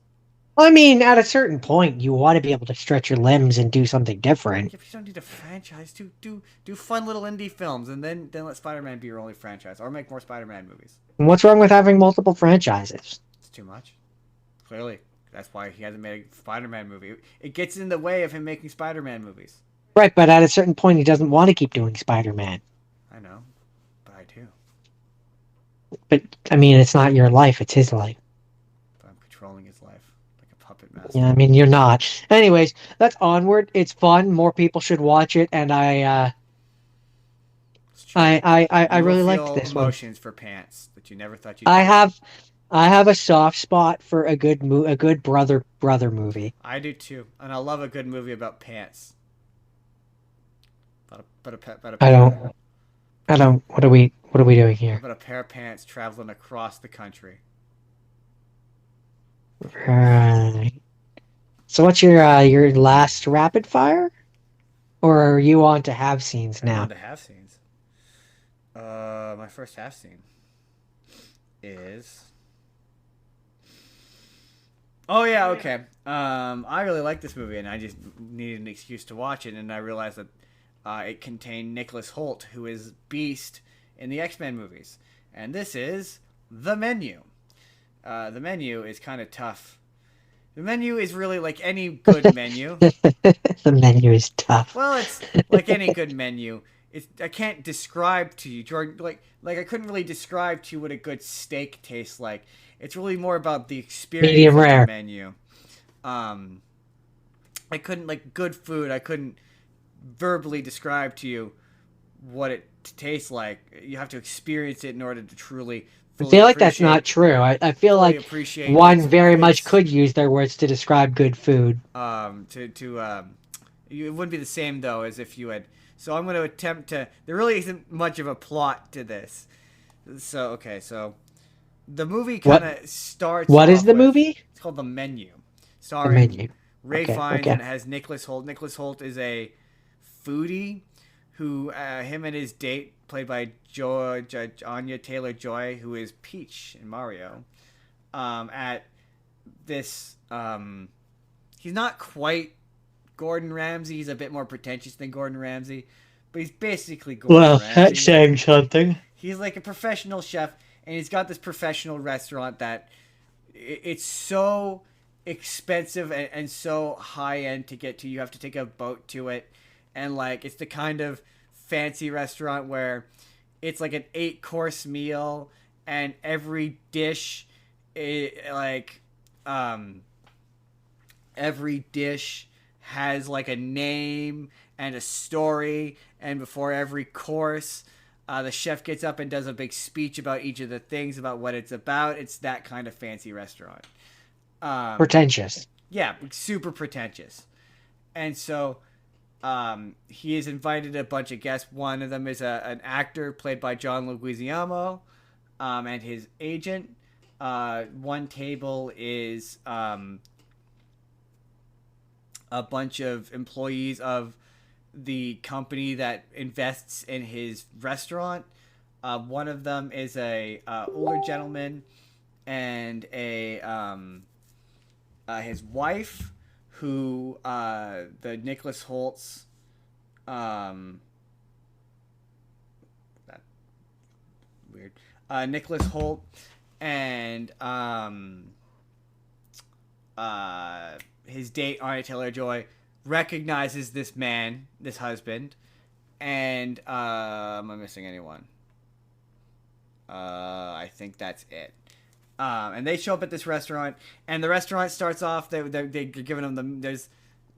I mean, at a certain point, you want to be able to stretch your limbs and do something different. Yeah, but you don't need a franchise. Do fun little indie films, and then let Spider Man be your only franchise, or make more Spider Man movies. And what's wrong with having multiple franchises? It's too much. Clearly, that's why he hasn't made a Spider Man movie. It gets in the way of him making Spider Man movies. Right, but at a certain point, he doesn't want to keep doing Spider-Man. I know, but I do. But I mean, it's not your life; it's his life. But I'm controlling his life like a puppet Yeah, I master. mean, you're not. Anyways, that's Onward. It's fun. More people should watch it, and It's true. I You will really liked feel this one. emotions for pants that you never thought you'd I feel. have I have a soft spot for a good brother movie. I do too, and I love a good movie about pants. About a I pair don't I don't. What are we doing here? about a pair of pants traveling across the country. Right. So what's your last rapid fire? or are you on to have scenes I'm on now? to half scenes. My first half scene is. Oh yeah, okay. I really like this movie, and I just needed an excuse to watch it, and I realized that it contained Nicholas Holt, who is Beast in the X-Men movies, and this is The Menu. The Menu is kind of tough. The Menu is really like any good menu. The menu is tough. Well, it's like any good menu. I can't describe to you, Jordan. Like I couldn't really describe to you what a good steak tastes like. It's really more about the experience Medium of the rare. menu. Um, I couldn't like good food. I couldn't verbally describe to you what it tastes like. You have to experience it in order to truly I fully feel like that's not appreciate true. I feel fully like appreciate one very much its could use their words to describe good food. to it wouldn't be the same though as if you had. So I'm going to attempt to. There really isn't much of a plot to this. So okay, so the movie kind What of starts what is off the with movie? it's called The Menu, The starring menu. Ray Okay, Fiennes, okay. and it has Nicholas Holt. Nicholas Holt is a foodie who him and his date, played by Anya Taylor Joy, who is Peach in Mario, at this he's not quite Gordon Ramsay. He's a bit more pretentious than Gordon Ramsay, but he's basically Gordon Well, that's Ramsay. saying something. He's like a professional chef, and he's got this professional restaurant that it's so expensive and so high end to get to. You have to take a boat to it, and like it's the kind of fancy restaurant where it's like an 8-course meal, and every dish, like um, every dish has like a name and a story, and before every course the chef gets up and does a big speech about each of the things, about what it's about. It's that kind of fancy restaurant. um, Pretentious. yeah, super pretentious. And so he has invited a bunch of guests. One of them is an actor played by John Leguizamo, and his agent. One table is a bunch of employees of the company that invests in his restaurant. One of them is a older gentleman, and a his wife, who the Nicholas Holt's um, that weird Nicholas Holt and his date Anya Taylor Joy recognizes this man, this husband, and am I missing anyone? I think that's it. And they show up at this restaurant, and the restaurant starts off. They're giving them there's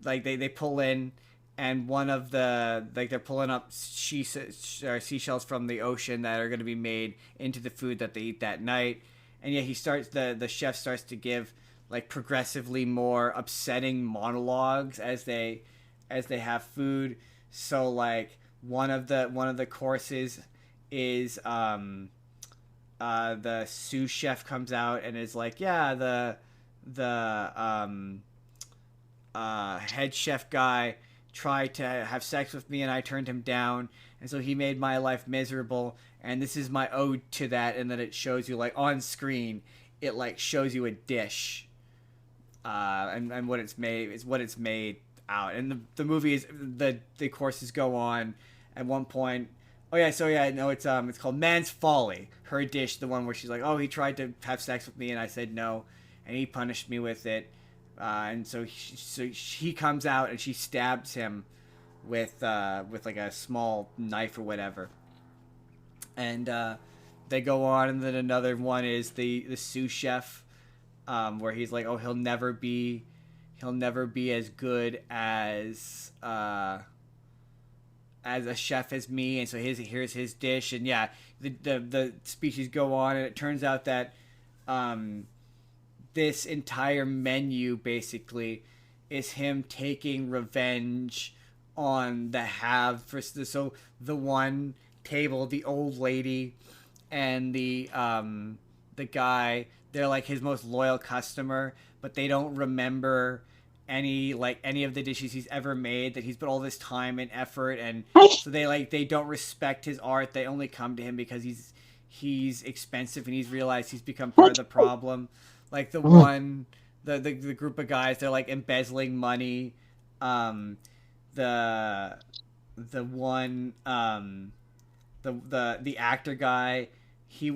like they pull in, and one of the like they're pulling up seashells from the ocean that are going to be made into the food that they eat that night. And yeah, the chef starts to give like progressively more upsetting monologues as they have food. So like one of the courses is the sous chef comes out and is like, yeah, the head chef guy tried to have sex with me and I turned him down, and so he made my life miserable, and this is my ode to that. And then it shows you like on screen, it like shows you a dish, and what it's made is what it's made out. And the movie is the courses go on. At one point, oh yeah, so yeah, no, it's called Man's Folly. Her dish, the one where she's like, oh, he tried to have sex with me and I said no, and he punished me with it. And so he comes out and she stabs him with like a small knife or whatever. And they go on, and then another one is the sous chef, where he's like, oh, he'll never be as good as a chef as me. And so here's his dish. And yeah, the speeches go on, and it turns out that this entire menu basically is him taking revenge on the so the one table, the old lady and the guy, they're like his most loyal customer, but they don't remember any of the dishes he's ever made, that he's put all this time and effort, and so they don't respect his art. They only come to him because he's expensive, and he's realized he's become part of the problem. Like the group of guys, they're like embezzling money. The the one the actor guy, he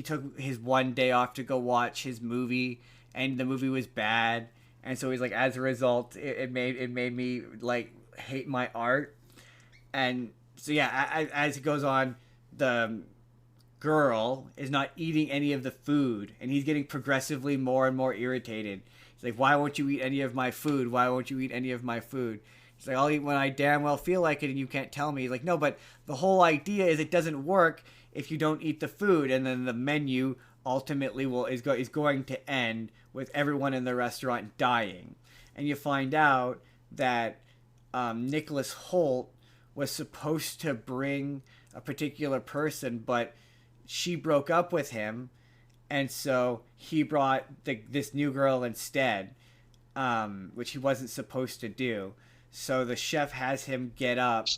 took his one day off to go watch his movie, and the movie was bad, and so he's like, as a result, it made me like hate my art. And so yeah, as it goes on, the girl is not eating any of the food, and he's getting progressively more and more irritated. He's like, why won't you eat any of my food? Why won't you eat any of my food? He's like, I'll eat when I damn well feel like it, and you can't tell me. He's like, no, but the whole idea is it doesn't work if you don't eat the food, and then the menu ultimately is going to end with everyone in the restaurant dying. And you find out that Nicholas Holt was supposed to bring a particular person, but she broke up with him, and so he brought this new girl instead, which he wasn't supposed to do. So the chef has him get up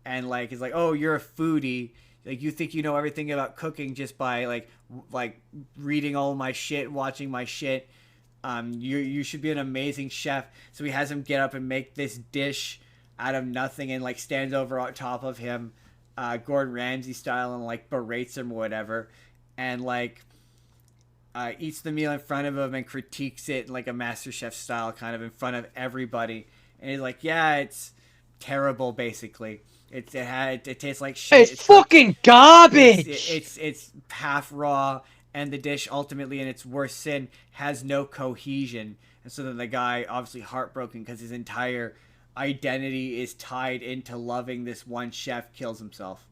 and like is like, "Oh, you're a foodie. Like you think you know everything about cooking just by like reading all my shit, watching my shit. You should be an amazing chef." So he has him get up and make this dish out of nothing, and like stands over on top of him, Gordon Ramsay style, and like berates him or whatever, and like eats the meal in front of him and critiques it in like a MasterChef style, kind of in front of everybody. And he's like, yeah, it's terrible, basically. It tastes like shit. It's fucking garbage. It's half raw, and the dish ultimately, in its worst sin, has no cohesion. And so then the guy, obviously heartbroken because his entire identity is tied into loving this one chef, kills himself.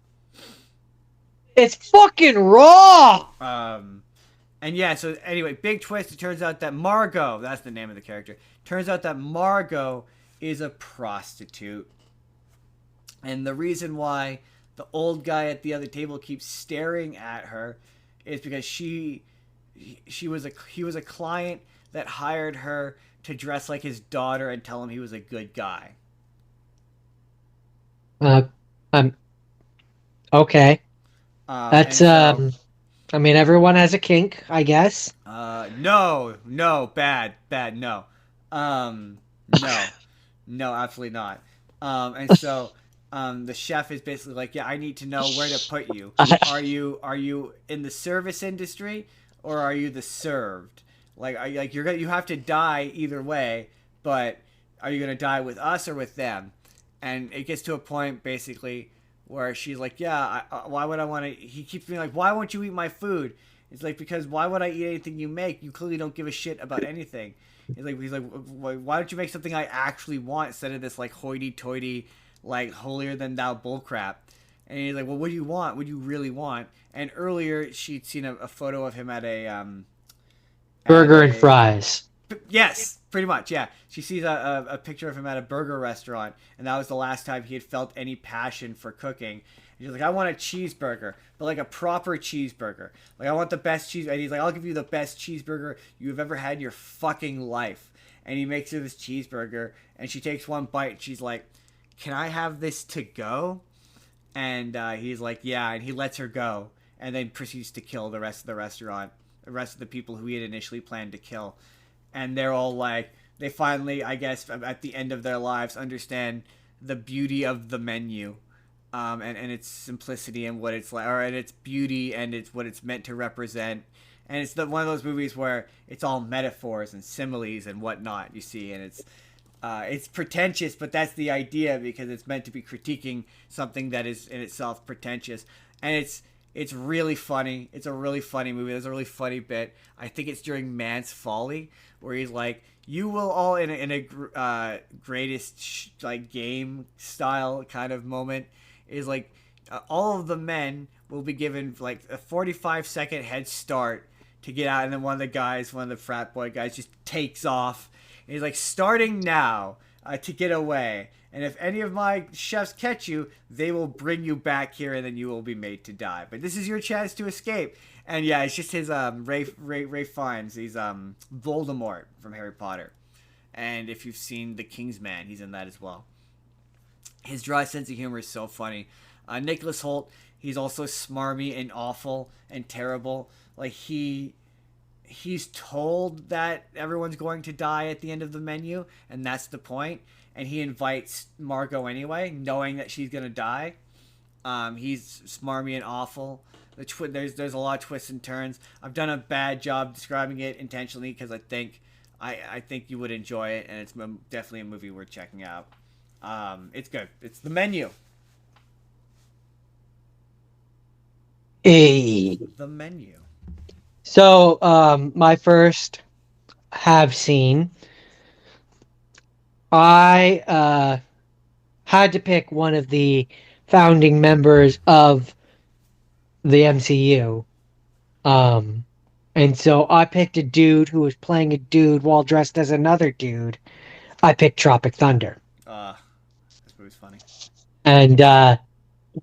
It's fucking raw. And yeah, so anyway, big twist. It turns out that Margot, that's the name of the character. Turns out that Margot is a prostitute. And the reason why the old guy at the other table keeps staring at her is because he was a client that hired her to dress like his daughter and tell him he was a good guy. Um, okay. That's So, I mean, everyone has a kink, I guess. no, bad, no, no, no, absolutely not. And so, the chef is basically like, yeah, I need to know where to put you. Are you in the service industry, or are you the served? Like you have to die either way, but are you gonna die with us or with them? And it gets to a point basically where she's like, yeah, why would I want to? He keeps being like, why won't you eat my food? It's like, because why would I eat anything you make? You clearly don't give a shit about anything. He's like, why don't you make something I actually want instead of this like hoity-toity, like holier than thou bullcrap? And he's like, well, what do you want? What do you really want? And earlier she'd seen a photo of him at a Burger and fries. Yes, pretty much. Yeah, she sees a picture of him at a burger restaurant, and that was the last time he had felt any passion for cooking. And she's like, I want a cheeseburger, but like a proper cheeseburger. Like I want the best cheese. And he's like, I'll give you the best cheeseburger you've ever had in your fucking life. And he makes her this cheeseburger, and she takes one bite. And she's like, can I have this to go? And he's like, yeah, and he lets her go, and then proceeds to kill the rest of the restaurant, the rest of the people who he had initially planned to kill. And they're all like, they finally, I guess, at the end of their lives, understand the beauty of the menu, and its simplicity and what it's like, or and its beauty and it's what it's meant to represent. And it's one of those movies where it's all metaphors and similes and whatnot, you see, and it's pretentious, but that's the idea, because it's meant to be critiquing something that is in itself pretentious. And it's really funny. It's a really funny movie. There's a really funny bit. I think it's during Man's Folly, where he's like, you will all in a greatest like game style kind of moment, is like all of the men will be given like a 45-second head start to get out, and then one of the frat boy guys just takes off. And he's like, starting now, to get away. And if any of my chefs catch you, they will bring you back here, and then you will be made to die. But this is your chance to escape. And yeah, it's just his Ray Fiennes. He's Voldemort from Harry Potter. And if you've seen The King's Man, he's in that as well. His dry sense of humor is so funny. Nicholas Holt, he's also smarmy and awful and terrible. Like he's told that everyone's going to die at the end of the menu, and that's the point. And he invites Margot anyway, knowing that she's gonna die. He's smarmy and awful. There's a lot of twists and turns. I've done a bad job describing it intentionally because I think you would enjoy it, and it's definitely a movie worth checking out. It's good. It's The Menu. Hey. The Menu. So, my first have seen. I had to pick one of the founding members of the MCU. Um, and so I picked a dude who was playing a dude while dressed as another dude. I picked Tropic Thunder. This movie's funny. And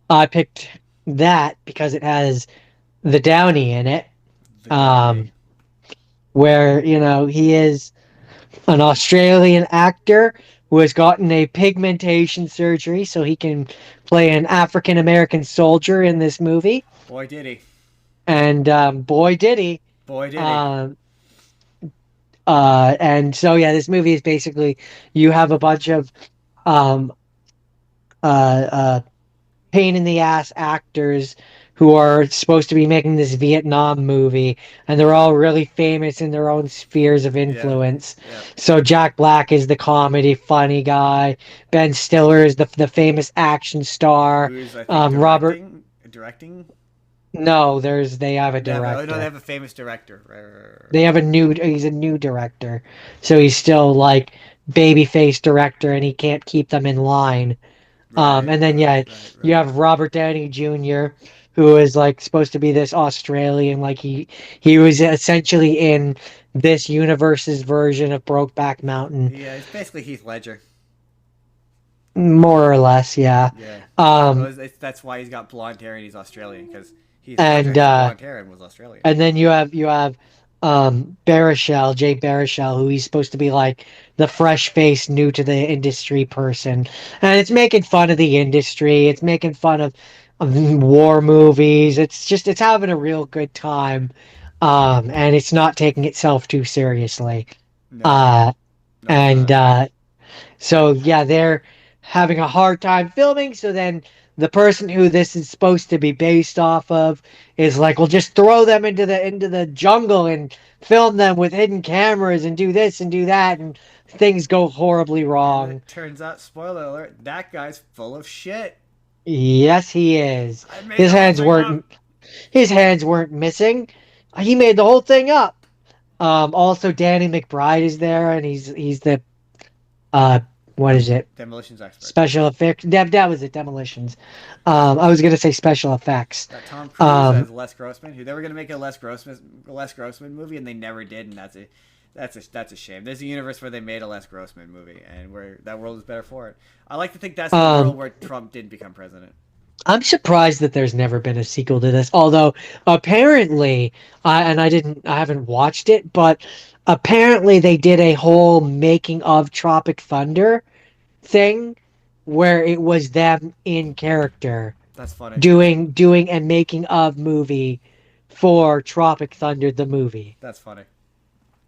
I picked that because it has the Downey in it. The Downey. Where, he is an Australian actor who has gotten a pigmentation surgery so he can play an African American soldier in this movie. Boy, did he. And boy, did he. Boy, did he. And so, yeah, this movie is basically you have a bunch of um, pain in the ass actors who are supposed to be making this Vietnam movie, and they're all really famous in their own spheres of influence. Yeah. So Jack Black is the comedy funny guy. Ben Stiller is the famous action star. Who's, I think, Robert. Directing? No, they have a director. No, they have a famous director. Right. They have he's a new director. So he's still like babyface director, and he can't keep them in line. And then you have Robert Downey Jr., who is like supposed to be this Australian, like he was essentially in this universe's version of Brokeback Mountain. Yeah, it's basically Heath Ledger. More or less, yeah. That's why he's got blonde hair and he's Australian, because Heath Ledger had blonde hair and was Australian. And then you have Baruchel, Jay Baruchel, who he's supposed to be like the fresh face, new to the industry person, and it's making fun of the industry. It's making fun of war movies. It's having a real good time, and it's not taking itself too seriously. So yeah, they're having a hard time filming. So then the person who this is supposed to be based off of is like, well, just throw them into the jungle and film them with hidden cameras and do this and do that, and things go horribly wrong. And it turns out, spoiler alert, that guy's full of shit. Yes, he is. His hands weren't missing. He made the whole thing up. Also, Danny McBride is there, and he's the what is it? Demolitions expert. Special effects. That was it. Demolitions. I was gonna say special effects. Got Tom Cruise as Les Grossman. Who they were gonna make a Les Grossman movie, and they never did, and that's a shame. There's a universe where they made a Les Grossman movie, and where that world is better for it. I like to think that's the world where Trump didn't become president. I'm surprised that there's never been a sequel to this. Although apparently, I haven't watched it, but apparently they did a whole making of Tropic Thunder thing where it was them in character. That's funny. Doing a making of movie for Tropic Thunder the movie. That's funny.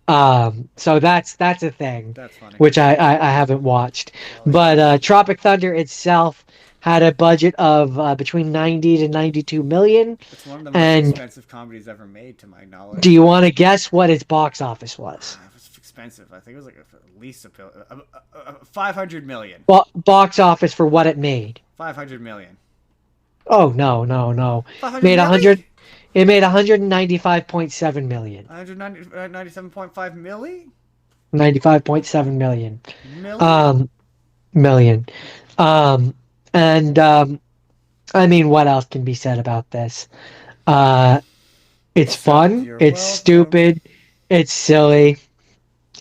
So that's a thing. That's funny. Which I haven't watched. But Tropic Thunder itself had a budget of between 90 to 92 million. It's one of the most expensive comedies ever made, to my knowledge. Do you want to guess what its box office was? It was expensive. I think it was like at least 500 million. Well, box office for what it made. 500 million. Oh no. Made 100. It made 195.7 million. 197.5 milli? 95.7 million. Million? And I mean, what else can be said about this? It's fun. It's stupid. It's silly.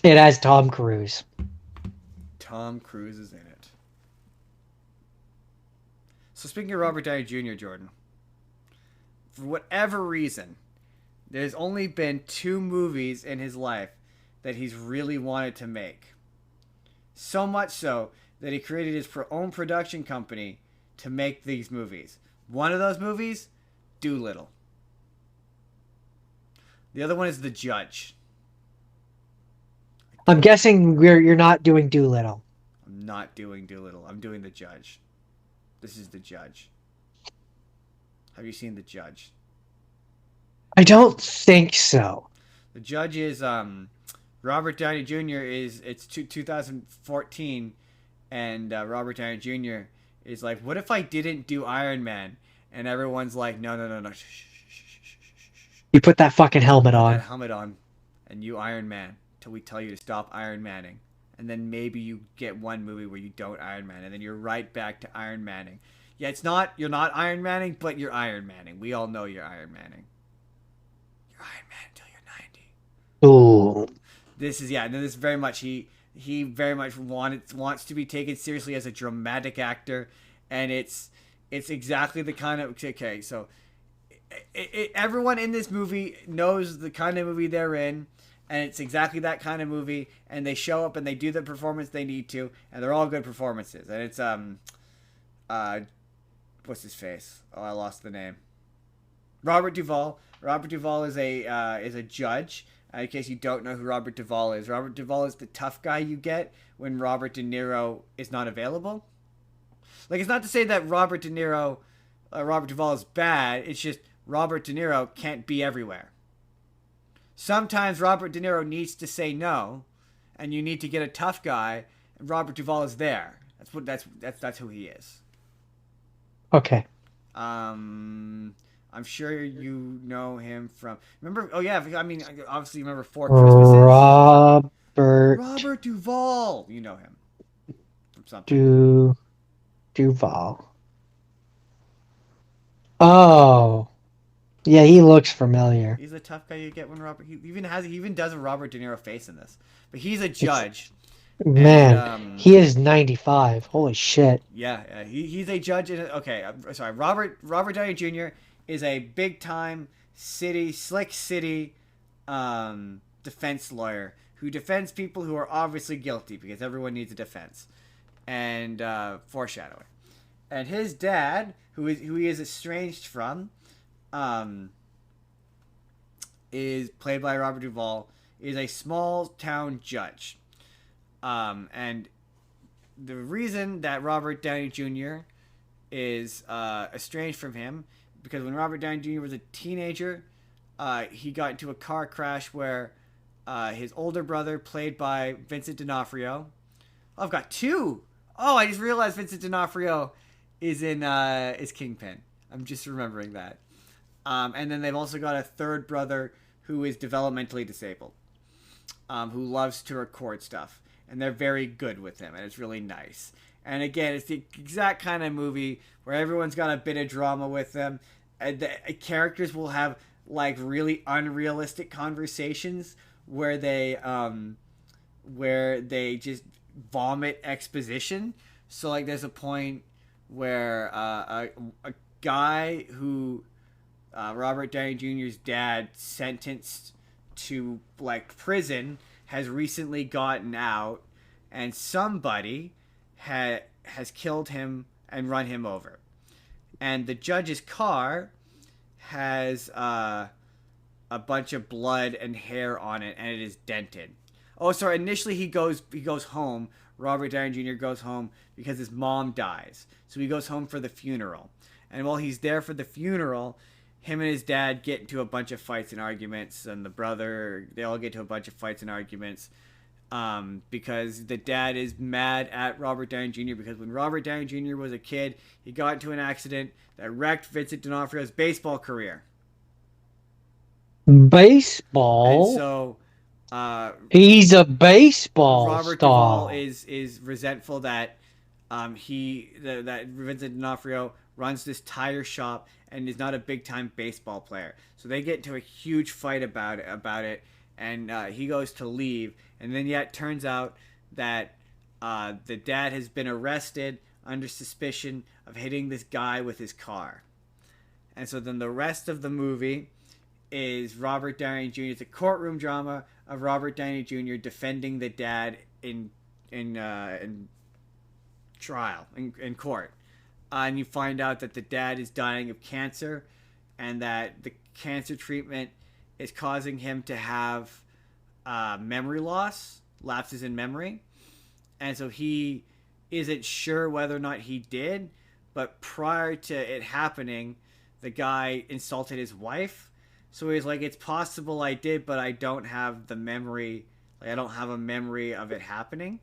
It has Tom Cruise. Tom Cruise is in it. So speaking of Robert Downey Jr., Jordan, for whatever reason, there's only been 2 movies in his life that he's really wanted to make. So much so that he created his own production company to make these movies. One of those movies, Doolittle. The other one is The Judge. I'm guessing you're not doing Doolittle. I'm not doing Doolittle. I'm doing The Judge. This is The Judge. Have you seen The Judge? I don't think so. The Judge is Robert Downey Jr. It's 2014, and Robert Downey Jr. is like, what if I didn't do Iron Man? And everyone's like, no, no, no, no. Shh, shh, shh, shh, shh. You put that fucking helmet Put on. that helmet on, and you Iron Man till we tell you to stop Iron Manning. And then maybe you get one movie where you don't Iron Man, and then you're right back to Iron Manning. Yeah, you're not Iron Manning, but you're Iron Manning. We all know you're Iron Manning. You're Iron Man until you're 90. Ooh. This is very much he very much wants to be taken seriously as a dramatic actor, and it's exactly the kind of okay. So everyone in this movie knows the kind of movie they're in, and it's exactly that kind of movie, and they show up and they do the performance they need to, and they're all good performances, and it's what's his face? Oh, I lost the name. Robert Duvall. Robert Duvall is a judge. In case you don't know who Robert Duvall is, Robert Duvall is the tough guy you get when Robert De Niro is not available. Like, it's not to say that Robert Duvall is bad. It's just Robert De Niro can't be everywhere. Sometimes Robert De Niro needs to say no, and you need to get a tough guy, and Robert Duvall is there. That's who he is. Okay. I'm sure you know him from. Remember? Oh yeah, I mean, obviously you remember Four Christmases. Robert Duvall. You know him from something. Duvall. Oh, yeah, he looks familiar. He's a tough guy you get when Robert. He even does a Robert De Niro face in this, but he's a judge. Man, And, he is 95. Holy shit. Yeah, he's a judge. Okay, I'm sorry. Robert Downey Jr. is a big time slick city defense lawyer who defends people who are obviously guilty because everyone needs a defense. And foreshadowing. And his dad, who he is estranged from, is played by Robert Duvall, is a small town judge. And the reason that Robert Downey Jr. is estranged from him, because when Robert Downey Jr. was a teenager, he got into a car crash where his older brother, played by Vincent D'Onofrio. Oh, I've got two. Oh, I just realized Vincent D'Onofrio is is Kingpin. I'm just remembering that. And then they've also got a third brother who is developmentally disabled, who loves to record stuff. And they're very good with him, and it's really nice. And again, it's the exact kind of movie where everyone's got a bit of drama with them. And the characters will have like really unrealistic conversations where they just vomit exposition. So like, there's a point where a guy who Robert Downey Jr.'s dad sentenced to like prison has recently gotten out, and somebody has killed him and run him over. And the judge's car has a bunch of blood and hair on it, and it is dented. Oh, sorry. Initially, he goes home. Robert Downey Jr. goes home because his mom dies, so he goes home for the funeral. And while he's there for the funeral, him and his dad get into a bunch of fights and arguments, and the brother, they all get into a bunch of fights and arguments because the dad is mad at Robert Downey Jr. because when Robert Downey Jr. was a kid, he got into an accident that wrecked Vincent D'Onofrio's baseball career. Baseball? And so he's a baseball Robert star. Duvall is resentful that that Vincent D'Onofrio runs this tire shop and is not a big time baseball player. So they get into a huge fight about it, and he goes to leave, and then yet turns out that the dad has been arrested under suspicion of hitting this guy with his car. And so then the rest of the movie is Robert Downey Jr. It's a courtroom drama of Robert Downey Jr. defending the dad in in trial in court, and you find out that the dad is dying of cancer, and that the cancer treatment is causing him to have memory loss, lapses in memory, and so he isn't sure whether or not he did. But prior to it happening, the guy insulted his wife, so he's like, "It's possible I did, but I don't have the memory. Like I don't have a memory of it happening."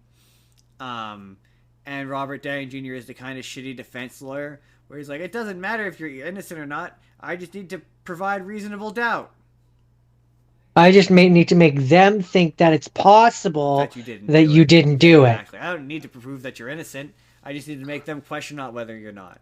Um, and Robert Downey Jr. is the kind of shitty defense lawyer where he's like, "It doesn't matter if you're innocent or not. I just need to provide reasonable doubt I just need to make them think that it's possible that you didn't that do you it." didn't Yeah, do it. exactly. I don't need to prove that you're innocent. I just need to make them question not whether you're not.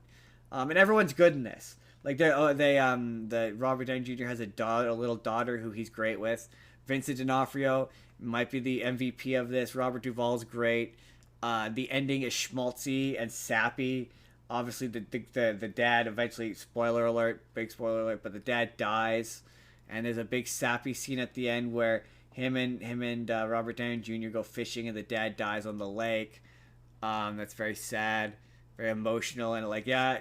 And everyone's good in this. Like the Robert Downey Jr. has a little daughter who he's great with. Vincent D'Onofrio might be the MVP of this. Robert Duvall's great. The ending is schmaltzy and sappy. Obviously, the dad eventually, spoiler alert, big spoiler alert, but the dad dies, and there's a big sappy scene at the end where him and Robert Downey Jr. go fishing, and the dad dies on the lake. That's very sad, very emotional, and like, yeah,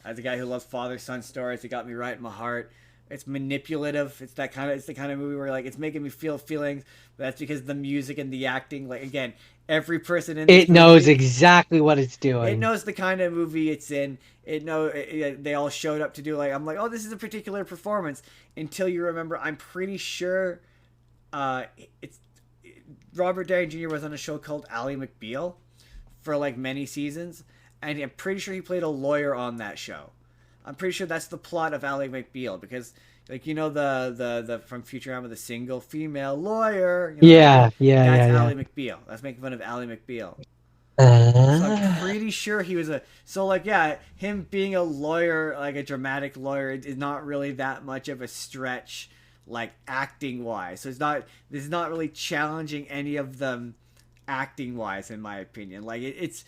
as a guy who loves father son stories, it got me right in my heart. It's manipulative. It's the kind of movie where like it's making me feel feelings, but that's because the music and the acting. Like again, every person in this It knows movie, exactly what it's it doing. knows the kind of movie it's in. They all showed up to do like I'm like, oh, this is a particular performance until you remember. I'm pretty sure, uh, it's Robert Downey Jr. was on a show called Ally McBeal for like many seasons, and I'm pretty sure he played a lawyer on that show. I'm pretty sure that's the plot of Ally McBeal because, like the from Futurama, the single female lawyer, that Yeah, girl. yeah, That's yeah, yeah. Ally McBeal. That's making fun of Ally McBeal. So I'm Uh, pretty sure he was a so like yeah, him being a lawyer, like a dramatic lawyer, is not really that much of a stretch, like acting wise. So this is not really challenging any of them acting wise, in my opinion. Like it's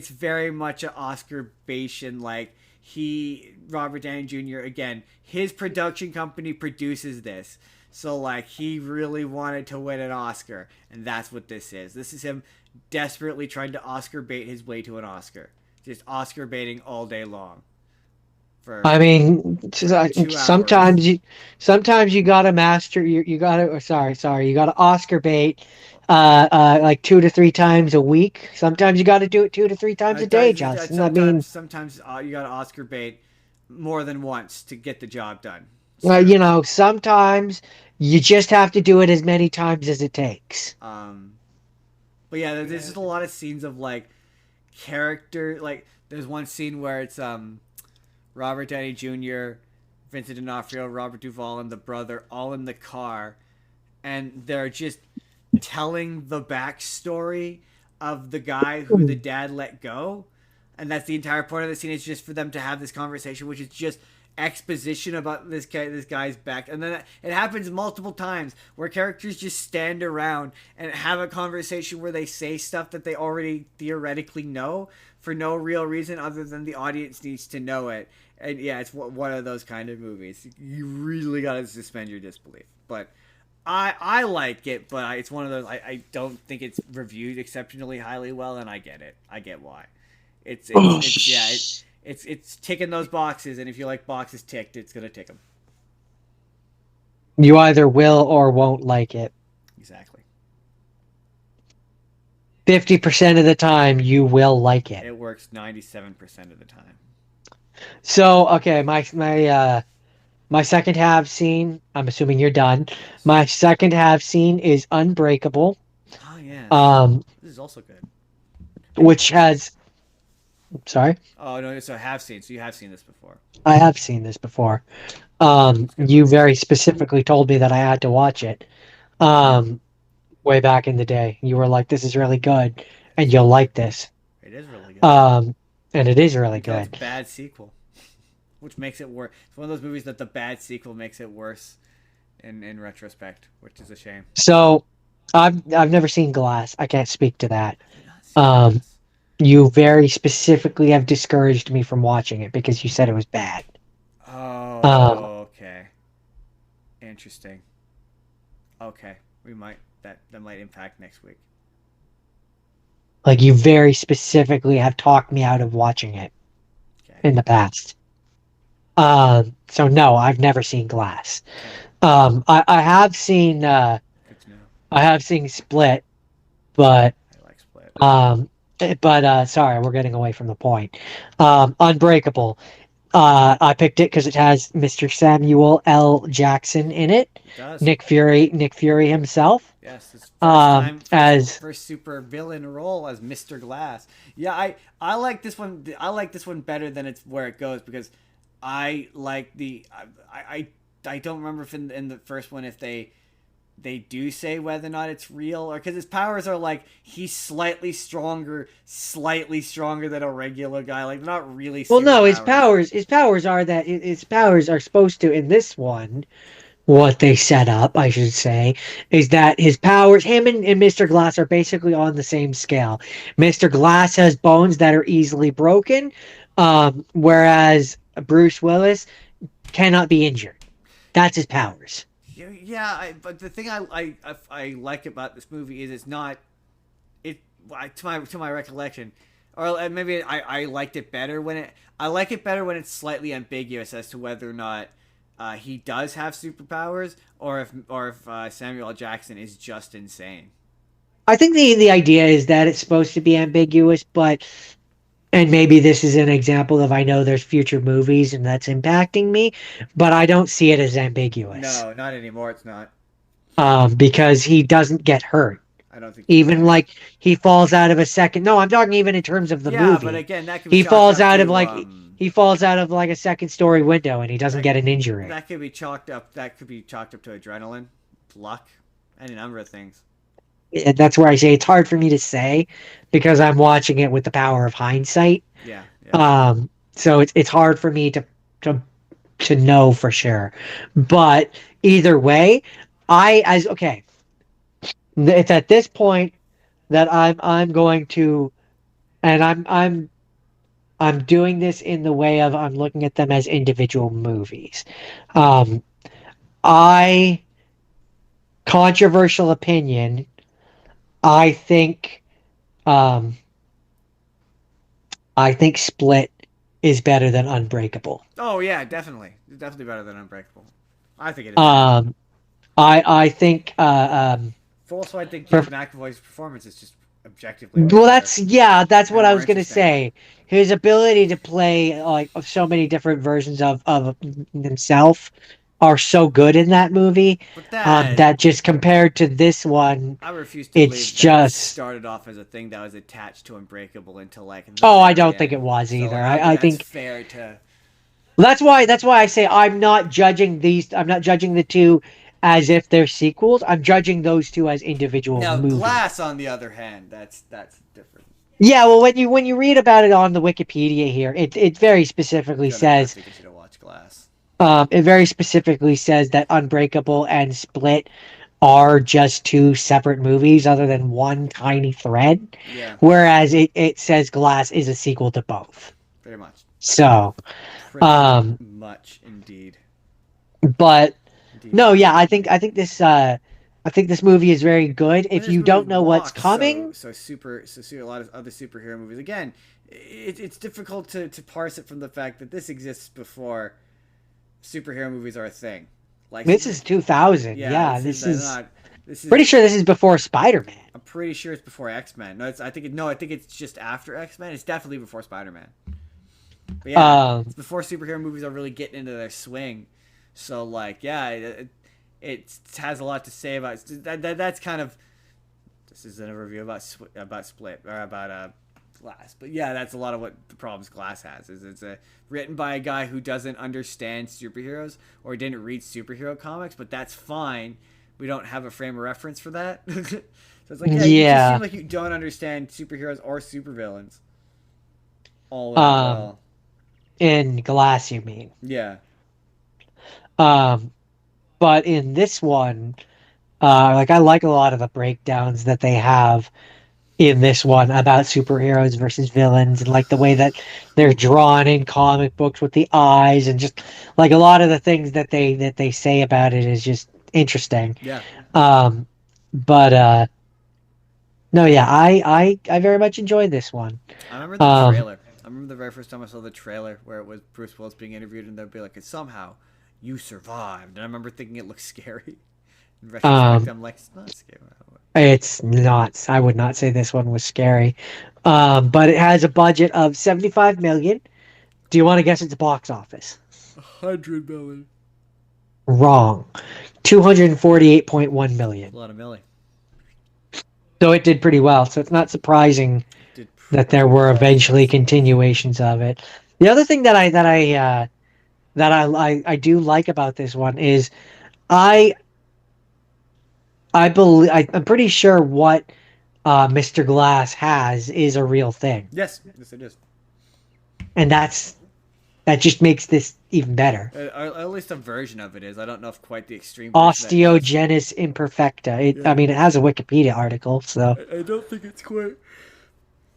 very much an Oscar Bation. Like Robert Downey Jr. again, his production company produces this. So like he really wanted to win an Oscar, and that's what this is. This is him desperately trying to Oscar bait his way to an Oscar. Just Oscar baiting all day long I for mean, 2 hours. sometimes you gotta master. You gotta. Or sorry. You gotta Oscar bait, like 2 to 3 times a week. Sometimes you gotta do it 2 to 3 times a day, Justin. I mean, Sometimes you got to Oscar bait more than once to get the job done. It's well, true. sometimes you just have to do it as many times as it takes. Um, but yeah, there's just a lot of scenes of like character. Like there's one scene where it's Robert Downey Jr., Vincent D'Onofrio, Robert Duvall, and the brother all in the car, and they're just telling the backstory of the guy who the dad let go, and that's the entire point of the scene. Is just for them to have this conversation, which is just exposition about this guy's back, and then it happens multiple times where characters just stand around and have a conversation where they say stuff that they already theoretically know for no real reason other than the audience needs to know it. And yeah, it's one of those kind of movies. You really gotta suspend your disbelief, but I like it, but it's one of those I don't think it's reviewed exceptionally highly well, and I get it. I get why. It's yeah, it's ticking those boxes, and if you like boxes ticked, it's gonna tick them. You either will or won't like it. Exactly. 50% of the time, you will like it. It works 97% of the time. So, okay, my second half scene. I'm assuming you're done. Yes. My second half scene is Unbreakable, Oh yes, um, this is also good. which has. Sorry, Oh no, so I have seen. So you have seen this before. I have seen this before. It's a good You movie. very specifically told me that I had to watch it. Um, way back in the day, you were like, "This is really good, and Yes, you'll like this." it is really good. Um, and it is really Until it's a good. bad sequel, which makes it worse. It's one of those movies that the bad sequel makes it worse in retrospect, which is a shame. So, I've never seen Glass. I can't speak to that. Have you not seen Um, Glass? you very specifically have discouraged me from watching it because you said it was bad. Um, Oh, okay. Interesting. Okay, we might that might impact next week. Like you very specifically have talked me out of watching it Okay. in the past. So no, I've never seen Glass. Okay. I have seen Good to know. I have seen Split, but I like Split. um, sorry, we're getting away from the point. Unbreakable. I picked it because it has Mr. Samuel L. Jackson in it. It does. Nick Fury himself. Yes, his first time, As first super villain role as Mr. Glass. Yeah, I like this one. I like this one better than it's where it goes because I like the I don't remember if in the first one if they do say whether or not it's real or because his powers are like he's slightly stronger than a regular guy. Like they're not really well, no, superpowers. his powers are that his powers are supposed to in this one. What they set up, I should say, is that his powers, him and Mr. Glass are basically on the same scale. Mr. Glass has bones that are easily broken, whereas Bruce Willis cannot be injured. That's his powers. Yeah, but the thing I like about this movie is it's not it to my recollection, or maybe I liked it better when it I like it better when it's slightly ambiguous as to whether or not he does have superpowers or if Samuel L. Jackson is just insane. I think the idea is that it's supposed to be ambiguous, but and maybe this is an example of I know there's future movies and that's impacting me, but I don't see it as ambiguous. No, not anymore. It's not. Because he doesn't get hurt. I don't think. Even Yeah, like he falls out of a second. No, I'm talking even in terms of the yeah, but movie. again, that could be He chalked falls up out of to like he falls out of like a second story window and he doesn't that get an injury. that could be chalked up. That could be chalked up to adrenaline, luck, any number of things. And that's where I say it's hard for me to say because I'm watching it with the power of hindsight. Yeah, yeah. So it's hard for me to to know for sure. But either way, I as okay, it's at this point that I'm going to and I'm doing this in the way of I'm looking at them as individual movies. Um, I controversial opinion. I think um, I think Split is better than Unbreakable. Oh yeah, definitely, definitely better than Unbreakable. I think it is too. Um, I think Also, I think for James McAvoy's performance is just objectively way well, better that's and what I more was gonna interesting. say. His ability to play like so many different versions of himself are so good in that movie. But that That just compared to this one, I refuse to it's believe that just started off as a thing that was attached to Unbreakable until like the oh, I very don't think it end. was So either. like, I don't think I that's think fair to. that's why I say I'm not judging these. I'm not judging the two as if they're sequels. I'm judging those two as individual Now, movies. Glass, on the other hand, that's different. Yeah, well, when you read about it on the Wikipedia here, it very specifically Gonna have says to get you to watch Glass. it very specifically says that Unbreakable and Split are just two separate movies other than one tiny thread, Yeah, whereas it says Glass is a sequel to both. very much, So, pretty um, much indeed, but indeed, no, indeed. yeah, I think this movie is very good. When If this you movie don't know what's walks coming, a lot of other superhero movies. Again, it's difficult to parse it from the fact that this exists before superhero movies are a thing. Like this is 2000. yeah, Yeah, this is this is not. This is pretty sure this is before Spider-Man. I'm pretty sure it's before X Men. No, I think it's just after X Men. It's definitely before Spider Man. But yeah, it's Um, before superhero movies are really getting into their swing. So like, yeah, it has a lot to say about that's kind of. This isn't a review about Split or about Glass, but yeah, that's a lot of what the problems Glass has. Is it's written by a guy who doesn't understand superheroes or didn't read superhero comics, but that's fine. We don't have a frame of reference for that. So it's like, yeah, you just seem yeah. like you don't understand superheroes or supervillains all that Um, well. in Glass, you mean? Yeah. Um, but in this one, like I like a lot of the breakdowns that they have in this one about superheroes versus villains and like the way that they're drawn in comic books with the eyes and just like a lot of the things that they say about it is just interesting. Yeah. Um, but No, yeah, I very much enjoyed this one. I remember the Um, trailer. I remember the very first time I saw the trailer where it was Bruce Willis being interviewed, and they'd be like, "Somehow you survived." And I remember thinking it looked scary. In retrospect, um, I'm like, "It's not scary." it's not. I would not say this one was scary. But it has a budget of 75 million. Do you want to guess its box office? 100 million. Wrong. 248.1 million. A lot of Millie. So it did pretty well. So it's not surprising Did that there pretty were well for eventually itself. continuations of it. The other thing that I do like about this one is I I'm pretty sure what Mr. Glass has is a real thing, Yes, yes, it is. and that just makes this even better. Or at least a version of it is. I don't know if quite the extreme version that he has. Osteogenesis imperfecta. Yeah, I mean, it has a Wikipedia article, so I don't think it's quite.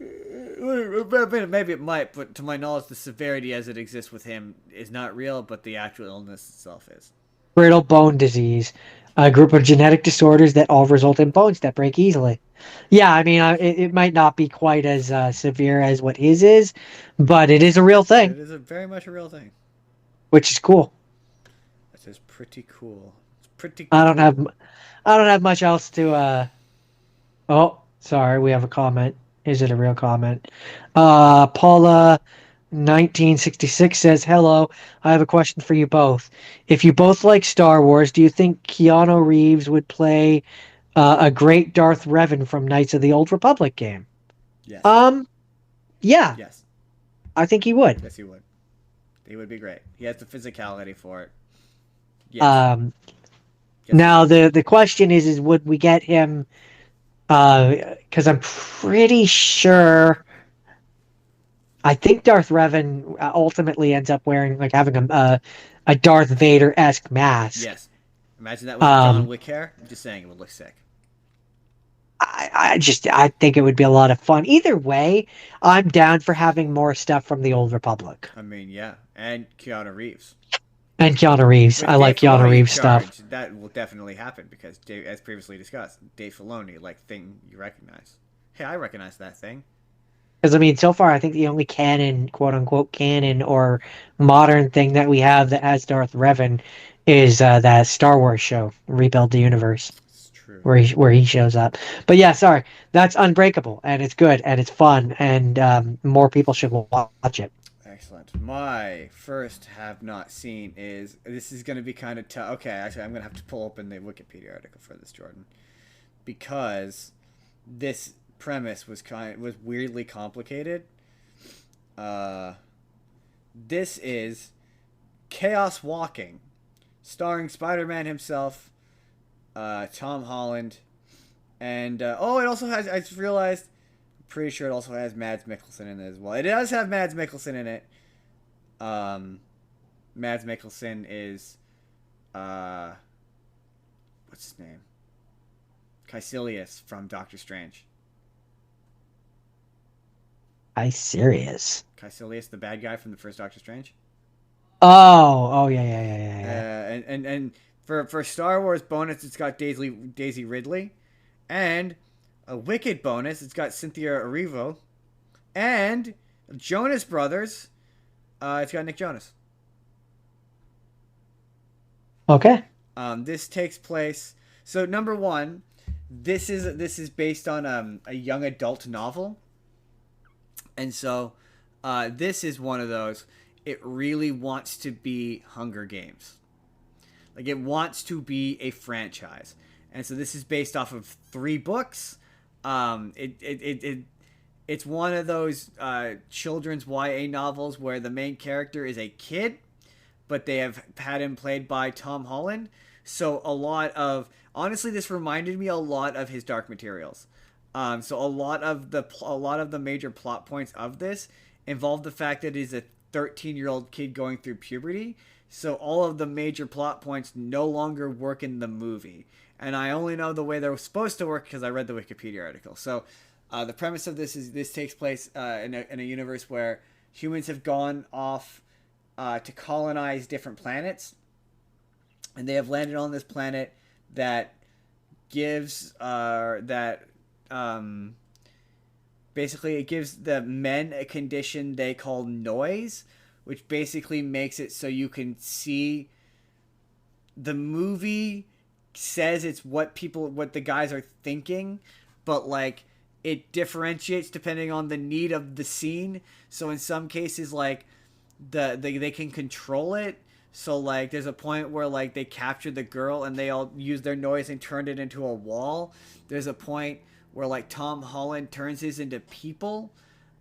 Maybe it might, but to my knowledge, the severity as it exists with him is not real, but the actual illness itself is. brittle bone disease, a group of genetic disorders that all result in bones that break easily. Yeah, I mean, it might not be quite as severe as what his is, but it is a real But thing, it is a very much a real thing. which is cool. That is pretty cool. It's pretty I don't have cool. I don't have much else to Oh, sorry, we have a comment. Is it a real comment? Paula 1966 says, "Hello, I have a question for you both. If you both like Star Wars, do you think Keanu Reeves would play a great Darth Revan from Knights of the Old Republic game?" Yes. Um, yeah, Yes. I think he would. Yes, he would. He would be great. He has the physicality for it. Yes. Um, Yes, he now would. the question is would we get him because I'm pretty sure I think Darth Revan ultimately ends up wearing like having a Darth Vader esque mask. Yes. Imagine that with John Um, Wick hair. I'm just saying it would look sick. I think it would be a lot of fun. Either way, I'm down for having more stuff from the Old Republic I mean, yeah. And Keanu Reeves. and Keanu Reeves. I With Dave like Keanu Filoni in Reeves stuff charge, that will definitely happen because, Dave, as previously discussed, Dave Filoni, like, thing you recognize. Hey, I recognize that thing. because I mean, so far I think the only canon, quote unquote canon or modern thing that we have that has Darth Revan is that Star Wars show, Rebuild the Universe, It's true. where he shows up. But yeah, sorry, that's Unbreakable, and it's good and it's fun, and more people should watch it. Excellent. My first have not seen is this is going to be kind of tough. Okay, actually, I'm going to have to pull open the Wikipedia article for this, Jordan, because this premise was weirdly complicated. Uh, this is Chaos Walking, starring Spider-Man himself, Tom Holland, and oh, it also has. I just realized. Pretty sure it also has Mads Mikkelsen in it as well. It does have Mads Mikkelsen in it. Mads Mikkelsen is, uh, what's his name? Caecilius from Doctor Strange. I serious. Caecilius, the bad guy from the first Doctor Strange. Oh, yeah, yeah, yeah, yeah, yeah. And for Star Wars bonus, it's got Daisy Ridley, and a Wicked bonus, it's got Cynthia Erivo, and Jonas Brothers. It's got Nick Jonas. Okay. This takes place. So number one, this is based on a young adult novel, and so this is one of those. It really wants to be Hunger Games. Like it wants to be a franchise, and so this is based off of 3 books. It's one of those children's YA novels where the main character is a kid, but they have had him played by Tom Holland. So a lot of honestly, this reminded me a lot of his Dark Materials. So a lot of the major plot points of this involve the fact that he's a 13-year-old kid going through puberty. So all of the major plot points no longer work in the movie, and I only know the way they're supposed to work because I read the Wikipedia article. So the premise of this is this takes place in a universe where humans have gone off to colonize different planets, and they have landed on this planet that gives that basically it gives the men a condition they call noise, which basically makes it so you can see the movie says it's what the guys are thinking, but like it differentiates depending on the need of the scene. So in some cases, like they can control it. So like there's a point where like they captured the girl and they all used their noise and turned it into a wall. There's a point where like Tom Holland turns his into people.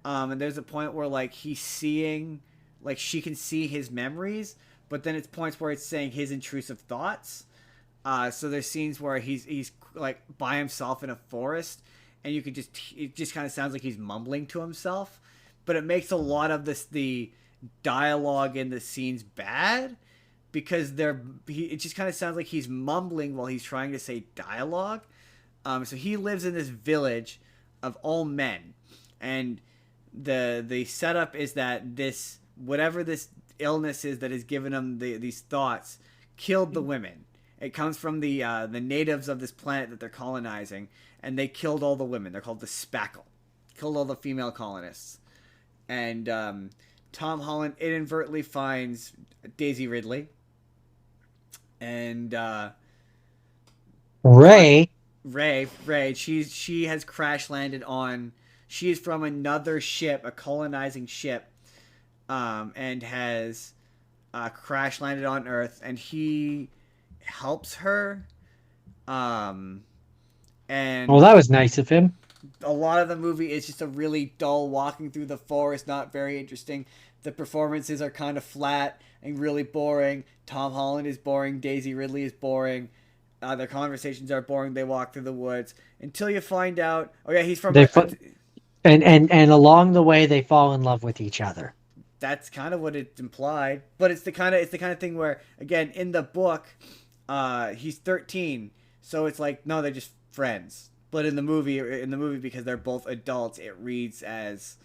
And there's a point where like he's seeing, like she can see his memories, but then it's points where it's saying his intrusive thoughts. So there's scenes where he's like by himself in a forest, and you could just it just kind of sounds like he's mumbling to himself, but it makes a lot of the dialogue in the scenes bad because it just kind of sounds like he's mumbling while he's trying to say dialogue. So he lives in this village of all men, and the setup is that this whatever this illness is that has given him these thoughts killed the women. It comes from the natives of this planet that they're colonizing, and they killed all the women. They're called the Spackle. Killed all the female colonists. And Tom Holland inadvertently finds Daisy Ridley. And Ray. She has crash landed on. She is from another ship, a colonizing ship, and has crash landed on Earth, and he helps her. And Well, that was nice of him. a lot of the movie is just a really dull walking through the forest, not very interesting. The performances are kind of flat and really boring. Tom Holland is boring. Daisy Ridley is boring. Their conversations are boring. They walk through the woods until you find out. Oh yeah, he's from. And along the way, they fall in love with each other. That's kind of what it implied, but it's the kind of thing where, again, in the book, he's 13, so it's like no, they're just friends. But in the movie, because they're both adults, it reads as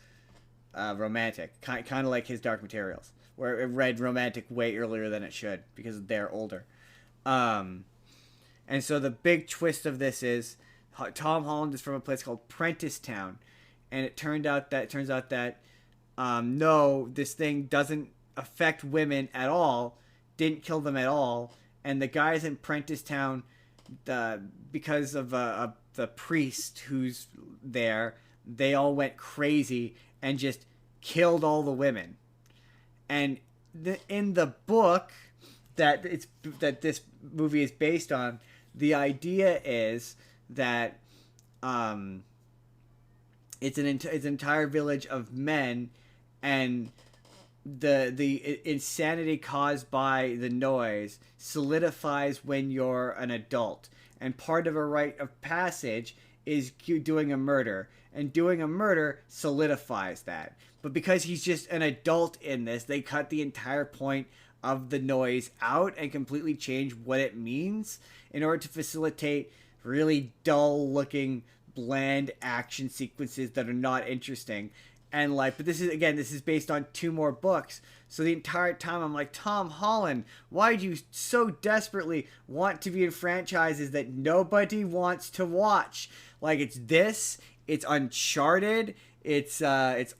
romantic, kind of like his Dark Materials, where it read romantic way earlier than it should because they're older. And so the big twist of this is Tom Holland is from a place called Prentice Town, and it turns out that no, this thing doesn't affect women at all, didn't kill them at all, and the guys in Prentice Town, because of the priest who's there, they all went crazy and just killed all the women. And in the book that this movie is based on, the idea is that it's an entire village of men, and the insanity caused by the noise solidifies when you're an adult, and part of a rite of passage is doing a murder, and doing a murder solidifies that. But because he's just an adult in this, they cut the entire point of the noise out and completely change what it means in order to facilitate really dull looking bland action sequences that are not interesting. And like, but this is based on 2 more books, so the entire time I'm like, Tom Holland, why do you so desperately want to be in franchises that nobody wants to watch? Like, it's Uncharted, it's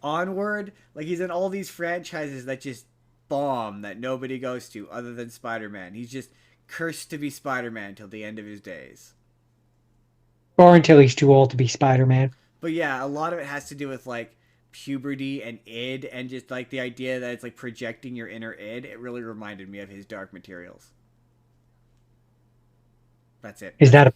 Onward. Like, he's in all these franchises that just bomb, that nobody goes to other than Spider-Man. He's just cursed to be Spider-Man till the end of his days, or until he's too old to be Spider-Man. But yeah, a lot of it has to do with like puberty and id, and just like the idea that it's like projecting your inner id. It really reminded me of his Dark Materials. That's it. Is that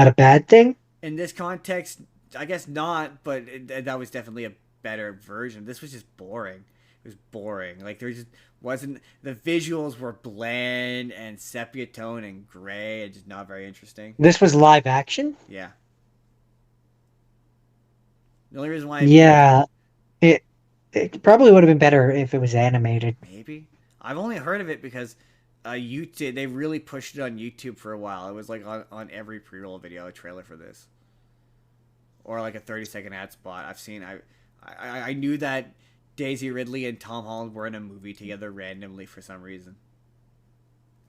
a bad thing? In this context, I guess not, but that was definitely a better version. This was just boring. It was boring. Like, there just wasn't, the visuals were bland and sepia tone and gray and just not very interesting. This was live action? Yeah. The only reason why it probably would have been better if it was animated. Maybe. I've only heard of it because YouTube, they really pushed it on YouTube for a while. It was like on every pre-roll video, a trailer for this, or like a 30-second ad spot. I've seen. I knew that Daisy Ridley and Tom Holland were in a movie together randomly for some reason.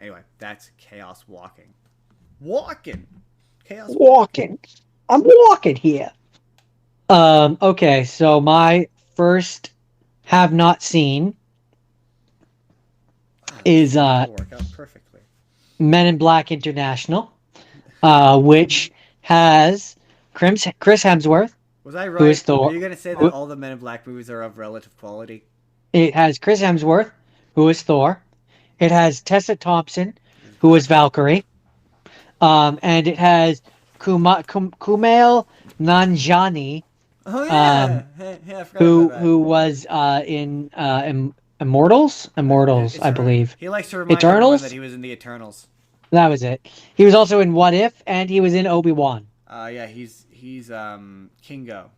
Anyway, that's Chaos Walking. Chaos Walking. I'm walking here. Okay, so my first have not seen Ah, this is will work out perfectly. Men in Black International, which has Chris Hemsworth, Was I who is right? Are Thor. you gonna say that Who, all the Men in Black movies are of relative quality? it has Chris Hemsworth, who is Thor. It has Tessa Thompson, Is who is Valkyrie? Valkyrie. And it has Kumail Nanjiani, Oh yeah, um, hey, I forgot about that. who was in Immortals, Immortals, I It's believe, he likes to remind everyone that Eternals. he was in the Eternals. That was it. He was also in What If, and he was in Obi-Wan, Yeah, he's Kingo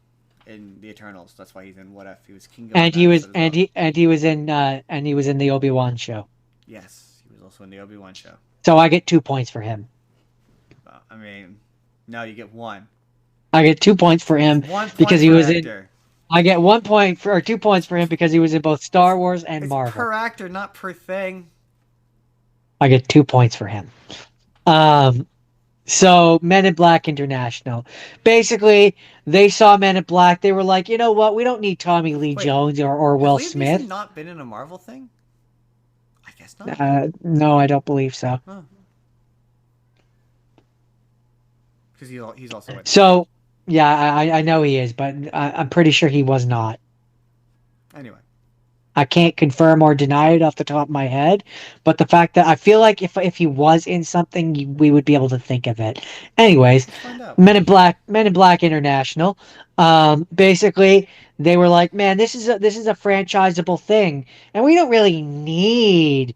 in the Eternals. That's why he's in What If. He was Kingo in and that he was episode as and well. he was in the Obi-Wan show. Yes, he was also in the Obi-Wan show. So I get 2 points for him. I mean, no, you get one. I get 2 points for It's him one because point he per was in. actor. I get 1 point for or 2 points for him because he was in both It's Star Wars and it's Marvel. per actor, not per thing. I get 2 points for him. Um, So, Men in Black International. Basically, they saw Men in Black. They were like, you know what? We don't need Tommy Lee Wait, Jones or have Will Liam Neeson Smith. not been in a Marvel thing? I guess not. No, I don't believe so. Huh? Because he's also in it. So, yeah, I know he is, but I'm pretty sure he was not. Anyway, I can't confirm or deny it off the top of my head, but the fact that I feel like if he was in something, we would be able to think of it. Anyways, let's find out. Men in Black International. Basically, they were like, man, this is a franchisable thing, and we don't really need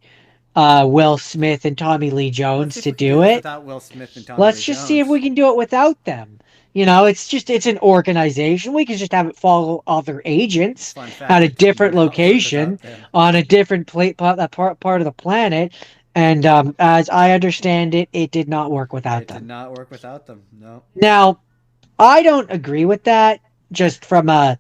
Will Smith and Tommy Lee Let's see Jones if to we can do do this it. without Will Smith and Tommy Lee Let's just see if Jones. we can do it without them. It's an organization. We can just have it follow other agents Fun at fact: a it didn't different work location without them. on a different part of the planet. And as I understand it, it did not work without It did them. not work without them. No. Now, I don't agree with that, just from a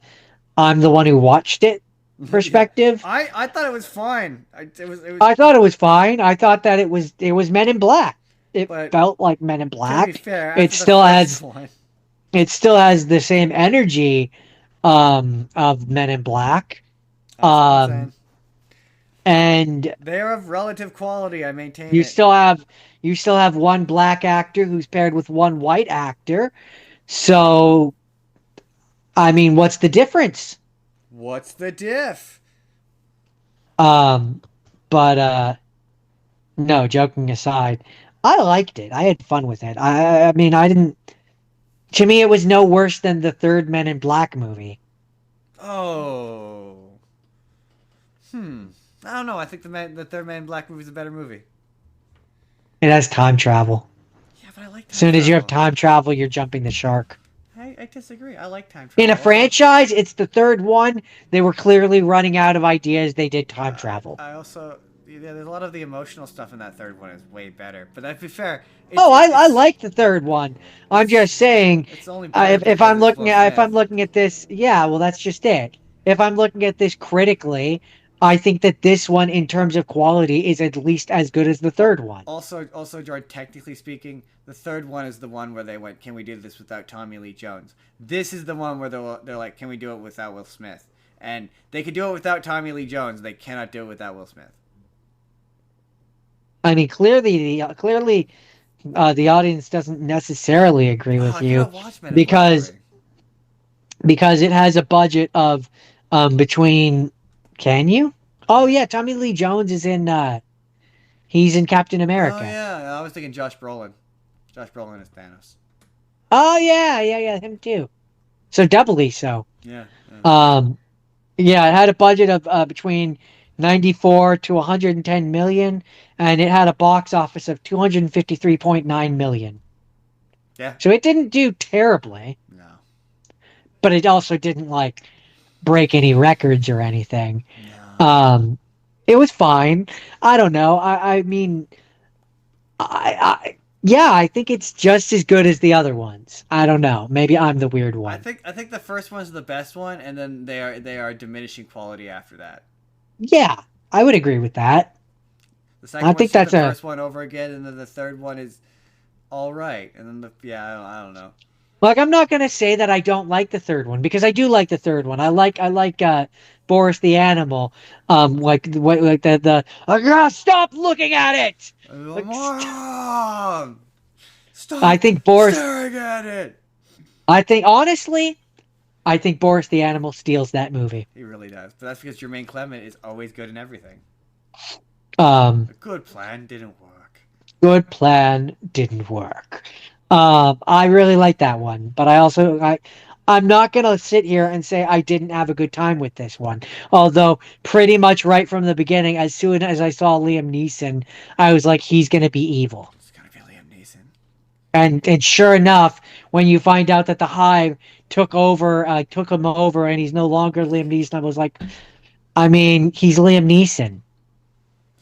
I'm the one who watched it Yeah, perspective. I thought it was fine. It was, I thought it was fine. I thought that it was Men in Black. It but felt like Men in to be Black. fair, It after the still first has one, it still has the same energy of Men in Black. that's what I'm Um saying. and They are of relative quality. I maintain you it. still have you still have one black actor who's paired with one white actor. So I mean, what's the difference? What's the diff? Um but no, joking aside, I liked it. I had fun with it. I mean, I didn't to me it was no worse than the third Men in Black movie. Oh, hmm. I don't know. I think the third Man in Black movie is a better movie. It has time travel. Yeah, but I like As time soon as you have travel. time travel, you're jumping the shark. I disagree. I like time In a travel. Also, franchise, it's the third one. They were clearly running out of ideas. They did time travel. I also yeah, there's a lot of the emotional stuff in that third one is way better. But to be fair, Oh, I like the third one. I'm it's just saying, it's only better if because it's Will I'm Smith. looking at this, yeah, well, that's just it. If I'm looking at this critically, I think that this one, in terms of quality, is at least as good as the third one. Also, George, technically speaking, the third one is the one where they went, "Can we do this without Tommy Lee Jones?" This is the one where they're like, "Can we do it without Will Smith?" And they could do it without Tommy Lee Jones. They cannot do it without Will Smith. I mean, the audience doesn't necessarily agree Oh, with I you cannot watch Men in Black because already. it has a budget of between can you? Oh yeah, Tommy Lee Jones is in he's in Captain Oh America. yeah, I was thinking Josh Brolin. Josh Brolin is Thanos. Oh yeah, him too. So doubly so. Yeah, yeah. Um yeah, it had a budget of between 94 to 110 million and it had a box office of 253.9 million. Yeah. So it didn't do terribly, No. but it also didn't like break any records or anything. No. Um, it was fine. I don't know. I mean, yeah, I think it's just as good as the other ones. I don't know. Maybe I'm the weird one. I think the first one's the best one, and then they are diminishing quality after that. Yeah, I would agree with that. The I second one's think just the that's a first one over again, and then the third one is all right, and then I don't know. Like, I'm not gonna say that I don't like the third one because I do like the third one. I like Boris the animal. Like the stop looking at it. Like, Mom, I stop think Boris. staring at it. I think honestly, I think Boris the animal steals that movie. He really does, but that's because Jermaine Clement is always good in everything. Um, A good plan didn't work. Good plan didn't work. I really like that one, but I'm not gonna sit here and say I didn't have a good time with this one. Although pretty much right from the beginning, as soon as I saw Liam Neeson, I was like, he's gonna be evil. It's gonna be Liam Neeson. And sure enough, when you find out that the Hive took him over, and he's no longer Liam Neeson, I was like, I mean, he's Liam Neeson.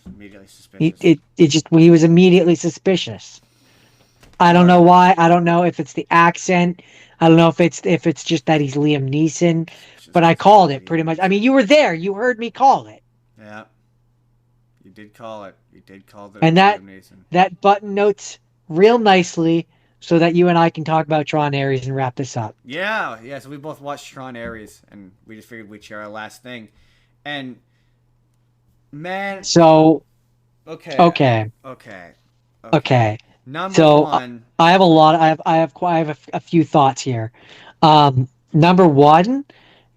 Immediately suspicious. He was immediately suspicious. I don't Or know why. I don't know if it's the accent. I don't know if it's just that he's Liam Neeson, just but I 'cause he's called it pretty Liam much. I Neeson. mean, you were there. You heard me call it. Yeah, you did call it. You did call it And Liam Neeson. that button notes real nicely so that you and I can talk about Tron Ares and wrap this up. Yeah, yeah. So we both watched Tron Ares, and we just figured we'd share our last thing. And man, So, okay, okay. okay, okay. Okay. Number So one, I have a lot. I have a few thoughts here. Number one,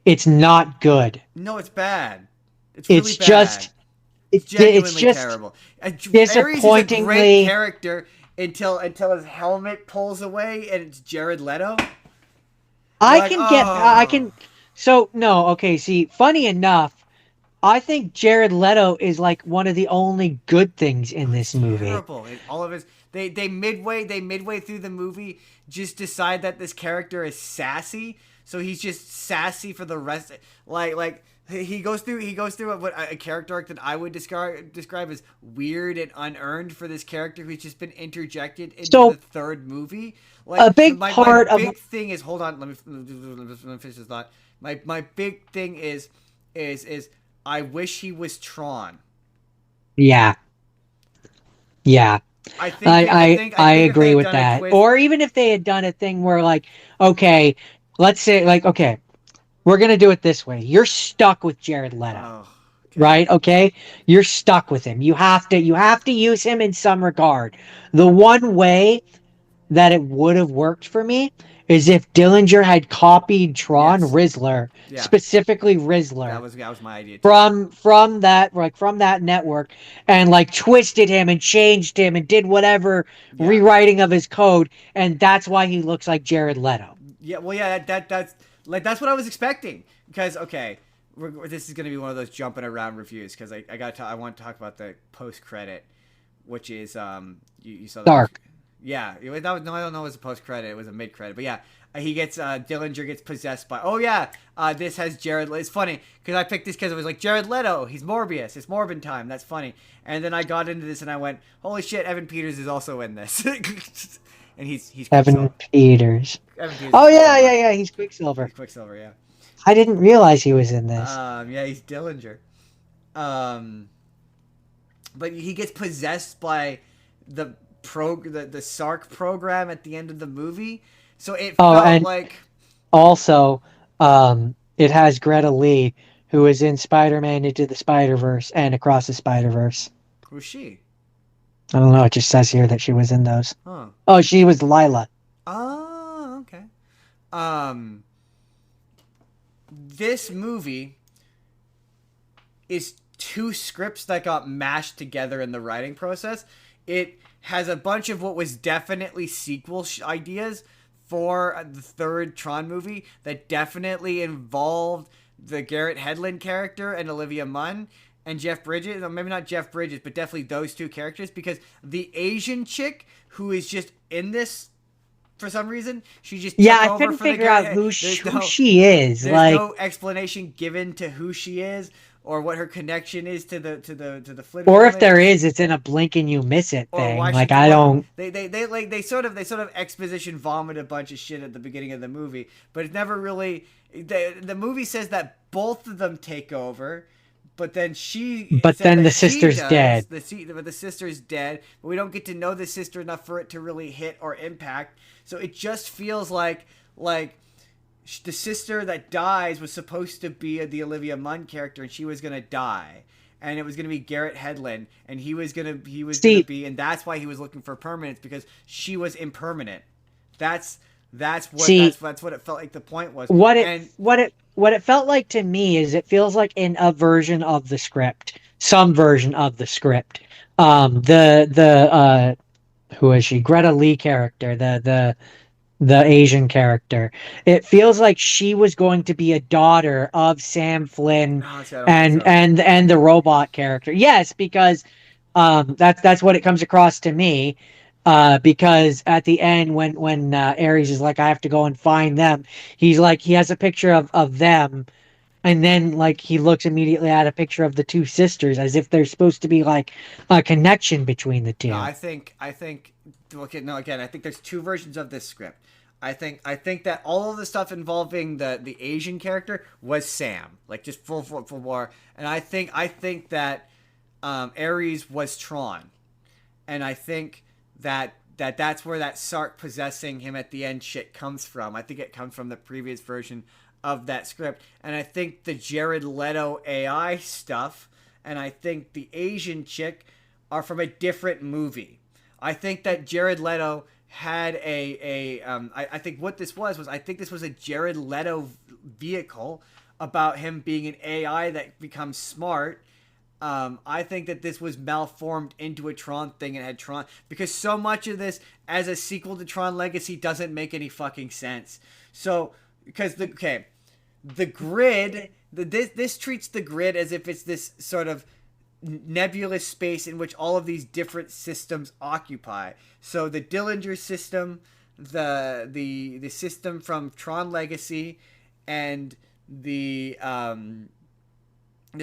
it's not good. no, it's bad. It's really It's bad. just It's it's genuinely just terrible. Ares is a great disappointingly. character until his helmet pulls away and it's Jared Leto. You're I like, can get. I oh, can. So no. Okay. See, funny enough, I think Jared Leto is like one of the only good things in it's this movie. terrible. All of his they midway through the movie just decide that this character is sassy, so he's just sassy for the rest. Like he goes through what a character arc that I would describe as weird and unearned for this character who's just been interjected into the So third movie. a Like big my part of big thing is, hold on, let me finish this thought. My big thing is I wish he was Tron. yeah, yeah. I think I I think if they agree had with done a that. twist, Or even if they had done a thing where like, okay, let's say like, okay, we're gonna do it this way. You're stuck with Jared Leto, oh, okay, right? Okay, you're stuck with him. You have to use him in some regard. The one way that it would have worked for me is if Dillinger had copied Tron yes, Rizzler, yeah, specifically that Rizzler, was that was my idea too. from that network, and like twisted him and changed him and did whatever Yeah, rewriting of his code, and that's why he looks like Jared Leto. yeah, well, yeah, that's what I was expecting because okay, this is gonna be one of those jumping around reviews because I want to talk about the post credit, which is you saw that. Dark. Yeah, no, I don't know. It was a post credit. It was a mid credit. But yeah, he gets Dillinger gets possessed by. Oh yeah, this has Jared. It's funny because I picked this because it was like Jared Leto. He's Morbius. It's Morbin time. That's funny. And then I got into this and I went, holy shit, Evan Peters is also in this, and he's Evan Quicksilver. Peters. Evan Peters Oh is yeah, Quicksilver. yeah, yeah. He's Quicksilver. He's Quicksilver. Yeah. I didn't realize he was in this. Yeah, he's Dillinger. Um, but he gets possessed by the the Sark program at the end of the movie. So it Oh, felt and like also, it has Greta Lee, who is in Spider-Man Into the Spider-Verse and Across the Spider-Verse. who's she? I don't know. It just says here that she was in those. Huh. Oh, she was Lila. Oh, okay. Um, this movie is two scripts that got mashed together in the writing process. It has a bunch of what was definitely sequel ideas for the third Tron movie that definitely involved the Garrett Hedlund character and Olivia Munn and Jeff Bridges. Or maybe not Jeff Bridges, but definitely those two characters because the Asian chick who is just in this for some reason, she just Yeah, took I over couldn't for the figure out guy. who she is. There's Like, no explanation given to who she is or what her connection is to the Flynn or if family, there is, it's in a blink and you miss it or thing. why she Like, I well, don't. they sort of exposition vomit a bunch of shit at the beginning of the movie, but it's never really. The movie says that both of them take over, but then she But said then that the she sister's does. dead. But the sister's dead, but we don't get to know the sister enough for it to really hit or impact. So it just feels like the sister that dies was supposed to be the Olivia Munn character, and she was gonna die, and it was gonna be Garrett Hedlund, and he was gonna See, be, and that's why he was looking for permanence, because she was impermanent. That's that's what see, that's what it felt like the point was, what it and what it what it felt like to me is it feels like in a version of the script, some version of the script. The who is she? Greta Lee character, the Asian character. It feels like she was going to be a daughter of Sam Flynn honestly, I don't think and so. and the robot character. Yes, because that's what it comes across to me. Because at the end, when Ares is like, I have to go and find them, he's like, he has a picture of them, and then like he looks immediately at a picture of the two sisters, as if there's supposed to be like a connection between the No, two. I think okay, no, again, I think there's two versions of this script. I think that all of the stuff involving the Asian character was Sam, like just full war, and I think that Ares was Tron, and I think that's where that Sark possessing him at the end shit comes from. I think it comes from the previous version of that script, and I think the Jared Leto AI stuff, and I think the Asian chick are from a different movie. I think that Jared Leto had I think what this was I think this was a Jared Leto vehicle about him being an AI that becomes smart. I think that this was malformed into a Tron thing and had Tron, because so much of this as a sequel to Tron Legacy doesn't make any fucking sense. So because the grid, this treats the grid as if it's this sort of nebulous space in which all of these different systems occupy. So the Dillinger system, the system from Tron Legacy, and the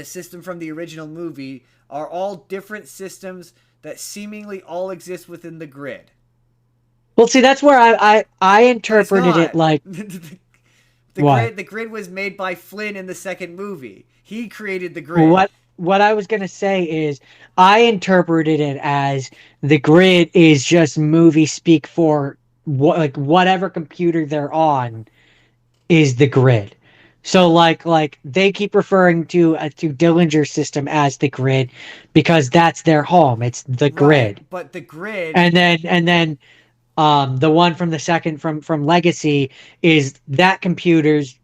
system from the original movie are all different systems that seemingly all exist within the grid. Well, see, that's where I But it's interpreted it not. like the what? grid the grid was made by Flynn in the second movie. He created the grid. What I was gonna say is I interpreted it as the grid is just movie speak for what, like whatever computer they're on is the grid. So like they keep referring to Dillinger system as the grid because that's their home. It's the Right, grid. but the grid. And then the one from the second from Legacy is that computer's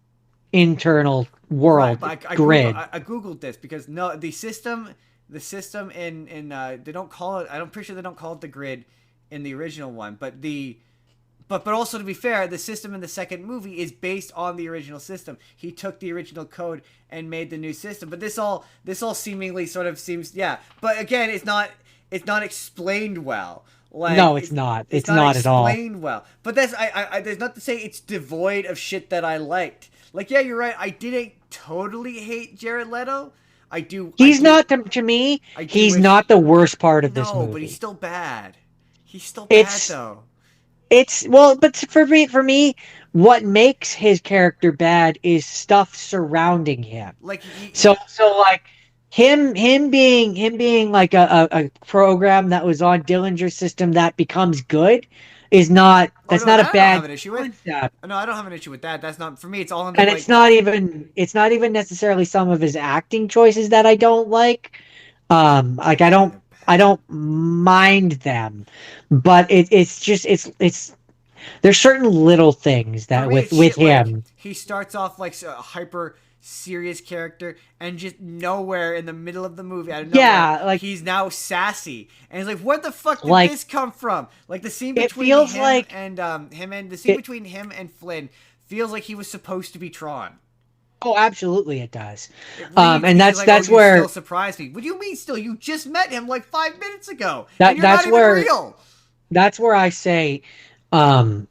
internal Right, world but grid. I googled this because no, the system in they don't call it. I'm pretty sure they don't call it the grid in the original one, but also, to be fair, the system in the second movie is based on the original system. He took the original code and made the new system. But this all seemingly sort of seems, yeah. But again, it's not explained well. Like No, it's not. it's It's not not at all. explained well. But that's I there's not to say it's devoid of shit that I liked. Like, yeah, you're right. I didn't totally hate Jared Leto. I do I He's do not to me, I do he's wish. not the worst part of this No, but he's movie. still bad. He's still bad It's though. it's well, but for me, what makes his character bad is stuff surrounding him. Like So like him being like a program that was on Dillinger's system that becomes good is not Oh that's no, not a that I don't have bad an issue with. concept. No, I don't have an issue with that. That's not for me. It's all in the And like. it's not even necessarily some of his acting choices that I don't like. Like I Yeah, don't they're bad. I don't mind them, but it's just it's there's certain little things For that me, with it's with shit. Like him. he starts off like a hyper serious character, and just nowhere in the middle of the movie, out of nowhere, Yeah, he's now sassy, and he's like, "Where the fuck did like this come from?" Like the scene it between feels like him and the scene it. between him and Flynn feels like he was supposed to be Tron. Oh, absolutely, it does. It reads, And he's that's like, "Oh, that's you still where surprise me." What do you mean still? You just met him like 5 minutes ago, and that you're not that's even where real. that's where I say, um,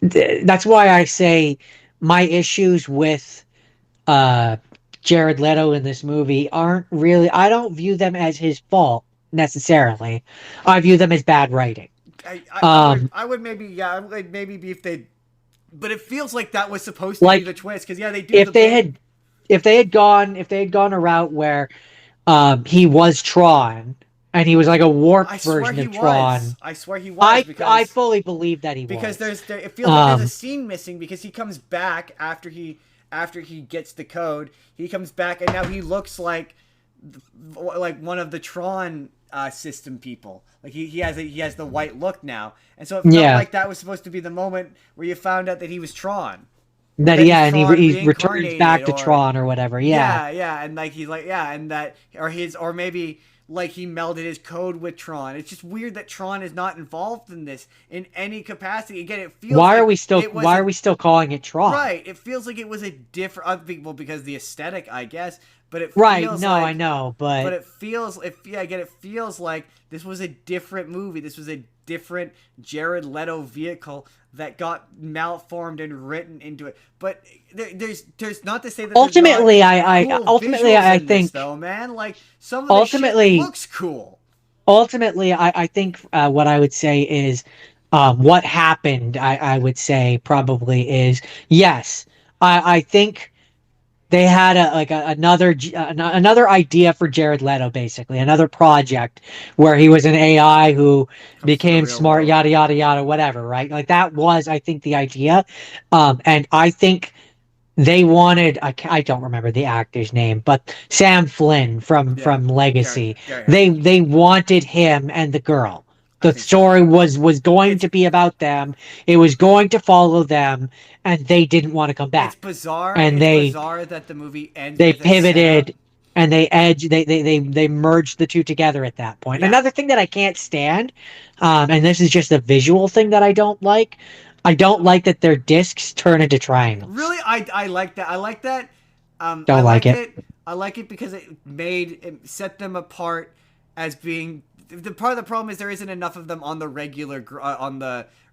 that's why I say my issues with uh Jared Leto in this movie aren't really. I don't view them as his fault necessarily. I view them as bad writing. I would Um, maybe, yeah, I would maybe be if they, but it feels like that was supposed to be like the twist, because yeah, they do if the they bit. had if they had gone a route where he was Tron and he was like a I warped swear version he of was. Tron, I swear he was I because fully believe that he was. it feels like there's a Um, scene missing because he comes back after he gets the code. He comes back and now he looks like one of the Tron system people. Like he has the white look now, and so it felt yeah, like that was supposed to be the moment where you found out that he was Tron, or that that he's yeah, and Tron he returns back reincarnated, to or Tron or whatever. Yeah. yeah, and like he's like yeah, and that or maybe like he melded his code with Tron. It's just weird that Tron is not involved in this in any capacity. Again, it feels like it was Why are a we still calling it Tron? right. It feels like it was a different well because the aesthetic, I guess, but it Right, feels no, I like know, but but it feels if yeah again it feels like this was a different movie. This was a different Jared Leto vehicle that got malformed and written into it. But there's not to say that there's not cool ultimately visuals I in this think though, man. Like some of the shit ultimately looks cool. I think what I would say is what happened, I would say probably is yes. I think they had another idea for Jared Leto, basically another project where he was an AI who Comes to the became real smart, world. yada yada yada, whatever, right? Like that was, I think, the idea, and I think they wanted I don't remember the actor's name, but Sam Flynn Yeah, from Legacy. Gary Harrison. They wanted him and the girl. I The think so. story was going It's to be about them. It was going to follow them, and they didn't want to come it's back. bizarre. And It's bizarre that the movie ends they with a setup. pivoted and they merged the two together at that point. Yeah, Another thing that I can't stand, and this is just a visual thing that I don't like. I don't like that their discs turn into triangles. really, I like that. I like that. I Don't like like it. it. I like it because it set them apart as being the part of the problem is there isn't enough of them on the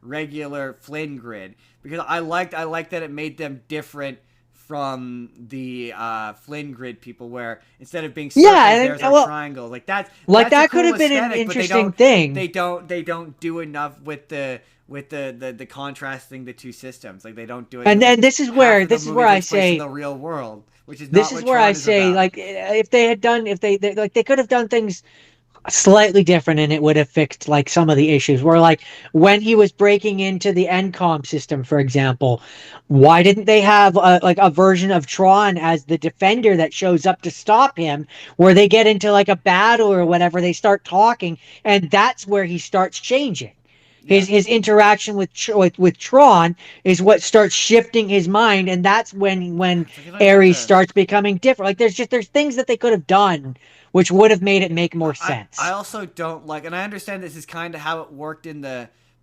regular Flynn grid because I liked that it made them different from the Flynn grid people where instead of being Yeah, circles and theirs are well, triangles like like that's a that could cool have been an aesthetic but interesting thing. they don't do enough with the contrasting the two systems. Like they don't do it And because then half of the this is movie where I takes place in say the real world, which is this not is what where I Tron is say about. like if they had done if they like they could have done things slightly different and it would have fixed like some of the issues where like when he was breaking into the NCOM system, for example, why didn't they have like a version of Tron as the defender that shows up to stop him where they get into like a battle or whatever, they start talking and that's where he starts changing. Yeah, His interaction with with Tron is what starts shifting his mind, and that's when it's like you don't even have Ares to. starts becoming different. Like there's things that they could have done which would have made it make more I sense. also don't like, and I understand this is kind of how it worked in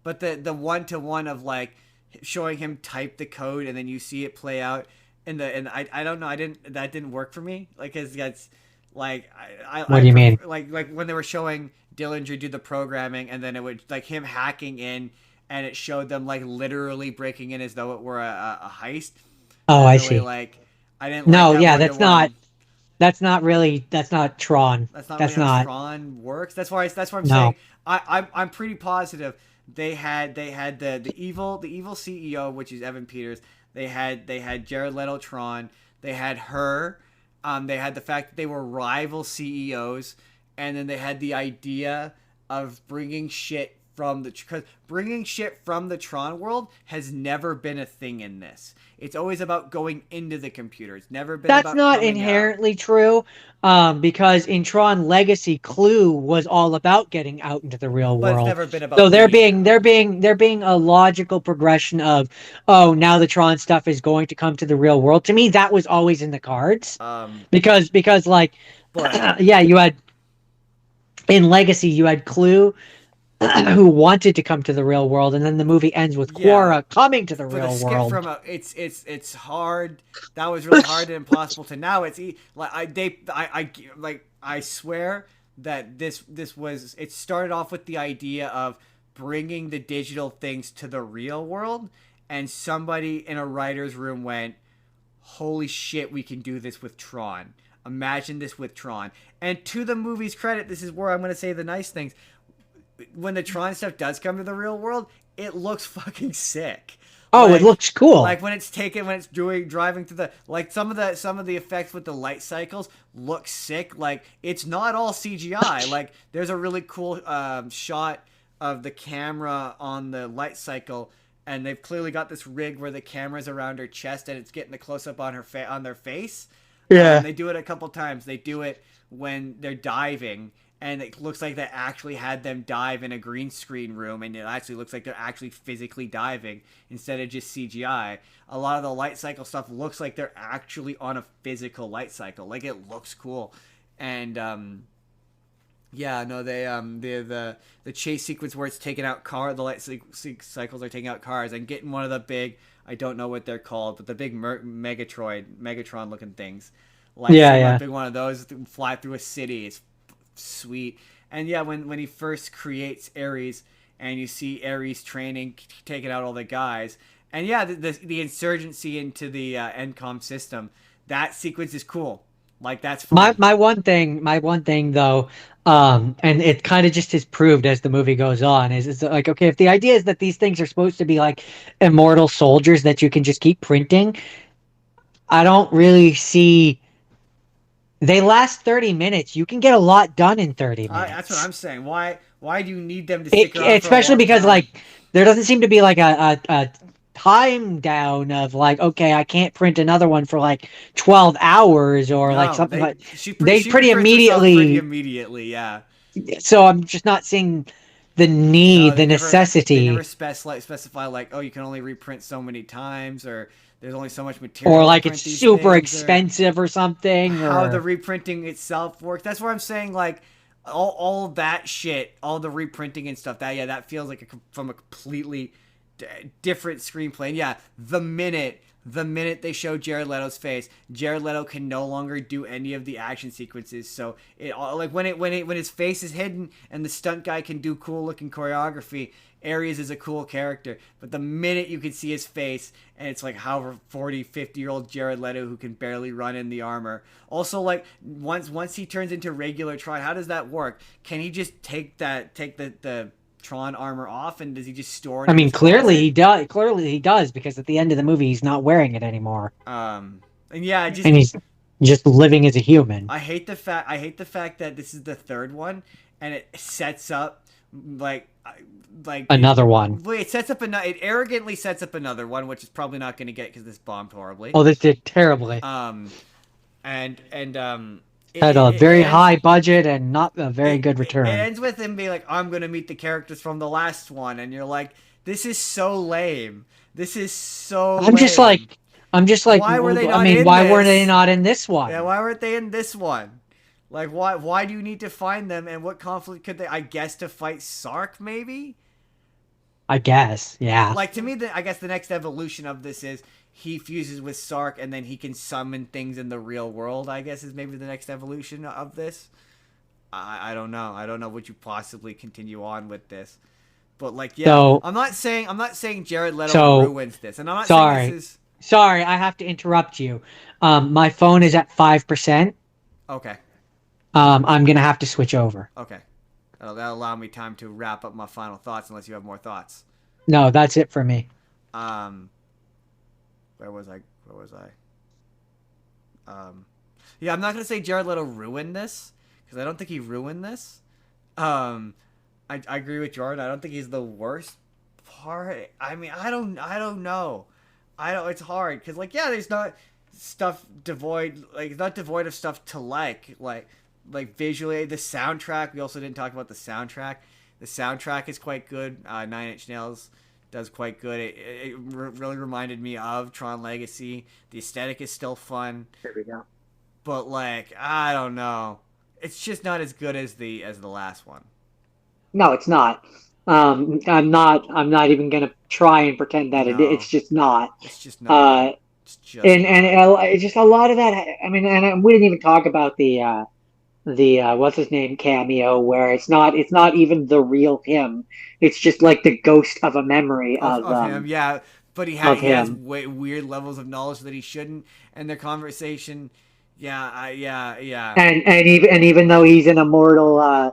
but the one to one of like showing him type the code and then you see it play out and I don't know that didn't work for me like cause that's like What I do you mean? prefer like when they were showing Dillinger do the programming and then it would like him hacking in and it showed them like literally breaking in as though it were a heist. Oh, I I really see. like I didn't like No, that yeah, one to one. that's not Tron. That's not really That's how not. Tron works. That's why I'm saying No. I'm pretty positive they had the evil CEO which is Evan Peters. They had Jared Leto Tron. They had her. They had the fact that they were rival CEOs, and then they had the idea of bringing shit from the Tron world has never been a thing in this. It's always about going into the computer. It's never been That's about not coming out. inherently true, because in Tron Legacy, Clue was all about getting out into the real But it's world. never been So about being out. they're being a logical progression of, oh, now the Tron stuff is going to come to the real world. To me, that was always in the cards, Um, because like, but yeah, you had in Legacy, you had Clue who wanted to come to the real world, and then the movie ends with yeah, Quora coming to the for the real skip world. from it's hard. That was really hard and impossible to now. Like I swear that this was it started off with the idea of bringing the digital things to the real world, and somebody in a writer's room went, "Holy shit, we can do this with Tron." Imagine this with Tron. And to the movie's credit, this is where I'm going to say the nice things when the Tron stuff does come to the real world, it looks fucking sick. Oh, it looks cool. Like when it's taken, when it's doing driving through the, like some of the effects with the light cycles look sick. Like it's not all CGI. Like there's a really cool shot of the camera on the light cycle, and they've clearly got this rig where the camera's around her chest and it's getting the close up on on their face. Yeah. They do it a couple times. They do it when they're diving, and it looks like they actually had them dive in a green screen room, and it actually looks like they're actually physically diving instead of just CGI. A lot of the light cycle stuff looks like they're actually on a physical light cycle. Like it looks cool, and yeah, no, the chase sequence where it's taking out the light cycles are taking out cars and getting one of the big, I don't know what they're called, but the big Megatron looking things. Like Yeah, seeing a yeah. big one of those fly through a city is sweet. And yeah, when he first creates Ares and you see Ares training, taking out all the guys, and yeah, the insurgency into the NCOM system, that sequence is cool. Like that's My fun. my one thing though, and it kind of just is proved as the movie goes on, is it's like, okay, if the idea is that these things are supposed to be like immortal soldiers that you can just keep printing, I don't really see they last 30 minutes. You can get a lot done in 30 That's what minutes. I'm saying. Why do you need them to stick around for a Especially long because time? like there doesn't seem to be like a time down of like, okay, I can't print another one for like 12 hours or like No, something like she they pretty reprints herself pretty immediately. immediately. Yeah. So I'm just not seeing the No, need, the they never necessity, specify like, oh, you can only reprint so many times, or there's only so much or material to like it's print these super things, or expensive or something, how the or reprinting itself works. That's where I'm saying like all that shit, all the reprinting and stuff. That, yeah, that feels like from a completely different screenplay. And yeah, the minute they show Jared Leto's face, Jared Leto can no longer do any of the action sequences. So it all, like when his face is hidden and the stunt guy can do cool looking choreography, Ares is a cool character. But the minute you can see his face and it's like however 40-50-year-old Jared Leto who can barely run in the armor. Also, like once he turns into regular Tron, how does that work? Can he just take the Tron armor off, and does he just store it I in mean, his clearly closet? he does. Clearly he does because at the end of the movie he's not wearing it anymore, And yeah, and he's just living as a human. I hate the fact that this is the third one, and it sets up like like Another one. it sets up another. It arrogantly sets up another one, which is probably not going to get because this bombed horribly. Oh, this did terribly. Um, and Had a very high budget and not a very good it return. ends with him being like, "I'm gonna meet the characters from the last one," and you're like, "This is so lame. This is so I'm just lame. like, I'm just like, Why were they I not mean, in why were they this? not in this Yeah, one? why weren't they in this one? Like, why do you need to find them, and what conflict could they? I guess to fight Sark, maybe. I guess, yeah. Like to me, I guess the next evolution of this is he fuses with Sark, and then he can summon things in the real world. I guess is maybe the next evolution of this. I don't know. I don't know what you possibly continue on with this. But like, yeah, So, I'm not saying Jared Leto so ruins this, and I'm not saying this sorry, is sorry, I have to interrupt you. My phone is at 5%. okay. I'm gonna have to switch over. Okay, that'll allow me time to wrap up my final thoughts, unless you have more thoughts. No, that's it for me. Um, where was I? Where was I? Yeah, I'm not gonna say Jared Leto ruined this because I don't think he ruined this. Um, I agree with Jordan. I don't think he's the worst part. I mean, I don't know. I don't. It's hard because like yeah, there's not stuff devoid like it's not devoid of stuff to like visually the soundtrack. We also didn't talk about the soundtrack. The soundtrack is quite good. Nine Inch Nails does quite good. It really reminded me of Tron Legacy. The aesthetic is still fun, There we go. but like I don't know. It's just not as good as the last one. No, it's not. I'm not even gonna try and pretend that it's No, just not. it's just not. Uh, It's just not. it's just a lot of that. I mean, we didn't even talk about the what's his name cameo where it's not even the real him. It's just like the ghost of a memory Of him, yeah. But of he has him. weird levels of knowledge that he shouldn't, and their conversation, yeah, yeah. And even though he's an immortal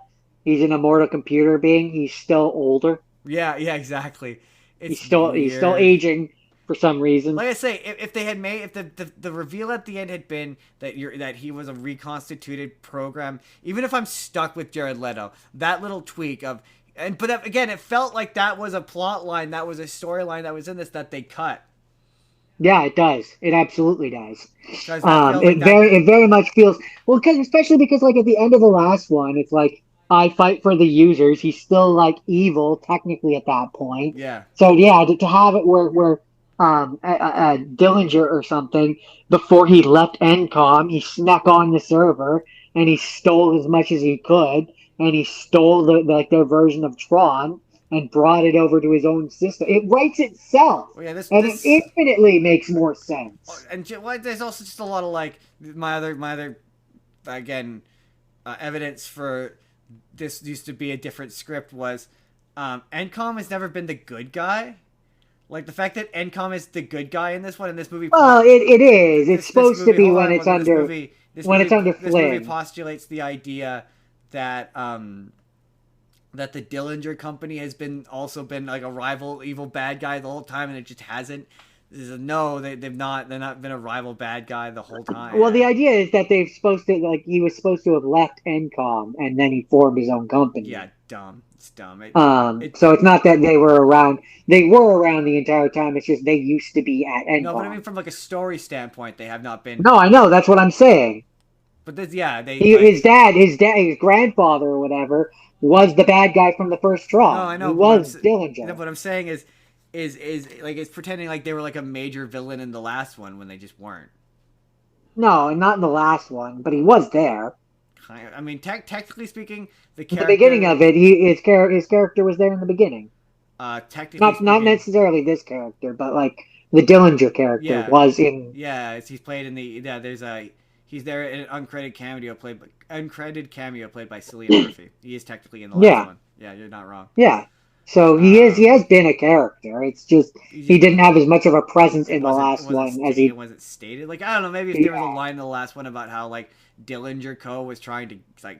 computer being, he's still older. Yeah, exactly. It's He's still weird. aging. for some reason. Like I say, if they had made if the reveal at the end had been that he was a reconstituted program, even if I'm stuck with Jared Leto, that little tweak of again, it felt like that was a plot line, that was a storyline that was in this that they cut. Yeah, it does. It absolutely does. Because that feels like that. It very much feels well, because especially because like at the end of the last one, it's like I fight for the users. He's still like evil technically at that point. Yeah. So yeah, to have it where Dillinger or something before he left NCOM, he snuck on the server and he stole as much as he could, and he stole like their version of Tron and brought it over to his own system. It writes itself, Well, yeah, and it infinitely makes more sense. And there's also just a lot of like my other again evidence for this used to be a different script was NCOM has never been the good guy. Like the fact that NCOM is the good guy in this one in this movie. Well, it is. It's supposed to be when it's under This movie Flynn. postulates the idea that that the Dillinger Company has been like a rival evil bad guy the whole time, and it just hasn't. No, they've not. They're not been a rival bad guy the whole time. Well, the idea is that they're supposed to he was supposed to have left NCOM and then he formed his own company. Yeah, dumb. It's dumb. So it's not that they were around. They were around the entire time. It's just they used to be at NCOM. No, but I mean from like a story standpoint, they have not been. No, I know. That's what I'm saying. But his grandfather or whatever was the bad guy from the first Tron. No, I know. He was Dillinger. No, what I'm saying is like it's pretending like they were like a major villain in the last one when they just weren't. No, not in the last one, but he was there. I mean, technically speaking, the beginning of it, his character was there in the beginning. Technically, not necessarily this character, but like the Dillinger character was in. Yeah, he's played in the he's there in an uncredited cameo played by Cillian Murphy. He is technically in the last one. Yeah, you're not wrong. Yeah. So he has been a character. It's just he didn't have as much of a presence in the last one as he. It wasn't stated. Like I don't know, maybe if there was a line in the last one about how like Dillinger Co. was trying to like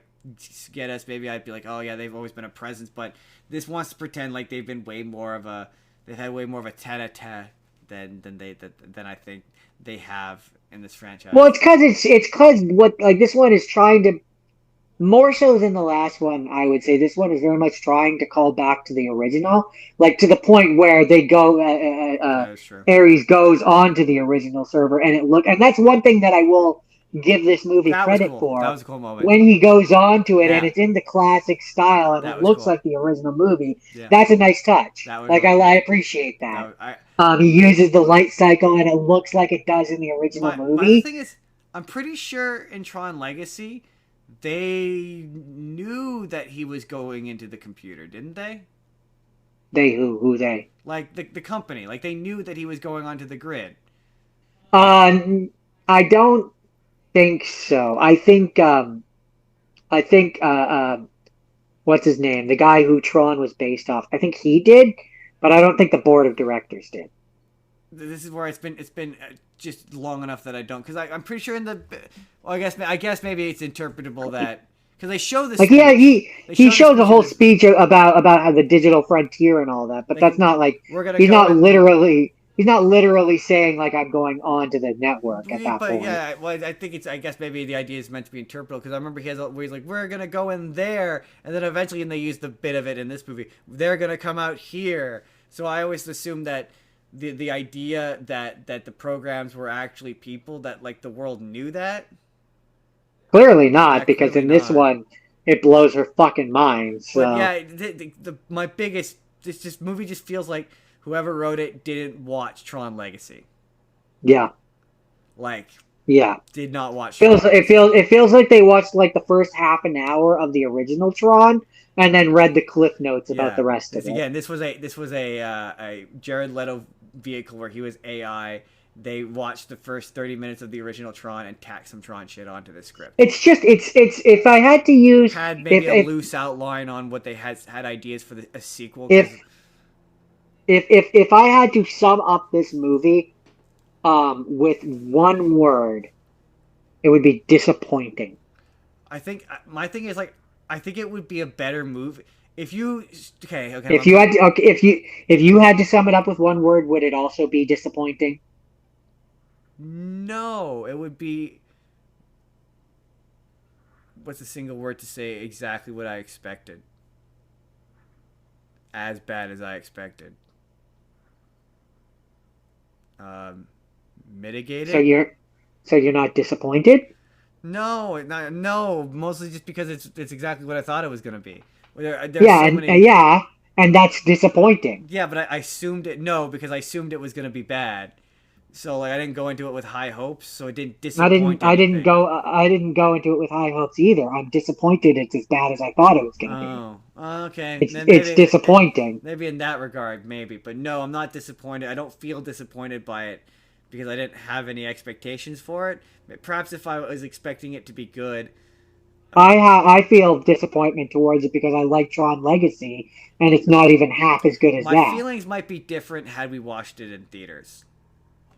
get us, maybe I'd be like, oh yeah, they've always been a presence, but this wants to pretend like they've had way more of a tete-a-tete than I think they have in this franchise. Well, it's because what like this one is trying to. More so than the last one, I would say this one is very much trying to call back to the original, like to the point where they go. Ares goes onto the original server, and that's one thing that I will give this movie credit for. That was a cool moment when he goes onto it, and it's in the classic style, and it looks like the original movie. Yeah. That's a nice touch. I appreciate that. He uses the light cycle, and it looks like it does in the original movie. The thing is, I'm pretty sure in Tron Legacy. They knew that he was going into the computer, didn't they? Who they? Like the company. Like they knew that he was going onto the grid. I don't think so. I think what's his name? The guy who Tron was based off. I think he did, but I don't think the board of directors did. This is where it's been just long enough that I don't, because I'm pretty sure in the, well, I guess maybe it's interpretable that because they show this. Like he shows a whole speech about how the digital frontier and all that, but that's not like he's not literally saying like I'm going on to the network at that point. Yeah, well, I think I guess maybe the idea is meant to be interpretable because I remember he's like we're gonna go in there, and then eventually, and they use the bit of it in this movie, they're gonna come out here. So I always assumed that. The idea that the programs were actually people, that like the world knew that. Clearly not, because in this one it blows her fucking mind. So. But yeah, my biggest this movie just feels like whoever wrote it didn't watch Tron Legacy. Yeah. Did not watch. It feels like they watched like the first half an hour of the original Tron. And then read the cliff notes about the rest of it. Again, this was a Jared Leto vehicle where he was AI. They watched the first 30 minutes of the original Tron and tacked some Tron shit onto the script. It's if I had to use maybe a loose outline on what they had ideas for a sequel. If I had to sum up this movie, with one word, it would be disappointing. I think my thing is like. I think it would be a better movie. If you okay, If you had to, okay, if you had to sum it up with one word, would it also be disappointing? no, it would be what's a single word to say exactly what I expected. As bad as I expected. Um, So Mitigated? you're so you're not disappointed? No, not, no. Mostly just because it's exactly what I thought it was gonna be. There's Yeah, so and many. and that's disappointing. Yeah, but I assumed it. No, because I assumed it was gonna be bad. So like I didn't go into it with high hopes, so it didn't disappoint anything. I didn't go into it with high hopes either. I'm disappointed it's as bad as I thought it was going to be. Oh, okay. Then It's disappointing. maybe in that regard, maybe. But no, I'm not disappointed. I don't feel disappointed by it because I didn't have any expectations for it. Perhaps if I was expecting it to be good, I feel disappointment towards it because I like Tron Legacy and it's not even half as good as my that. feelings might be different had we watched it in theaters.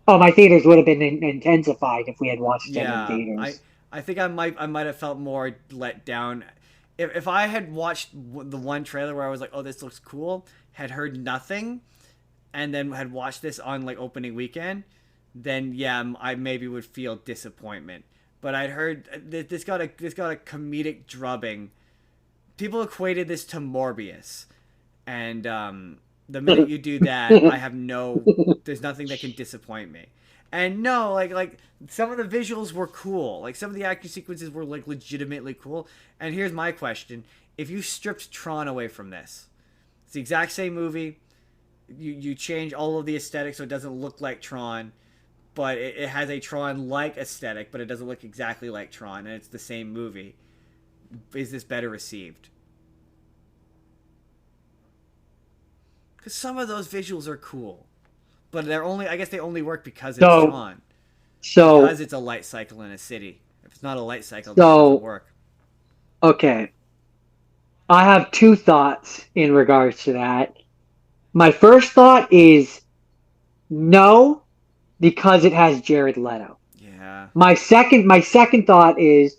Oh, my theaters would have been intensified if we had watched it in Yeah, theaters. I think I might have felt more let down if I had watched the one trailer where I was like, "Oh, this looks cool," had heard nothing, and then had watched this on like opening weekend, then yeah, I maybe would feel disappointment. But I'd heard this got a comedic drubbing. People equated this to Morbius, and the minute you do that, I have no. There's nothing that can disappoint me. And no, like some of the visuals were cool. Like some of the action sequences were like legitimately cool. And here's my question: if you stripped Tron away from this, it's the exact same movie. You change all of the aesthetics so it doesn't look like Tron, but it has a Tron like aesthetic, but it doesn't look exactly like Tron, and it's the same movie. Is this better received? Because some of those visuals are cool, but they're only I guess they only work because it's So Tron, because so it's a light cycle in a city. If it's not a light cycle, then it doesn't so work. okay. I have two thoughts in regards to that. My first thought is no, because it has Jared Leto. Yeah, My second thought is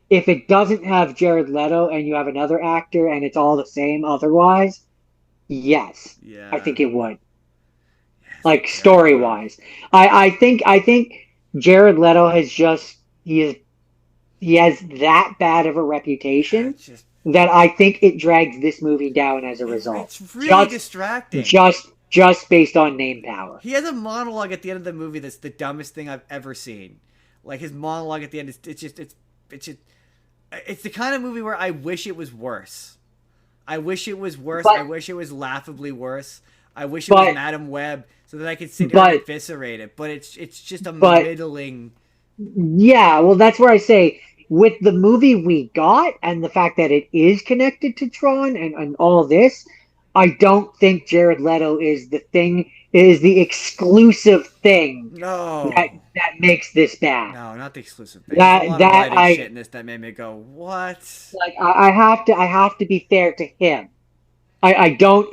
if it doesn't have Jared Leto and you have another actor and it's all the same otherwise, yes, I yeah. think it would. Yes, but Like Jared story Leto. wise. I think Jared Leto has just he has that bad of a Yeah, reputation it's just that I think it drags this movie down as a result. it's really Just distracting. just based on name power. He has a monologue at the end of the movie that's the dumbest thing I've ever seen. Like his monologue at the end is it's just it's the kind of movie where I wish it was worse. I wish it was worse. I But wish it was laughably worse. I wish it was but Madam Web so that I could sit here and but eviscerate it. But it's just a but middling. yeah, well that's where I say with the movie we got and the fact that it is connected to Tron and all this, I don't think Jared Leto is the exclusive thing No, that makes this bad. no, not the exclusive thing. There's a lot of That writing shit in this that made me go, what? I have to be fair to him. I don't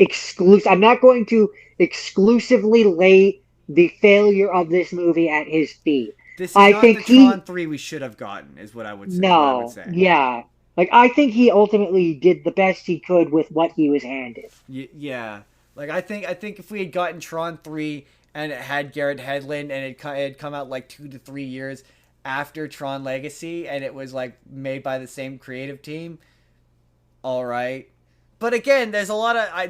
I'm not going to exclusively lay the failure of this movie at his feet. This is I not think the Tron he 3 we should have gotten. Is what I would say. Is what I would no, say. yeah. Like I think he ultimately did the best he could with what he was handed. Yeah, like I think if we had gotten Tron 3 and it had Garrett Hedlund and it had come out like 2 to 3 years after Tron Legacy and it was like made by the same creative team, all right. But again, there's a lot of I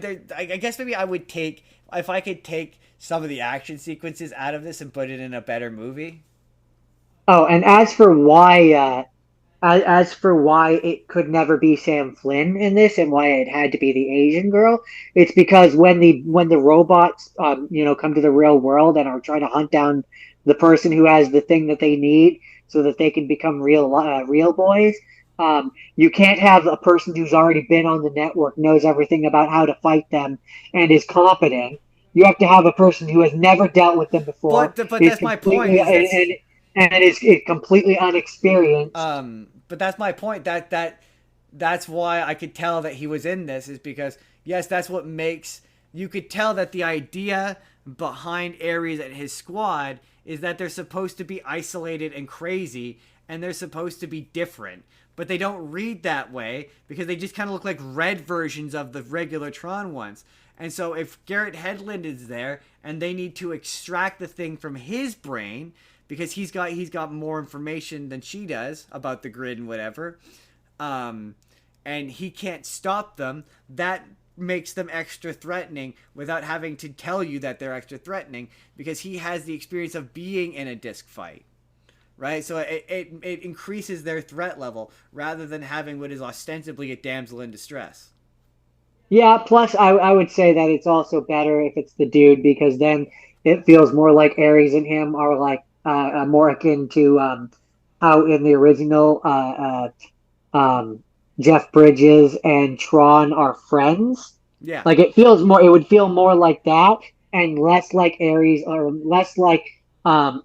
guess maybe I would take if I could take some of the action sequences out of this and put it in a better movie. Oh, and as for why it could never be Sam Flynn in this and why it had to be the Asian girl, it's because when the robots come to the real world and are trying to hunt down the person who has the thing that they need so that they can become real boys, you can't have a person who's already been on the network knows everything about how to fight them and is competent. You have to have a person who has never dealt with them before, But is that's my point. completely Is that's and is completely unexperienced. But that's my point. That's why I could tell that he was in this is because yes, that's what makes you could tell that the idea behind Ares and his squad is that they're supposed to be isolated and crazy and they're supposed to be different. but they don't read that way because they just kind of look like red versions of the regular Tron ones. And so if Garrett Hedlund is there and they need to extract the thing from his brain because he's got more information than she does about the grid and whatever, and he can't stop them, that makes them extra threatening without having to tell you that they're extra threatening because he has the experience of being in a disc fight, right? So it increases their threat level rather than having what is ostensibly a damsel in distress. Yeah, plus I would say that it's also better if it's the dude because then it feels more like Ares and him are like more akin to how in the original Jeff Bridges and Tron are friends. Yeah. Like it would feel more like that and less like Ares or less like um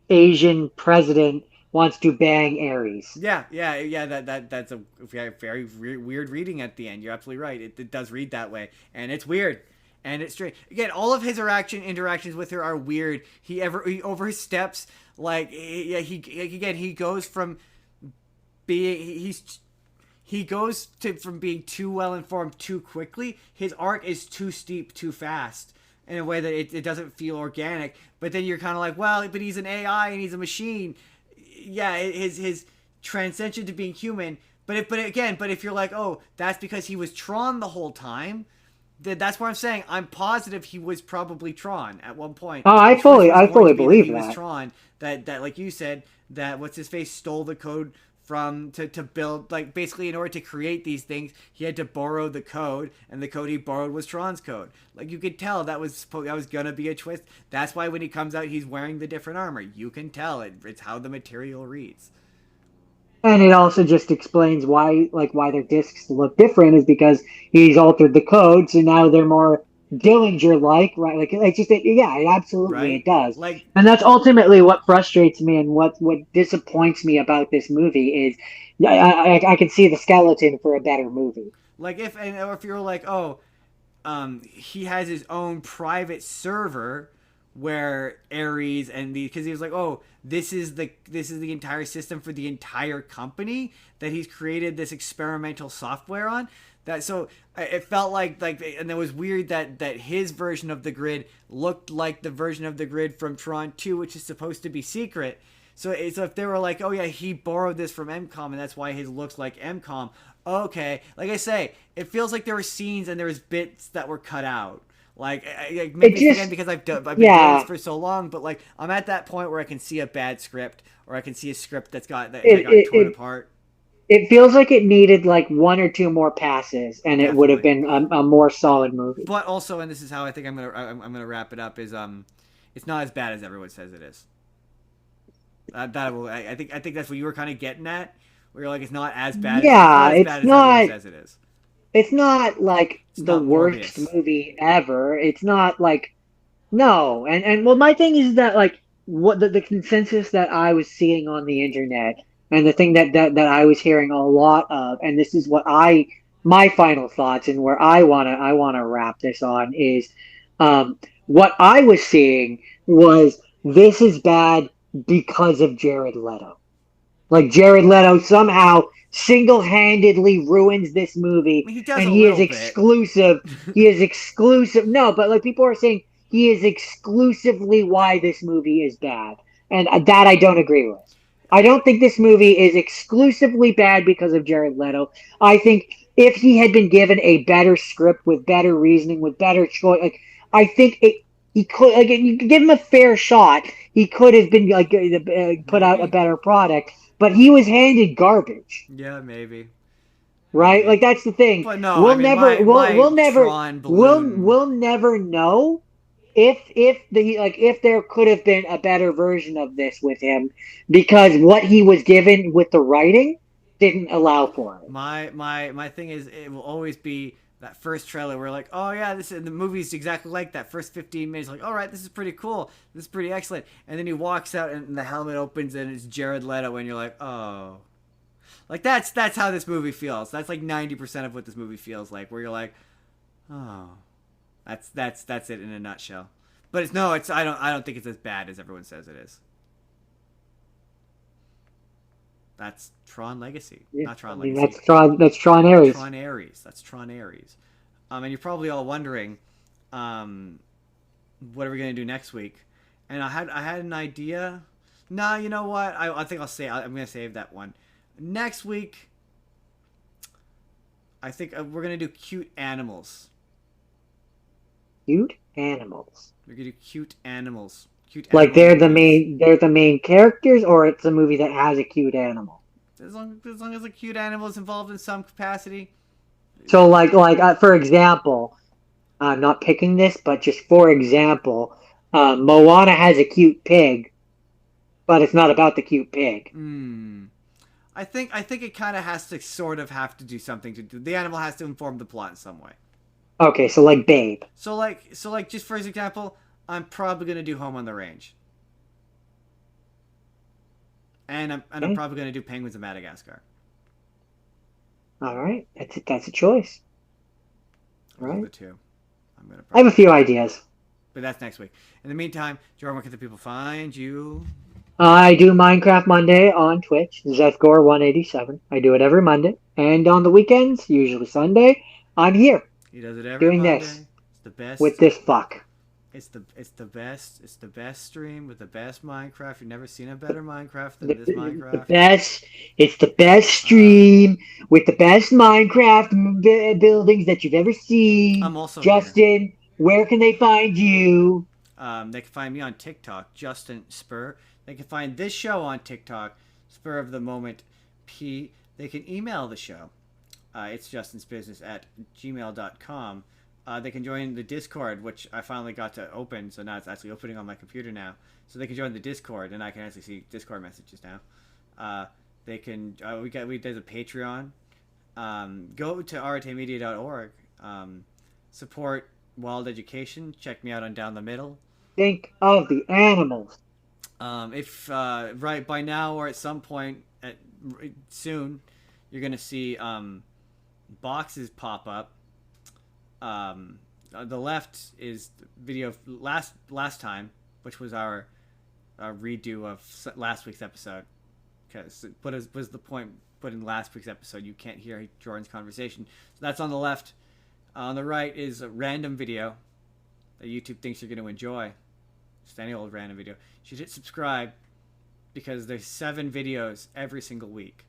Asian president wants to bang Ares. Yeah. That's a very weird reading at the end. You're absolutely right. It does read that way, and it's weird, and it's strange. Again, all of his interactions with her are weird. He oversteps like he goes from being he goes to from being too well informed too quickly. His arc is too steep too fast in a way that it doesn't feel organic. But then you're kind of like, well, but he's an AI and he's a machine. Yeah, his transcension to being human. But if you're like, oh, that's because he was Tron the whole time. That's what I'm saying. I'm positive he was probably Tron at one point. Oh, The twist was I going fully to be that believe he was that. Tron. That like you said, that what's his face stole the code from to build, like, basically in order to create these things he had to borrow the code, and the code he borrowed was Tron's code. Like, you could tell that was gonna be a twist. That's why when he comes out he's wearing the different armor. You can tell it's how the material reads. And it also just explains why their discs look different is because he's altered the code, so now they're more Dillinger like, right? Like it's just yeah, absolutely it Right, does. like And that's ultimately what frustrates me and what disappoints me about this movie is yeah, I can see the skeleton for a better movie. if you're like, oh, he has his own private server where Ares and the because he was like, oh, this is the entire system for the entire company that he's created this experimental software on. That so it felt like and it was weird that his version of the grid looked like the version of the grid from Tron 2, which is supposed to be secret. So if they were like, oh yeah, he borrowed this from MCOM and that's why his looks like MCOM. Okay, like I say, it feels like there were scenes and there was bits that were cut out. It Maybe it's again just because I've been doing this yeah, for so long, but like I'm at that point where I can see a bad script or I can see a script that it got it, torn it apart. it feels like it needed like one or two more passes, and it would have Definitely. been a more solid movie. But also, and this is how I think I'm gonna wrap it up, is it's not as bad as everyone says it is. I think that's what you were kind of getting at, where you're like, it's not Yeah, as bad as everyone says it is. it's not like It's the not worst Morbius. movie ever. It's not like no, and well, my thing is that like what the consensus that I was seeing on the internet, and the thing that I was hearing a lot of, and this is what I my final thoughts and where I wanna wrap this on is, what I was seeing was this is bad because of Jared Leto. Like Jared Leto somehow single-handedly ruins this I movie, mean, he does and a he is little bit. exclusive. He is exclusive. No, but like people are saying, he is exclusively why this movie is bad, and that I don't agree with. I don't think this movie is exclusively bad because of Jared Leto. I think if he had been given a better script with better reasoning, with better choice, like I think it, he could like you could give him a fair shot. He could have been like put out a Maybe. better product, but he was handed garbage, Yeah, maybe. right? Maybe. Like that's the thing. But no, I mean, my Tron balloon. We'll never know if there could have been a better version of this with him because what he was given with the writing didn't allow for it. My thing is, it will always be that first trailer where like, oh yeah, this the movie's exactly like that. First 15 minutes, like, all right, this is pretty cool, this is pretty excellent, and then he walks out and the helmet opens and it's Jared Leto, and you're like, oh, like that's how this movie feels. That's like 90% of what this movie feels like, where you're like, oh, that's it in a nutshell. But it's no, I don't think it's as bad as everyone says it is. That's Tron Legacy, Yeah, not I Tron mean Legacy. that's Tron Ares. Tron Ares. That's Tron Ares. And you're probably all wondering, um, what are we gonna do next week? And I had an idea. No, you know what? I think I'm gonna save that one. Next week, I think we're gonna do cute animals. Cute animals. We're gonna do cute animals. Cute Like animal movies. they're the main characters, or it's a movie that has a cute animal. As long as a cute animal is involved in some capacity. So for example, I'm not picking this, but just for example, Moana has a cute pig, but it's not about the cute pig. Hmm. I think it kind of has to sort of have to do something to do. The animal has to inform the plot in some way. Okay, so like Babe. So like just for example, I'm probably gonna do Home on the Range, and I'm Okay. probably gonna do Penguins of Madagascar. All right, that's a choice. All Those are right, the two. I'm gonna I have a probably, few ideas. but that's next week. In the meantime, Jordan, where can the people find you? I do Minecraft Monday on Twitch, Zethgore187. I do it every Monday, and on the weekends, usually Sunday, I'm here He does it every doing this Monday. It's the with best. this fuck. It's the best stream with the best Minecraft. You've never seen a better Minecraft than this The Minecraft. best. It's the best Um, stream with the best Minecraft buildings that you've ever seen. I'm also here. Justin, where can they find you? They can find me on TikTok, Justin Spurr. They can find this show on TikTok, Spur of the Moment P. They can email the show. It's justinsbusiness at gmail.com. They can join the Discord, which I finally got to open, so now it's actually opening on my computer now. So they can join the Discord, and I can actually see Discord messages now. They can. There's a Patreon. Go to rtamedia.org. Support Wild Education. Check me out on Down the Middle. Think of the animals. If right by now or at some point soon, you're gonna see boxes pop up. On the left is the video of last time, which was our redo of last week's episode. Because what was the point? But in last week's episode, you can't hear Jordan's conversation. So that's on the left. On the right is a random video that YouTube thinks you're going to enjoy. Just any old random video. You should hit subscribe because there's 7 videos every single week.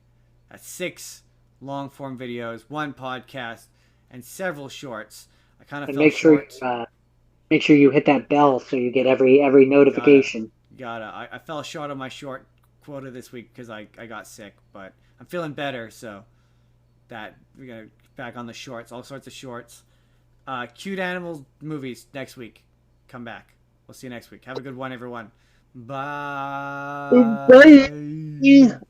That's 6 long form videos, 1 podcast, and several shorts. I kind of And fell short. make sure you hit that bell so you get every Gotta, notification. I fell short on my short quota this week because I got sick, but I'm feeling better, so that we got back on the shorts, all sorts of shorts. Cute animal movies next week. Come back. We'll see you next week. Have a good one, everyone. Bye. Bye.